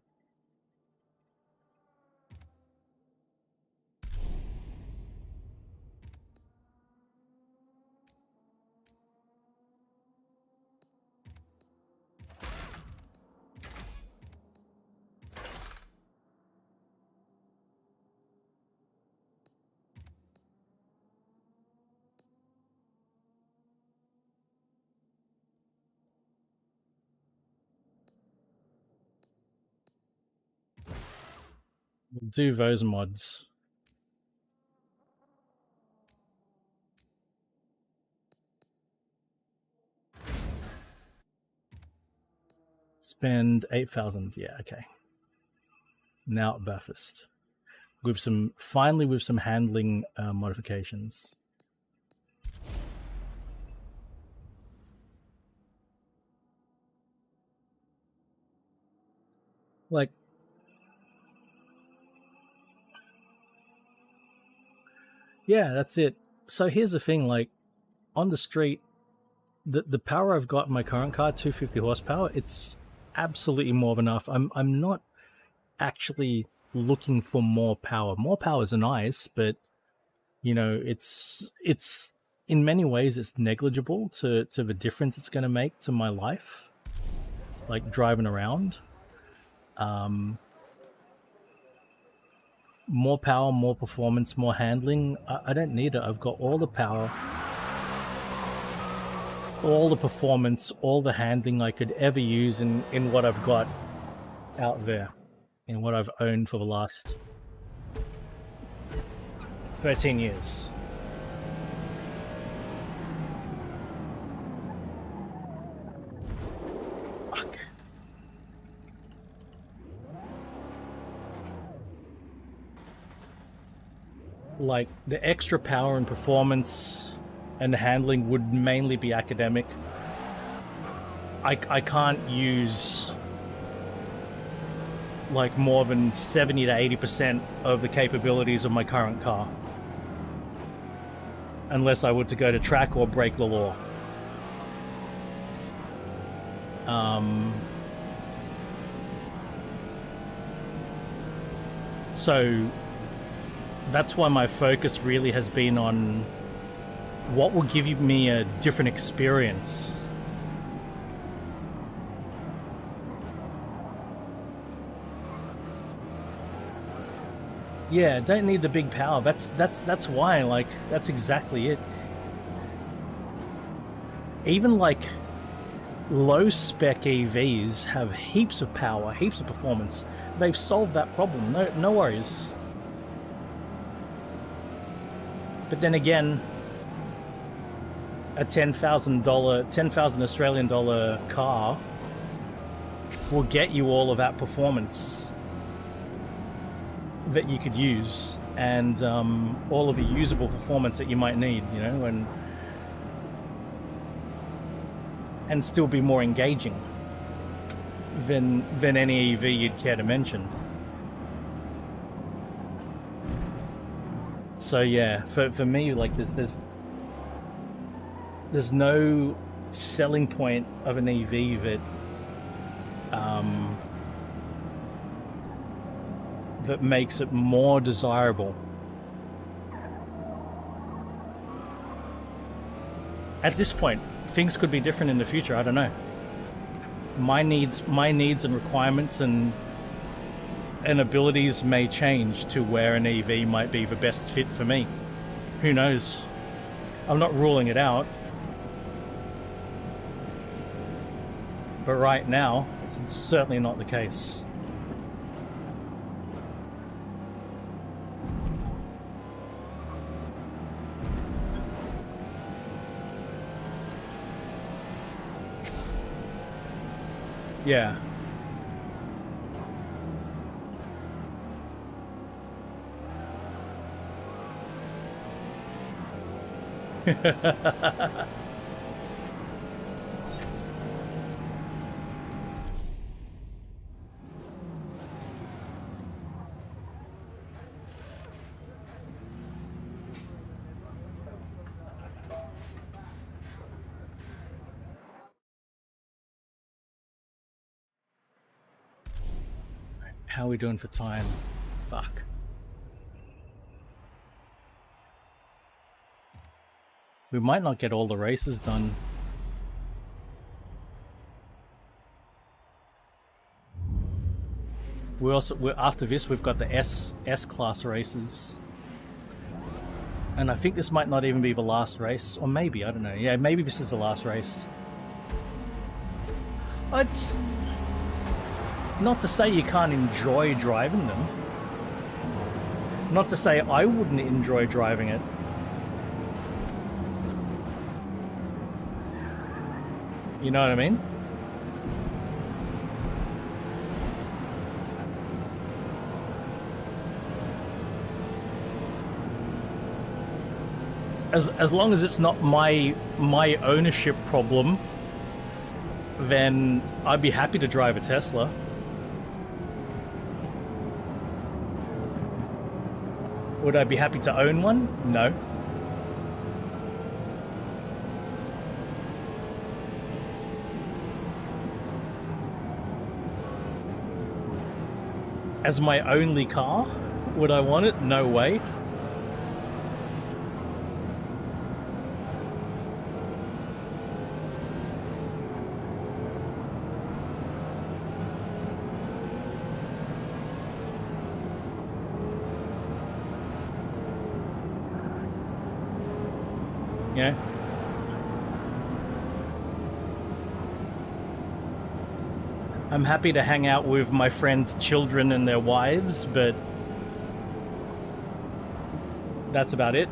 We'll do those mods. Spend 8,000. Yeah, okay. Now at Bathurst. With some, finally with some handling modifications. Like, yeah, that's it. So here's the thing, like, on the street, the power I've got in my current car, 250 horsepower, it's absolutely more than enough. I'm not actually looking for more power. More power is nice, but you know, it's in many ways it's negligible to the difference it's going to make to my life, like driving around. More power, more performance, more handling. I don't need it. I've got all the power, all the performance, all the handling I could ever use in what I've got out there, in what I've owned for the last 13 years. Fuck. Like, the extra power and performance and handling would mainly be academic. I can't use like more than 70 to 80% of the capabilities of my current car, unless I were to go to track or break the law. So that's why my focus really has been on what will give me a different experience. Yeah, don't need the big power. That's why, like, that's exactly it. Even like low spec EVs have heaps of power, heaps of performance. They've solved that problem. No worries. But then again, a $10,000 Australian dollar car will get you all of that performance that you could use, and all of the usable performance that you might need, you know, and still be more engaging than any EV you'd care to mention. So yeah, for me, like, there's no selling point of an EV that makes it more desirable. At this point, things could be different in the future. I don't know. My needs and requirements and abilities may change to where an EV might be the best fit for me. Who knows? I'm not ruling it out. But right now, it's certainly not the case. Yeah. How are we doing for time? Fuck. We might not get all the races done. After this, we've got the S class races. And I think this might not even be the last race. Or maybe, I don't know. Yeah, maybe this is the last race. It's not to say you can't enjoy driving them. Not to say I wouldn't enjoy driving it. You know what I mean? As long as it's not my ownership problem, then I'd be happy to drive a Tesla. Would I be happy to own one? No. As my only car? Would I want it? No way. Yeah. I'm happy to hang out with my friends' children and their wives, but that's about it.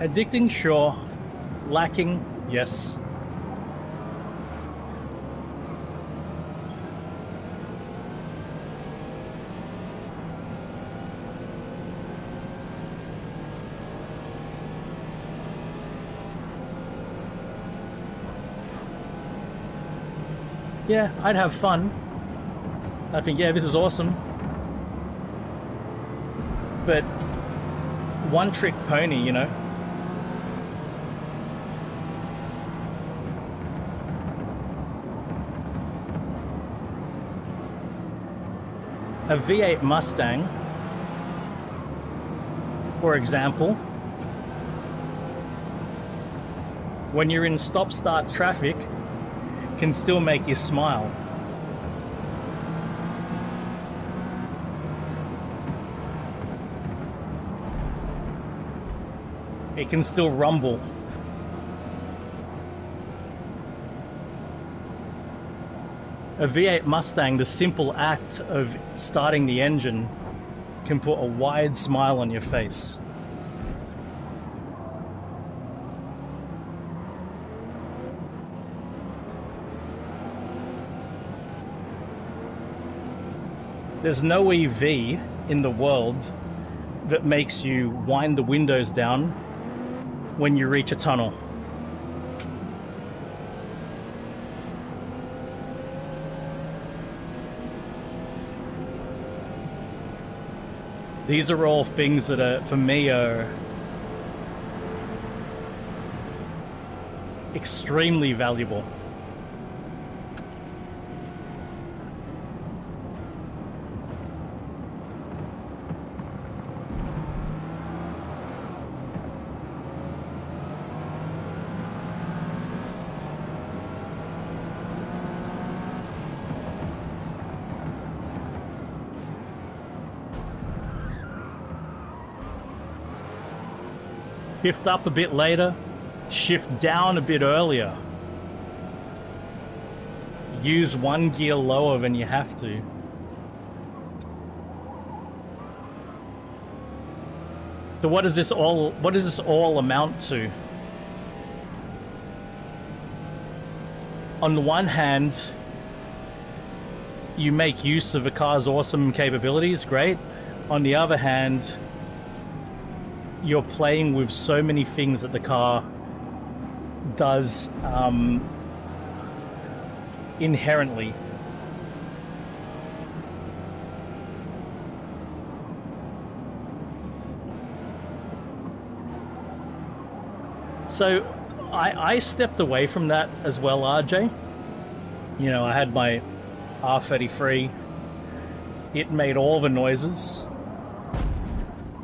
Addicting, sure. Lacking, yes. Yeah, I'd have fun. I think, yeah, this is awesome. But one trick pony, you know? A V8 Mustang, for example, when you're in stop-start traffic, can still make you smile. It can still rumble. A V8 Mustang, the simple act of starting the engine can put a wide smile on your face. There's no EV in the world that makes you wind the windows down when you reach a tunnel. These are all things that are, for me, are extremely valuable. Shift up a bit later, shift down a bit earlier. Use one gear lower than you have to. So what does this all amount to? On the one hand, you make use of a car's awesome capabilities, great. On the other hand, you're playing with so many things that the car does inherently. So I stepped away from that as well, RJ. You know, I had my R33. It made all the noises.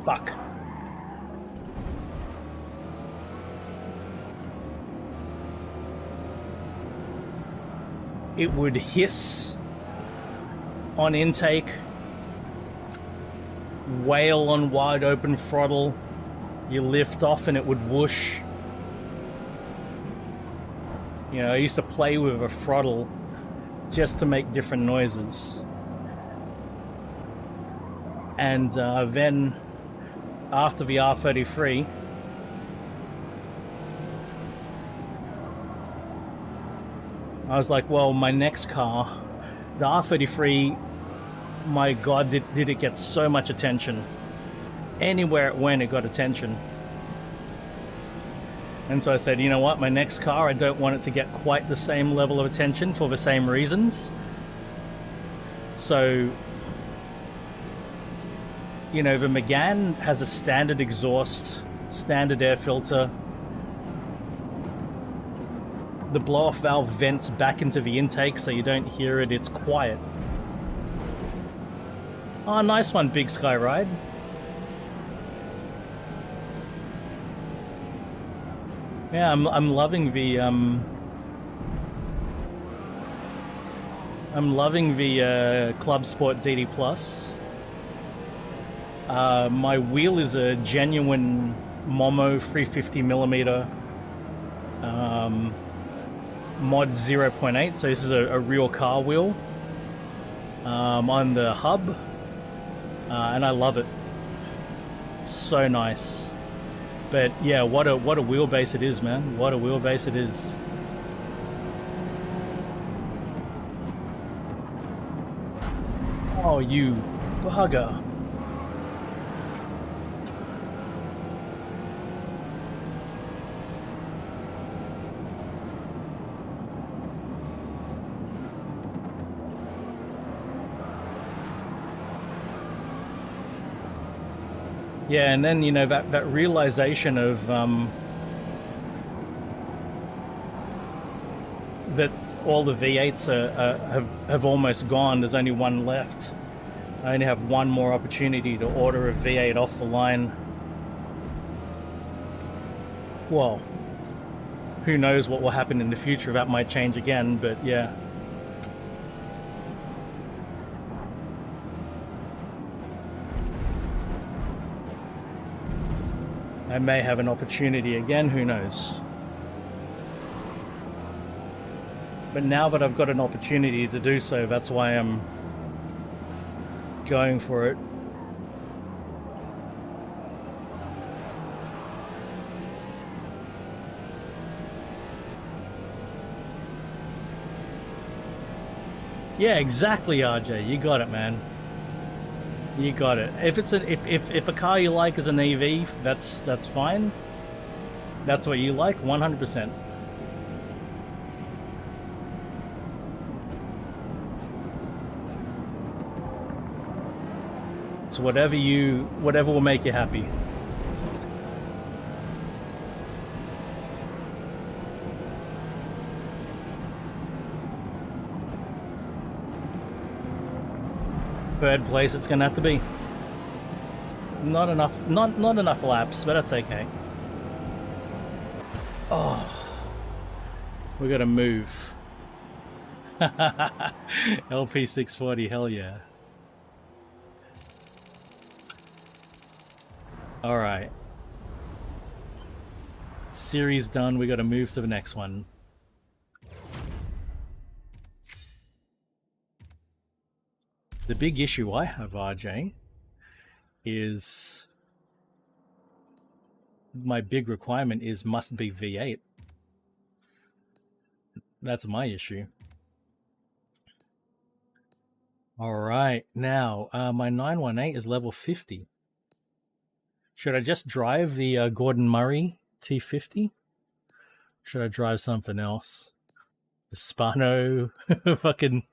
Fuck. It would hiss on intake, wail on wide open throttle. You lift off and it would whoosh. You know, I used to play with a throttle just to make different noises. And then after the R33, I was like, well, my next car, the R33, my God, did it get so much attention. Anywhere it went, it got attention. And so I said, you know what, my next car, I don't want it to get quite the same level of attention for the same reasons. So, you know, the Megane has a standard exhaust, standard air filter. The blow-off valve vents back into the intake so you don't hear it, it's quiet. Oh, nice one, Big Sky Ride. Yeah, I'm loving the Clubsport DD Plus. My wheel is a genuine Momo 350mm mod 0.8, so this is a real car wheel on the hub, and I love it. So nice. But yeah, what a wheelbase it is, man. What a wheelbase it is. Oh, you bugger. Yeah, and then, you know, that realization of that all the V8s have almost gone. There's only one left. I only have one more opportunity to order a V8 off the line. Well, who knows what will happen in the future? That might change again, but yeah. I may have an opportunity again, who knows? But now that I've got an opportunity to do so, that's why I'm going for it. Yeah, exactly, RJ. You got it, man. You got it. If it's if a car you like is an EV, that's fine. That's what you like, 100%. It's whatever will make you happy. Third place it's gonna have to be. Not enough laps, but that's okay. Oh, we gotta move. LP640, hell yeah. All right. Series done. We gotta move to the next one. The big issue I have, RJ, is my big requirement is must be V8. That's my issue. All right, now my 918 is level 50. Should I just drive the Gordon Murray T50? Should I drive something else? The Spano, fucking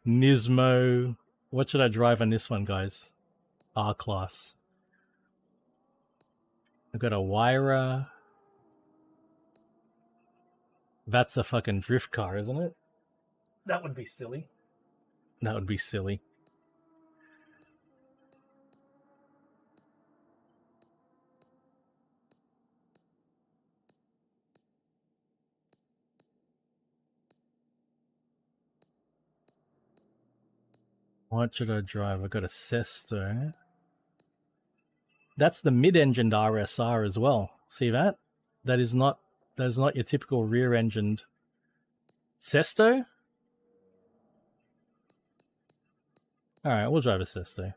Nismo. What should I drive on this one, guys? R-Class. I've got a Wyra. That's a fucking drift car, isn't it? That would be silly. That would be silly. What should I drive? I got a Sesto. That's the mid-engined RSR as well. See that? That is not your typical rear-engined Sesto. All right, we'll drive a Sesto.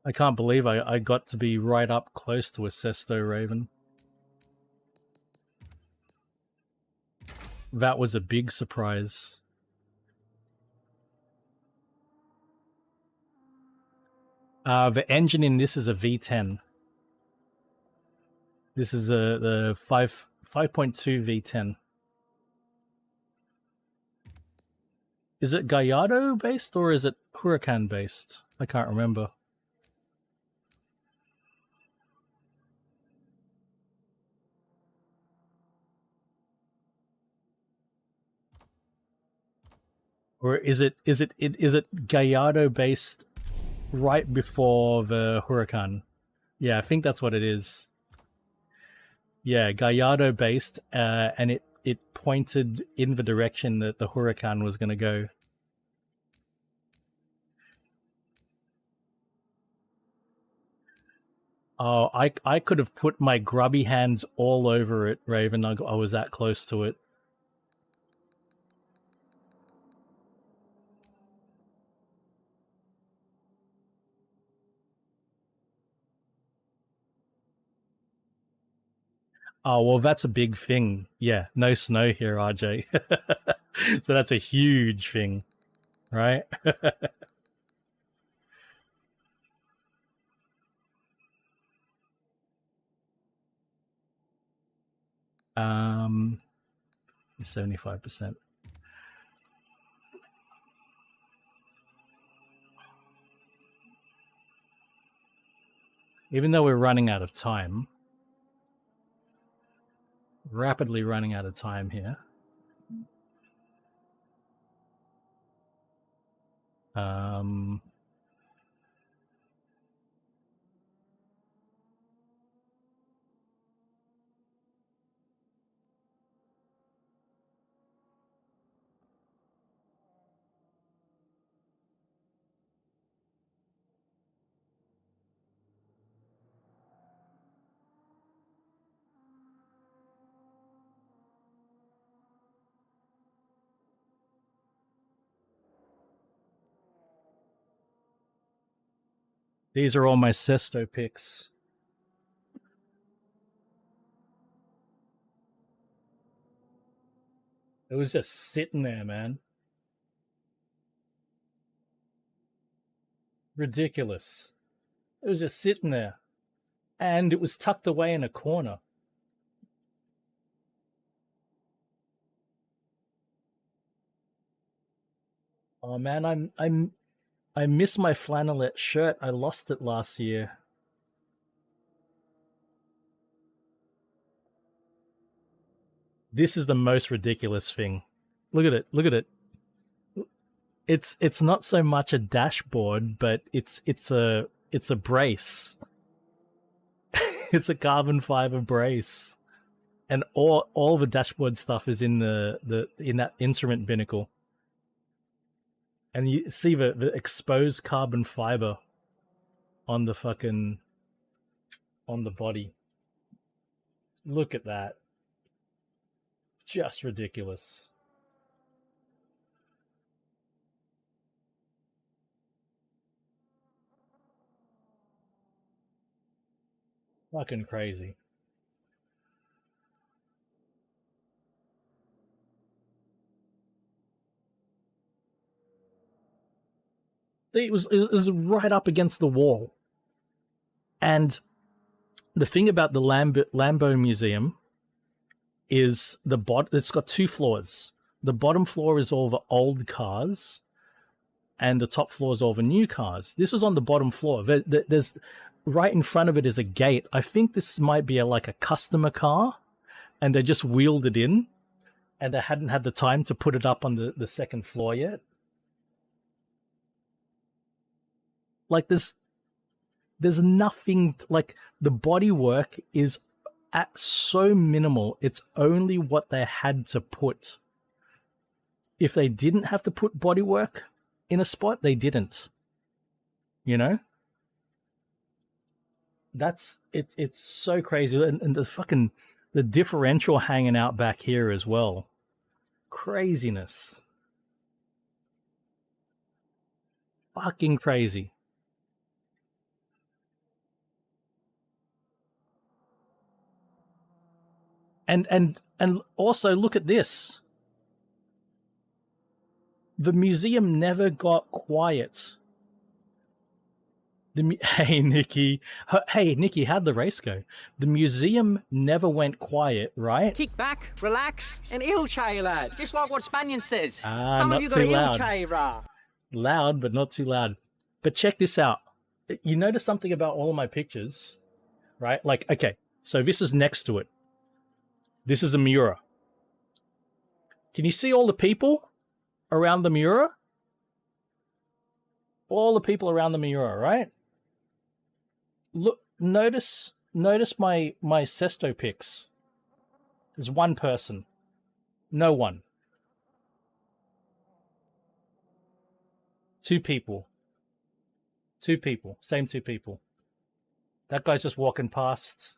I can't believe I got to be right up close to a Sesto Raven. That was a big surprise. The engine in this is a V10. This is the 5.2 V10. Is it Gallardo based or is it Huracan based? I can't remember. Or is it Gallardo based right before the Huracan? Yeah, I think that's what it is. Yeah, Gallardo based, and it pointed in the direction that the Huracan was going to go. Oh, I could have put my grubby hands all over it, Raven. I was that close to it. Oh, well, that's a big thing. Yeah, no snow here, RJ. So that's a huge thing, right? um, 75%. Even though we're running out of time, rapidly running out of time here. These are all my Sesto pics. It was just sitting there, man. Ridiculous. It was just sitting there. And it was tucked away in a corner. Oh man, I miss my flannelette shirt. I lost it last year. This is the most ridiculous thing. Look at it. Look at it. It's not so much a dashboard, but it's a brace. It's a carbon fiber brace. And all the dashboard stuff is in in that instrument binnacle. And you see the exposed carbon fiber on the fucking on the body. Look at that. Just ridiculous. Fucking crazy. It was right up against the wall. And the thing about the Lambo Museum is it's got 2 floors. The bottom floor is all the old cars, and the top floor is all the new cars. This was on the bottom floor. There's right in front of it is a gate. I think this might be like a customer car, and they just wheeled it in, and they hadn't had the time to put it up on the second floor yet. Like there's nothing like the bodywork is so minimal. It's only what they had to put. If they didn't have to put bodywork in a spot, they didn't. You know? That's it. It's so crazy, and the differential hanging out back here as well. Craziness. Fucking crazy. And also look at this. The museum never got quiet. Hey Nikki, how'd the race go? The museum never went quiet, right? Kick back, relax, and heel-chay, lad. Just like what Spanian says. Some of you got a heel-chay, rah. Loud, but not too loud. But check this out. You notice something about all of my pictures, right? Like, okay, so this is next to it. This is a Miura. Can you see all the people around the Miura? All the people around the Miura, right? Look, notice my Sesto pics. There's one person. No one. 2 people. 2 people. Same 2 people. That guy's just walking past.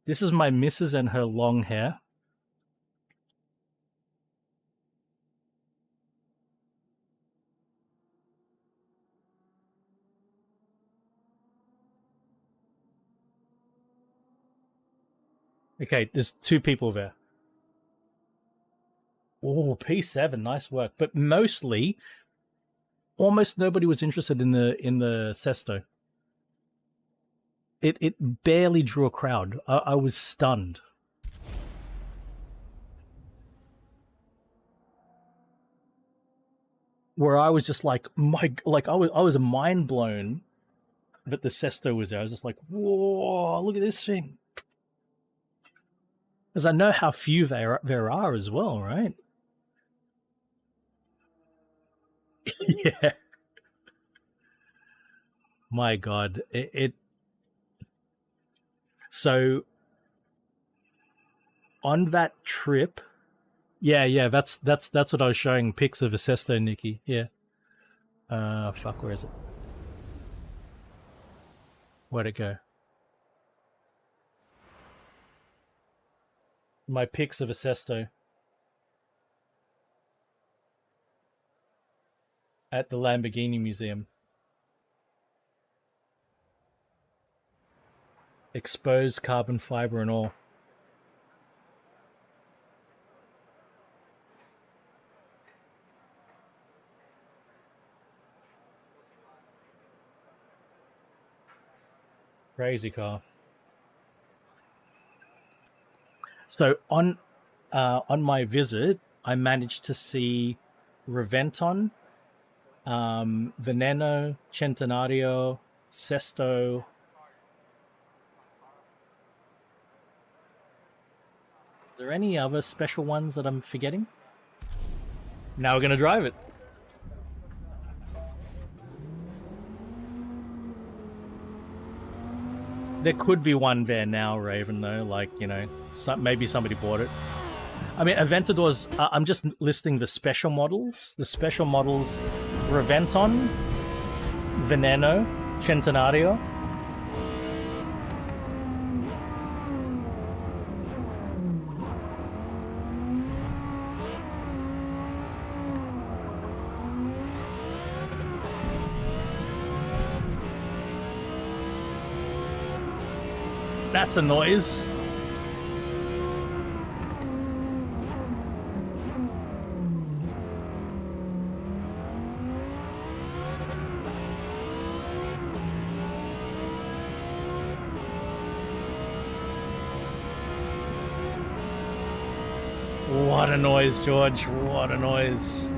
This is my missus and her long hair. Okay, there's 2 people there. Oh, P7, nice work. But mostly, almost nobody was interested in the Sesto. It barely drew a crowd. I was stunned. Where I was just like, I was mind blown that the Sesto was there. I was just like, whoa, look at this thing. Because I know how few there are as well, right? Yeah. My God, So on that trip, yeah, that's what I was showing pics of a Sesto, Nikki. Yeah. Fuck, where is it? Where'd it go? My pics of a Sesto at the Lamborghini Museum. Exposed carbon fiber and all. Crazy car. So on my visit, I managed to see Reventon, Veneno, Centenario, Sesto. Are there any other special ones that I'm forgetting? Now we're going to drive it. There could be one there now, Raven, though. Like, you know, maybe somebody bought it. I mean, Aventador's... I'm just listing the special models. The special models... Reventon, Veneno, Centenario. That's a noise. What a noise, George. What a noise.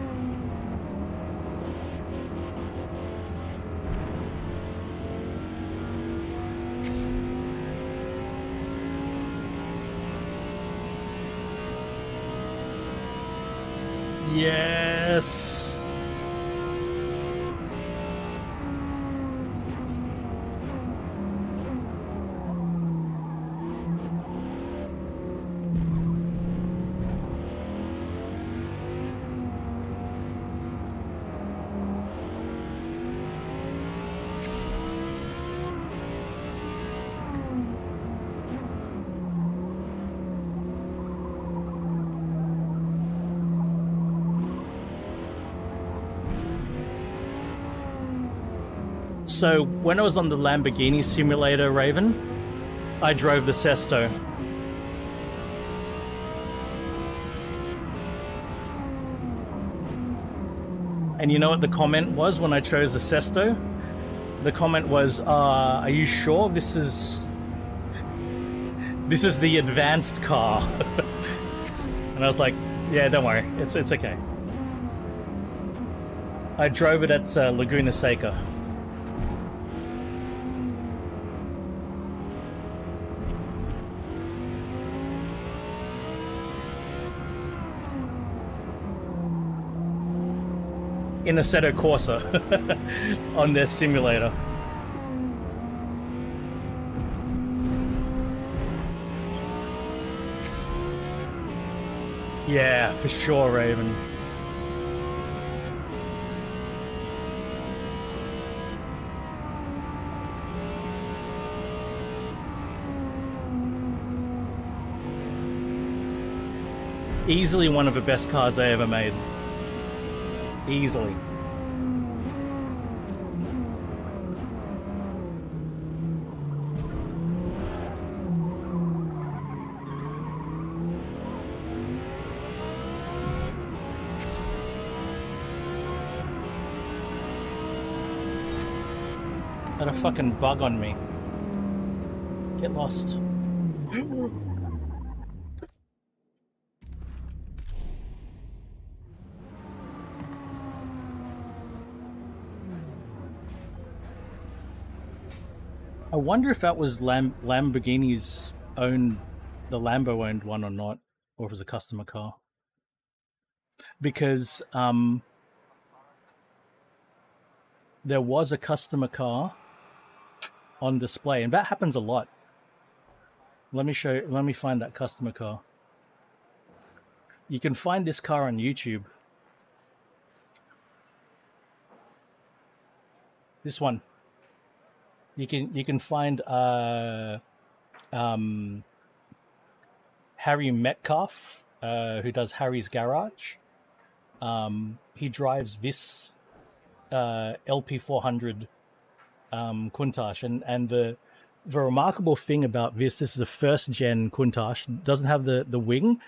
Yes. So when I was on the Lamborghini simulator, Raven, I drove the Sesto. And you know what the comment was when I chose the Sesto? The comment was, are you sure this is the advanced car? And I was like, yeah, don't worry, it's okay. I drove it at Laguna Seca. In Assetto Corsa on their simulator. Yeah, for sure, Raven. Easily one of the best cars I ever made. Easily. Had a fucking bug on me. Get lost. I wonder if that was Lamborghini's own, the Lambo owned one or not, or if it was a customer car. Because there was a customer car on display, and that happens a lot. Let me find that customer car. You can find this car on YouTube. This one. You can find Harry Metcalf, who does Harry's Garage. He drives this LP400 Countach, and the remarkable thing about this is the first gen Countach doesn't have the wing.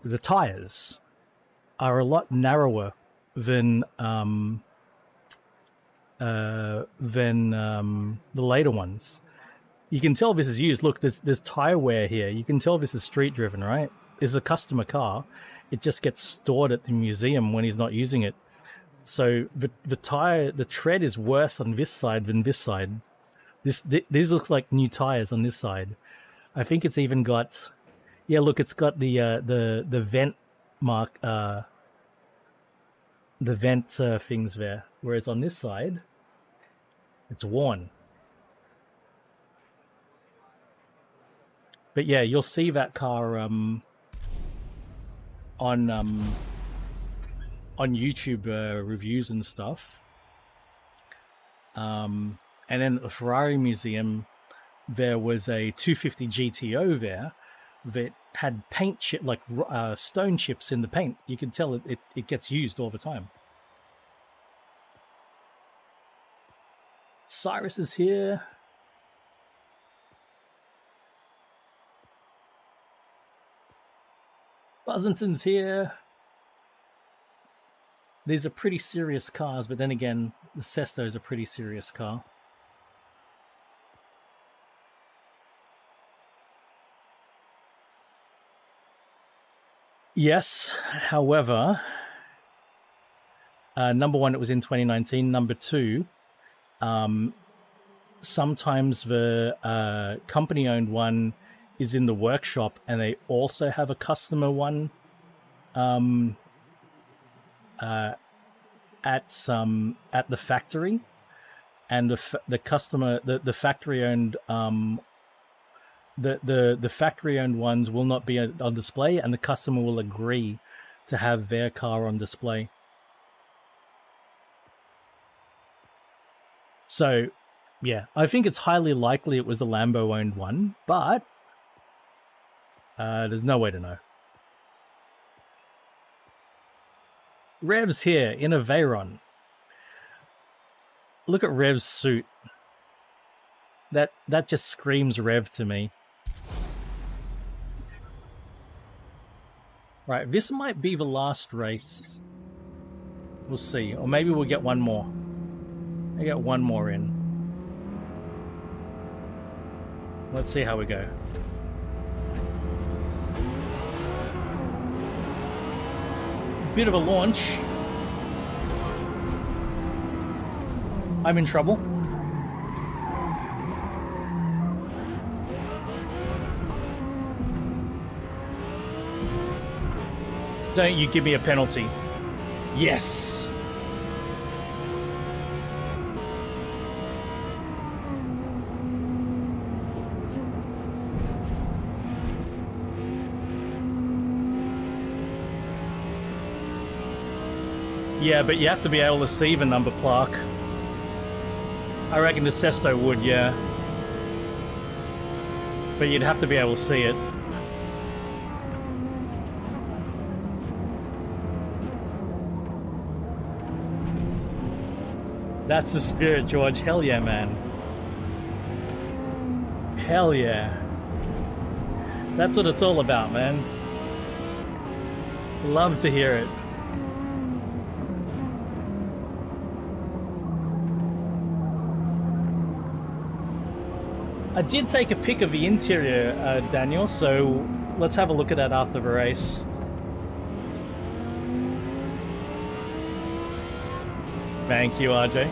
The tires are a lot narrower than the later ones. You can tell this is used. Look, there's tire wear here. You can tell this is street driven, right? It's a customer car. It just gets stored at the museum when he's not using it. So the tread is worse on this side than this side. These looks like new tires on this side. I think it's even got, yeah. Look, it's got the vent mark, the vent things there. Whereas on this side, it's worn. But yeah, you'll see that car on YouTube reviews and stuff. And then at the Ferrari Museum, there was a 250 GTO there that had paint chip, like stone chips in the paint. You can tell it gets used all the time. Cyrus is here. Buzzington's here. These are pretty serious cars, but then again, the Sesto is a pretty serious car. Yes, however, number one, it was in 2019. Number two, sometimes the company-owned one is in the workshop, and they also have a customer one at the factory, and the customer, the factory-owned the factory-owned ones will not be on display, and the customer will agree to have their car on display. So, yeah, I think it's highly likely it was a Lambo-owned one, but there's no way to know. Rev's here in a Veyron. Look at Rev's suit. That just screams Rev to me. Right, this might be the last race. We'll see. Or maybe we'll get one more. I get one more in. Let's see how we go. Bit of a launch. I'm in trouble. Don't you give me a penalty. Yes. Yeah, but you have to be able to see the number plaque. I reckon the Sesto would, yeah. But you'd have to be able to see it. That's the spirit, George. Hell yeah, man. Hell yeah. That's what it's all about, man. Love to hear it. I did take a pic of the interior, Daniel, so let's have a look at that after the race. Thank you, RJ.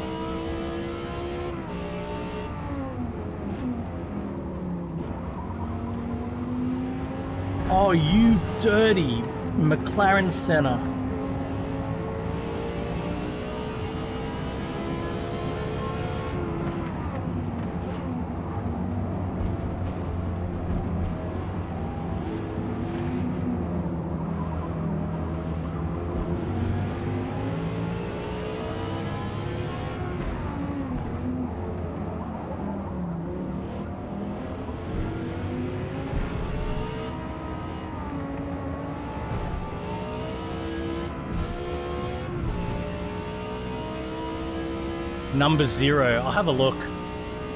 Oh, you dirty McLaren Senna. Number 0. I'll have a look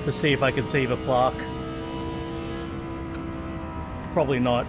to see if I can see the plaque. Probably not.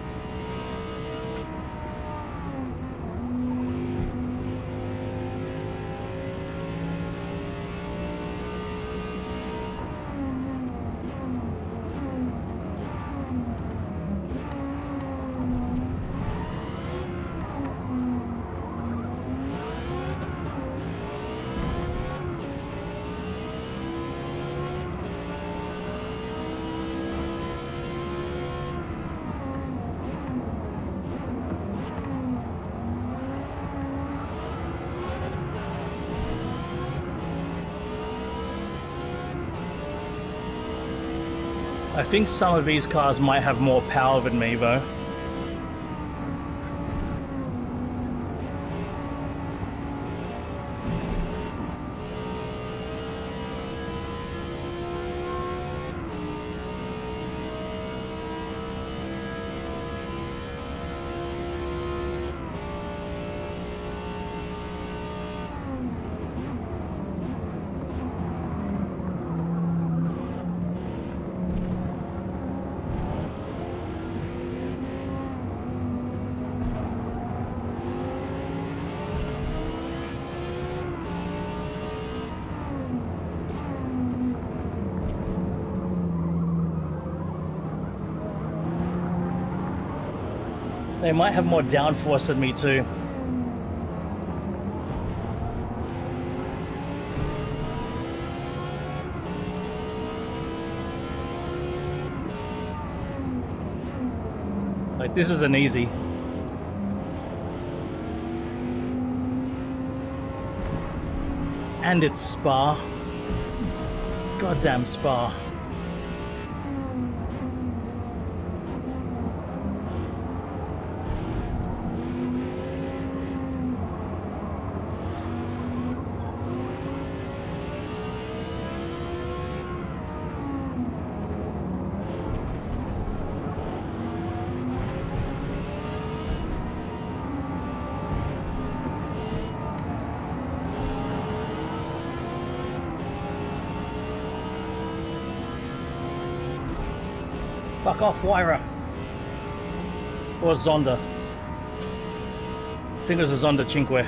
I think some of these cars might have more power than me, though. They might have more downforce than me too. Like, this isn't easy. And it's Spa. Goddamn Spa. Fuck off, Wyra. Or Zonda. I think there's a Zonda Cinque.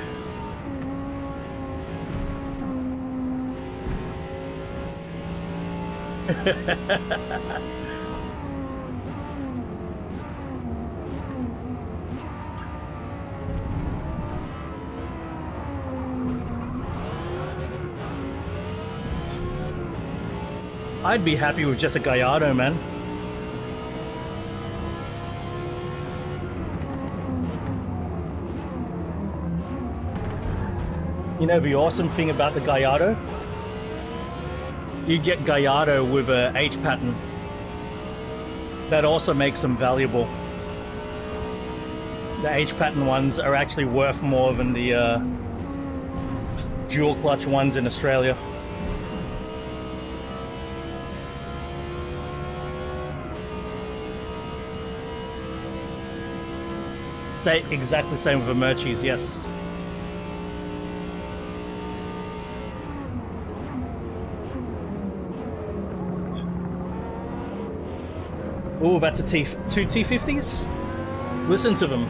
I'd be happy with just a Gallardo, man. You know the awesome thing about the Gallardo? You get Gallardo with a H pattern. That also makes them valuable. The H pattern ones are actually worth more than the dual clutch ones in Australia. Exactly the same with the Merchies, yes. Oh, that's a two T50s? Listen to them.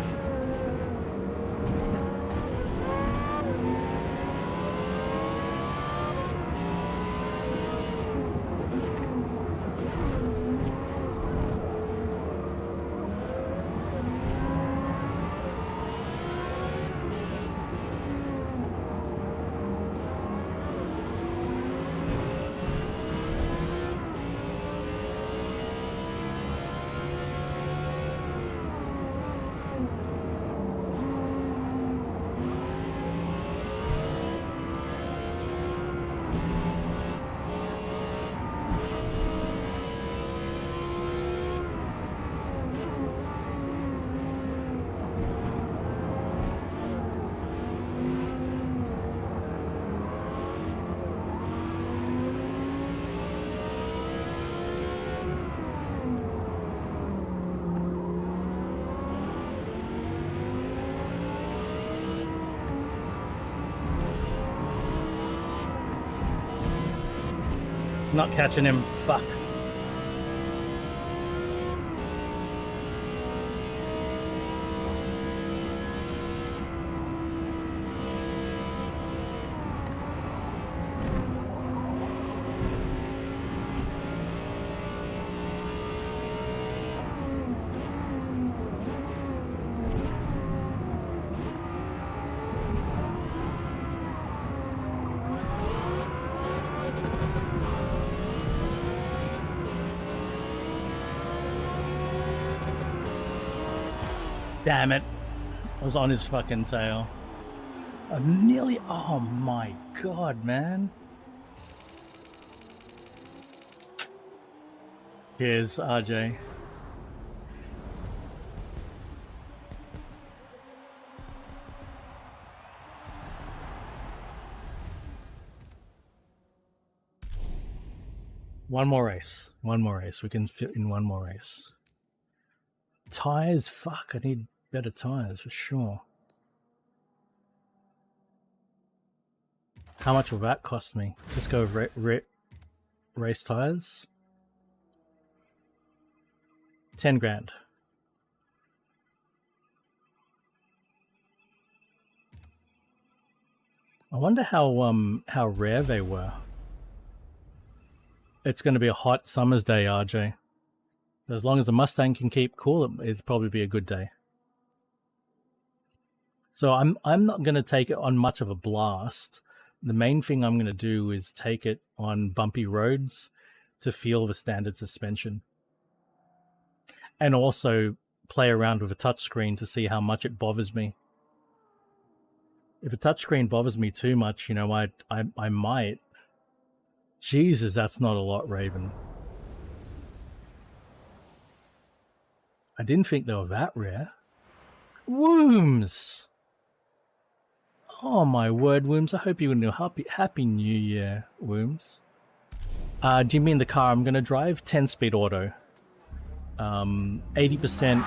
Not catching him. Fuck. Damn it. I was on his fucking tail. I'm nearly... Oh my god, man. Cheers, RJ. One more race. One more race. We can fit in one more race. Tires? Fuck, I need better tires for sure. How much will that cost me? Just go race tires. 10 grand. I wonder how rare they were. It's going to be a hot summer's day, RJ. So as long as the Mustang can keep cool, it'll probably be a good day. So I'm not going to take it on much of a blast. The main thing I'm going to do is take it on bumpy roads to feel the standard suspension. And also play around with a touchscreen to see how much it bothers me. If a touchscreen bothers me too much, you know, I might. Jesus, that's not a lot, Raven. I didn't think they were that rare. Wooms! Oh my word, Wooms. I hope you know. Happy New Year, Wooms. Do you mean the car I'm going to drive? 10-speed auto. 80%,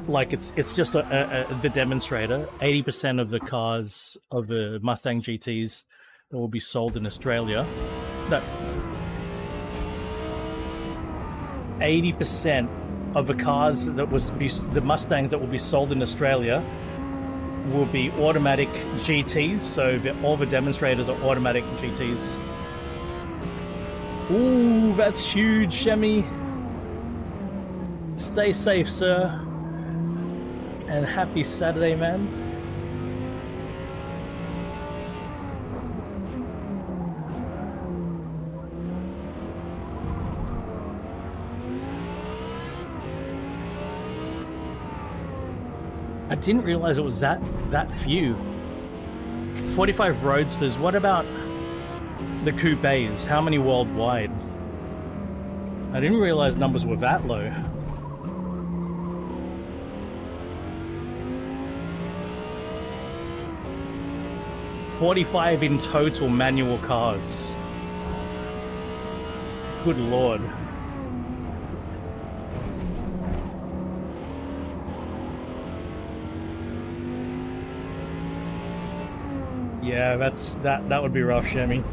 like it's just the demonstrator. 80% of the cars of the Mustang GTs that will be sold in Australia, no, 80% of the cars that the Mustangs that will be sold in Australia will be automatic GTs. So all the demonstrators are automatic GTs. Ooh, that's huge, Shemi. Stay safe, sir. And happy Saturday, man. I didn't realize it was that few. 45 Roadsters. What about the coupes? How many worldwide? I didn't realize numbers were that low. $45 in total manual cars. Good lord. Yeah, that would be rough, Shemi.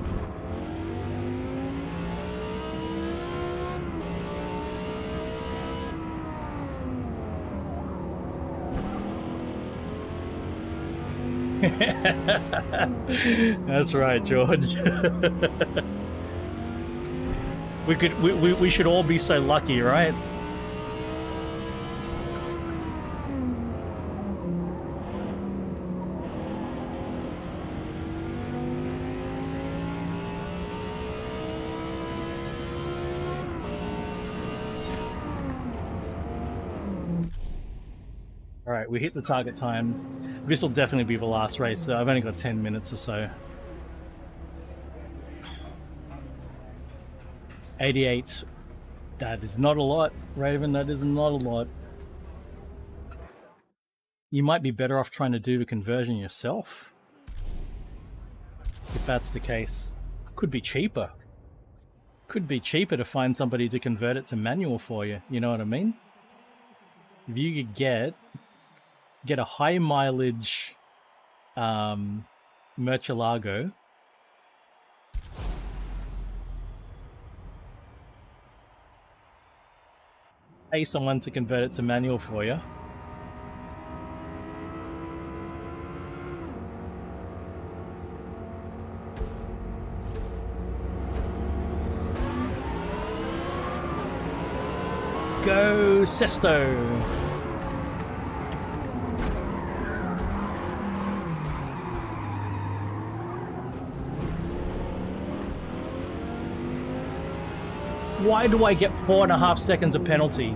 That's right, George. we should all be so lucky, right? All right, we hit the target time. This will definitely be the last race, so I've only got 10 minutes or so. 88. That is not a lot, Raven. That is not a lot. You might be better off trying to do the conversion yourself. If that's the case. Could be cheaper. Could be cheaper to find somebody to convert it to manual for you. You know what I mean? If you could get a high mileage Murcielago, pay someone to convert it to manual for you. Go Sesto! Why do I get 4.5 seconds of penalty?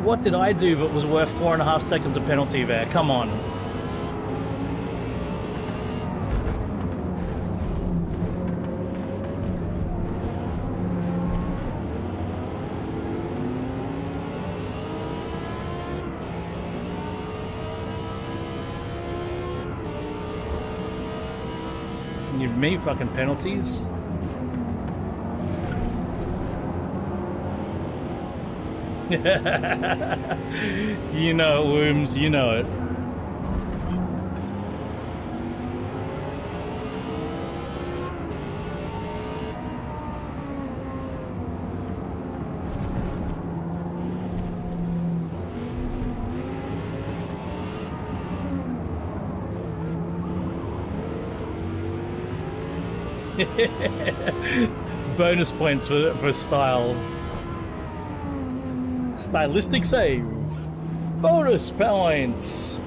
What did I do that was worth 4.5 seconds of penalty there? Come on. You me fucking penalties. You know it, Wooms, you know it. Bonus points for style. Stylistic save. Bonus points.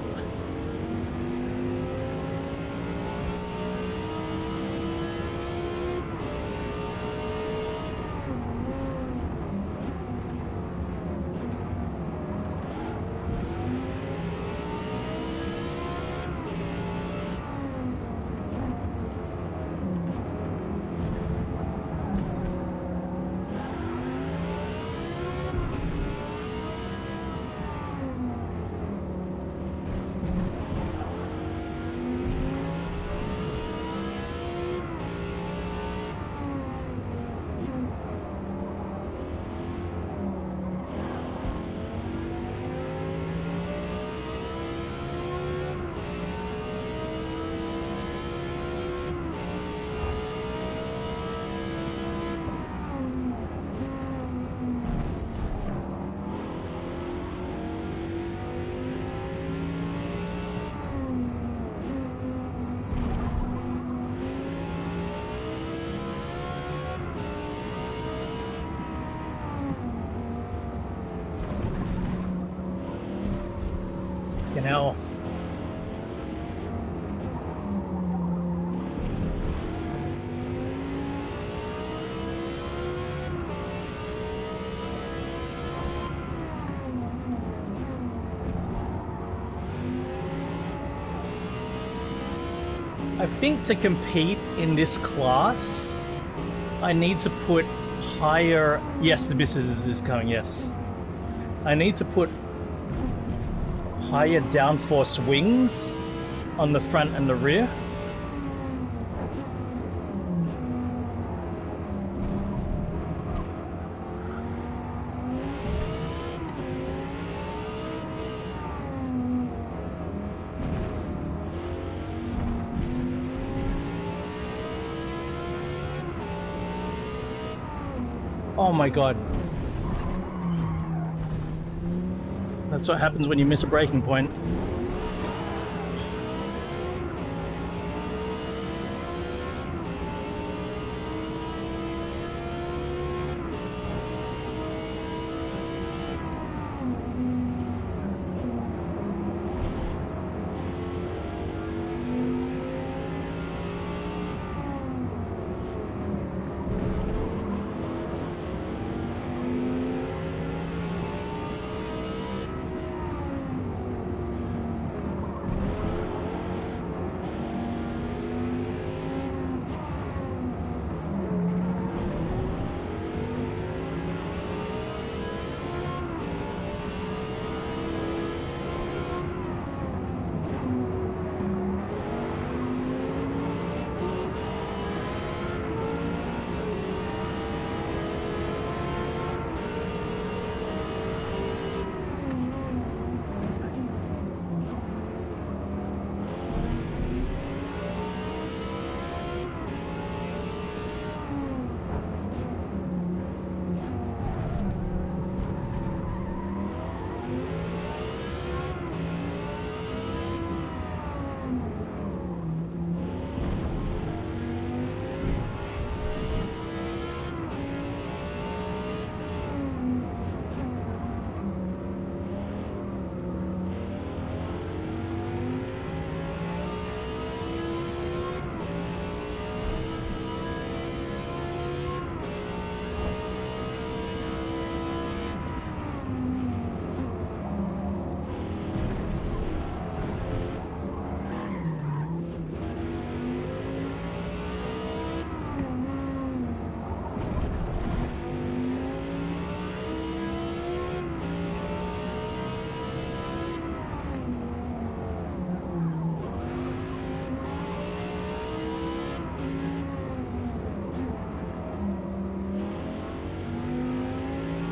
Fucking hell. I think to compete in this class, I need to put higher... Yes, the missus is coming, yes. I need to put higher downforce wings on the front and the rear. Oh my god. That's what happens when you miss a braking point.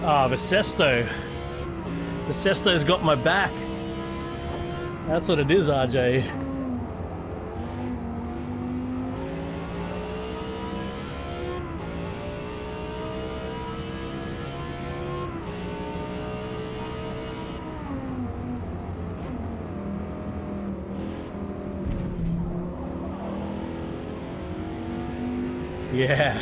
Ah, the Sesto. The Sesto's got my back. That's what it is, RJ. Yeah.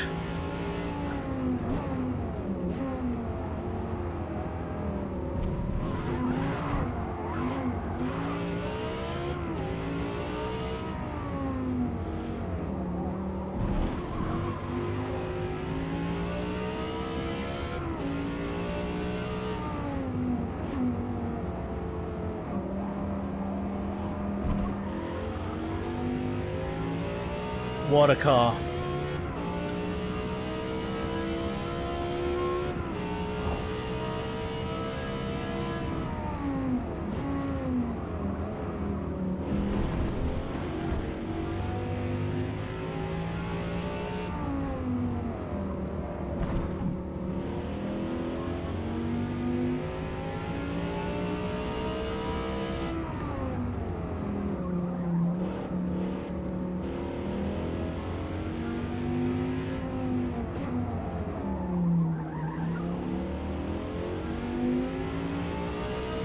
What a car.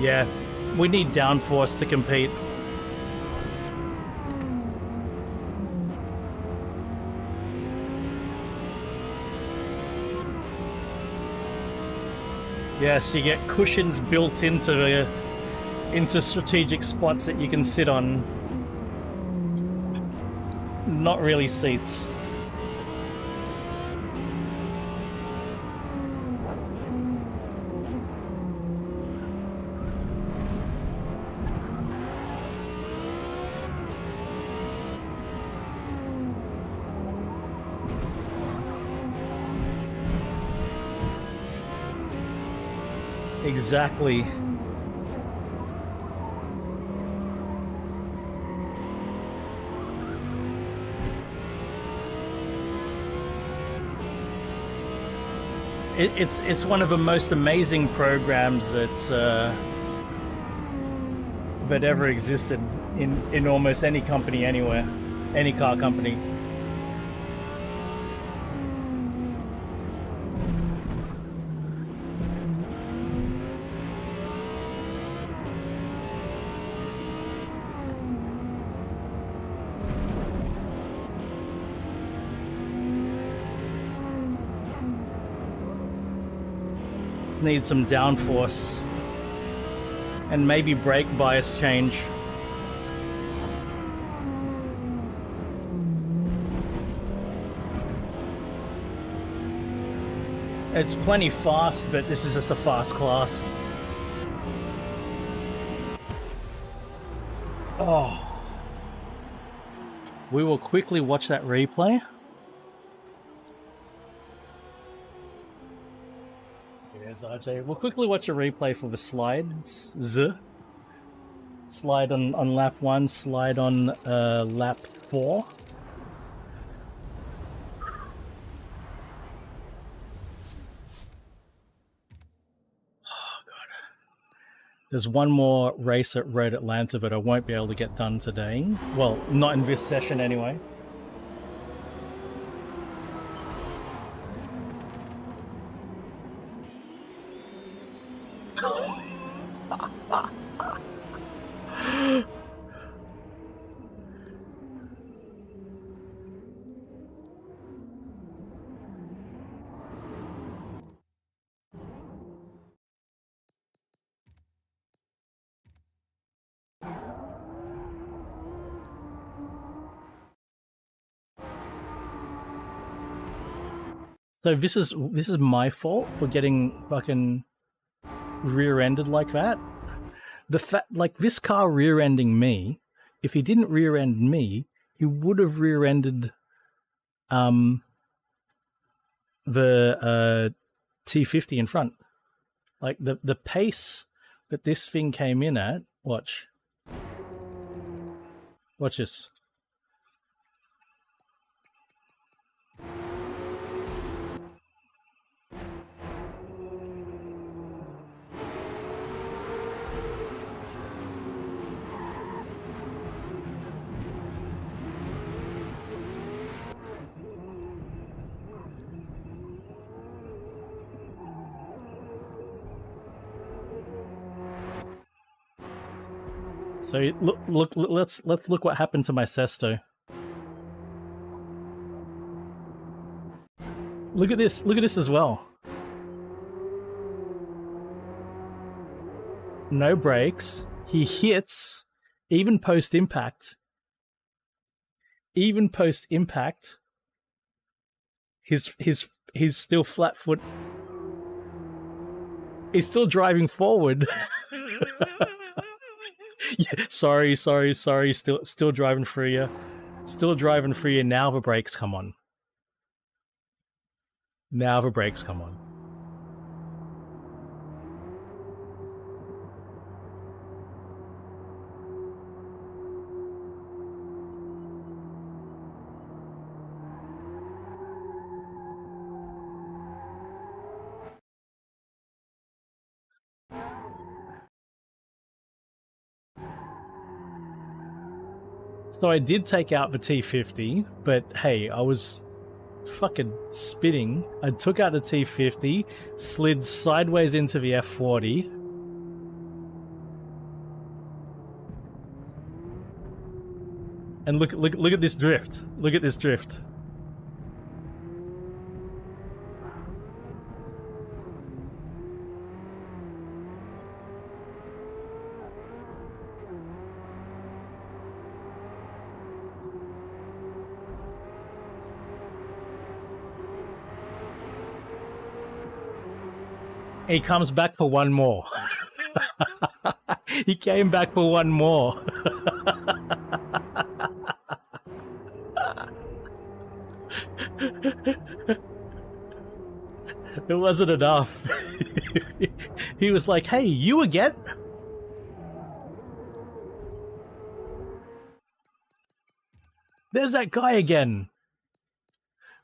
Yeah, we need downforce to compete. Yes, you get cushions built into strategic spots that you can sit on. Not really seats. Exactly. It's one of the most amazing programs that that ever existed in almost any company anywhere, any car company. Need some downforce and maybe brake bias change. It's plenty fast, but this is just a fast class. Oh, we will quickly watch that replay. RJ. We'll quickly watch a replay for the slides. Slide on lap 1, slide on lap 4. Oh, God. There's one more race at Road Atlanta that I won't be able to get done today. Well, not in this session anyway. So this is my fault for getting fucking rear-ended like that. The fact, like, this car rear-ending me, if he didn't rear-end me, he would have rear-ended the T50 in front. Like the pace that this thing came in at. Watch this. So let's look what happened to my Sesto. Look at this as well. No brakes. He hits even post impact. Even post impact. He's still flat foot. He's still driving forward. Yeah, sorry. Still driving for you. Still driving for you. Now the brakes come on. Now the brakes come on. So I did take out the T50, but hey, I was fucking spitting. I took out the T50, slid sideways into the F40. And look at this drift. Look at this drift. He comes back for one more. He came back for one more. It wasn't enough. He was like, hey, you again? There's that guy again.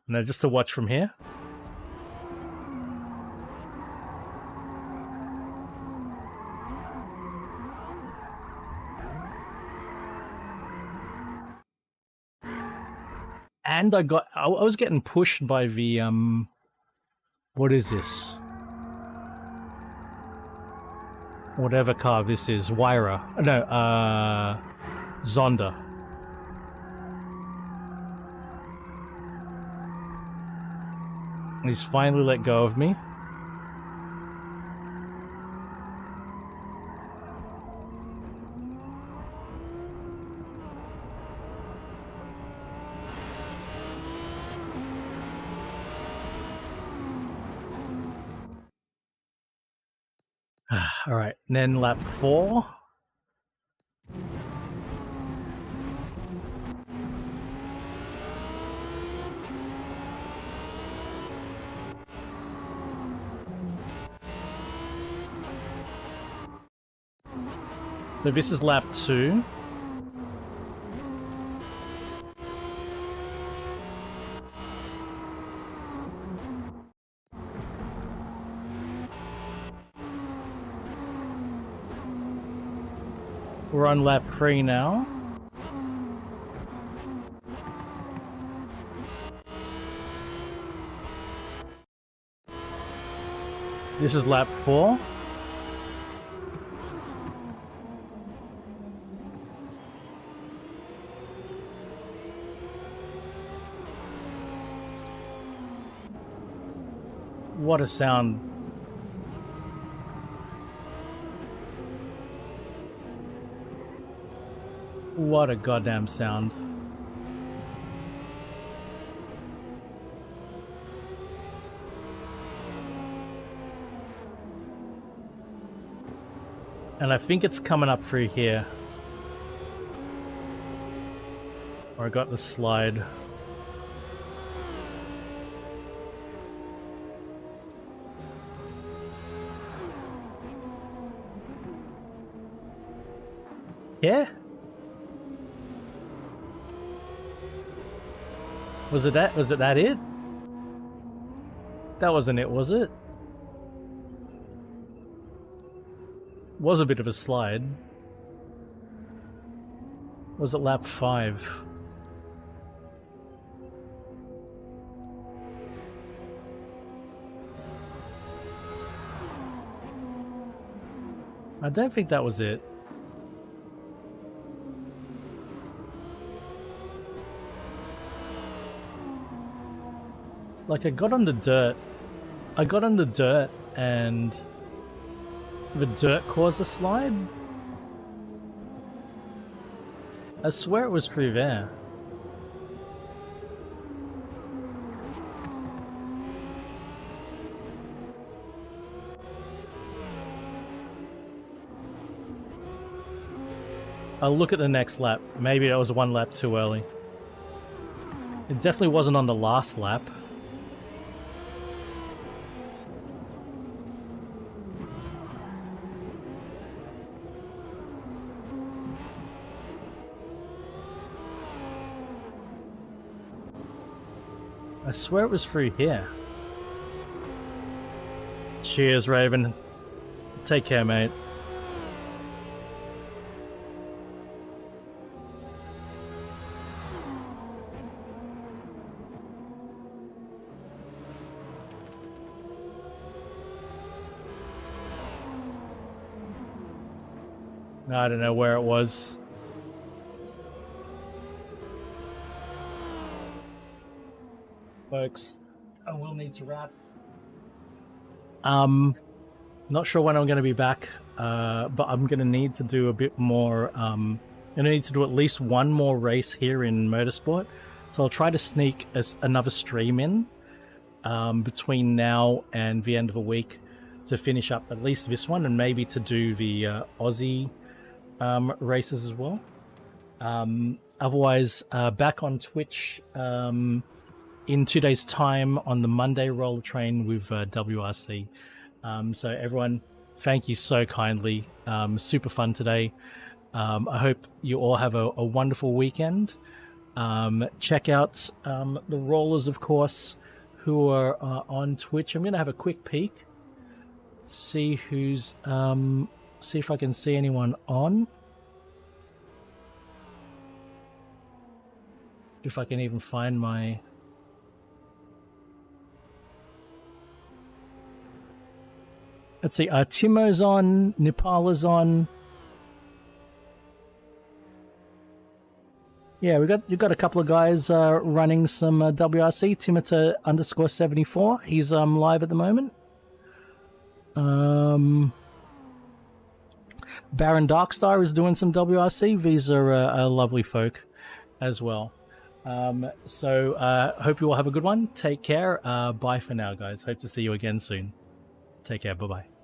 No, just to watch from here. And I was getting pushed by the, what is this? Whatever car this is, Wyra. No, Zonda. He's finally let go of me. All right, and then lap 4. So this is lap 2. We're on lap 3 now. This is lap 4. What a sound. What a goddamn sound. And I think it's coming up through here. Or I got the slide. Yeah? Was it that it? That wasn't it, was it? Was a bit of a slide. Was it lap 5? I don't think that was it. Like, I got on the dirt. I got on the dirt and the dirt caused a slide? I swear it was through there. I'll look at the next lap. Maybe that was one lap too early. It definitely wasn't on the last lap. I swear it was through here. Cheers, Raven. Take care, mate. I don't know where it was. Folks, I will need to wrap. Not sure when I'm going to be back, but I'm going to need to do a bit more. I'm going to need to do at least one more race here in Motorsport. So I'll try to sneak another stream in between now and the end of the week to finish up at least this one, and maybe to do the Aussie races as well. Otherwise, back on Twitch in 2 days' time on the Monday roller train with WRC. So everyone, thank you so kindly. Super fun today. I hope you all have a wonderful weekend. Check out the rollers, of course, who are on Twitch. I'm going to have a quick peek. See who's... see if I can see anyone on. If I can even find my... Let's see, Timo's on, Nepala's on. Yeah, you got a couple of guys running some WRC. Timota _74. He's live at the moment. Baron Darkstar is doing some WRC. These are lovely folk as well. So hope you all have a good one. Take care. Bye for now, guys. Hope to see you again soon. Take care. Bye-bye.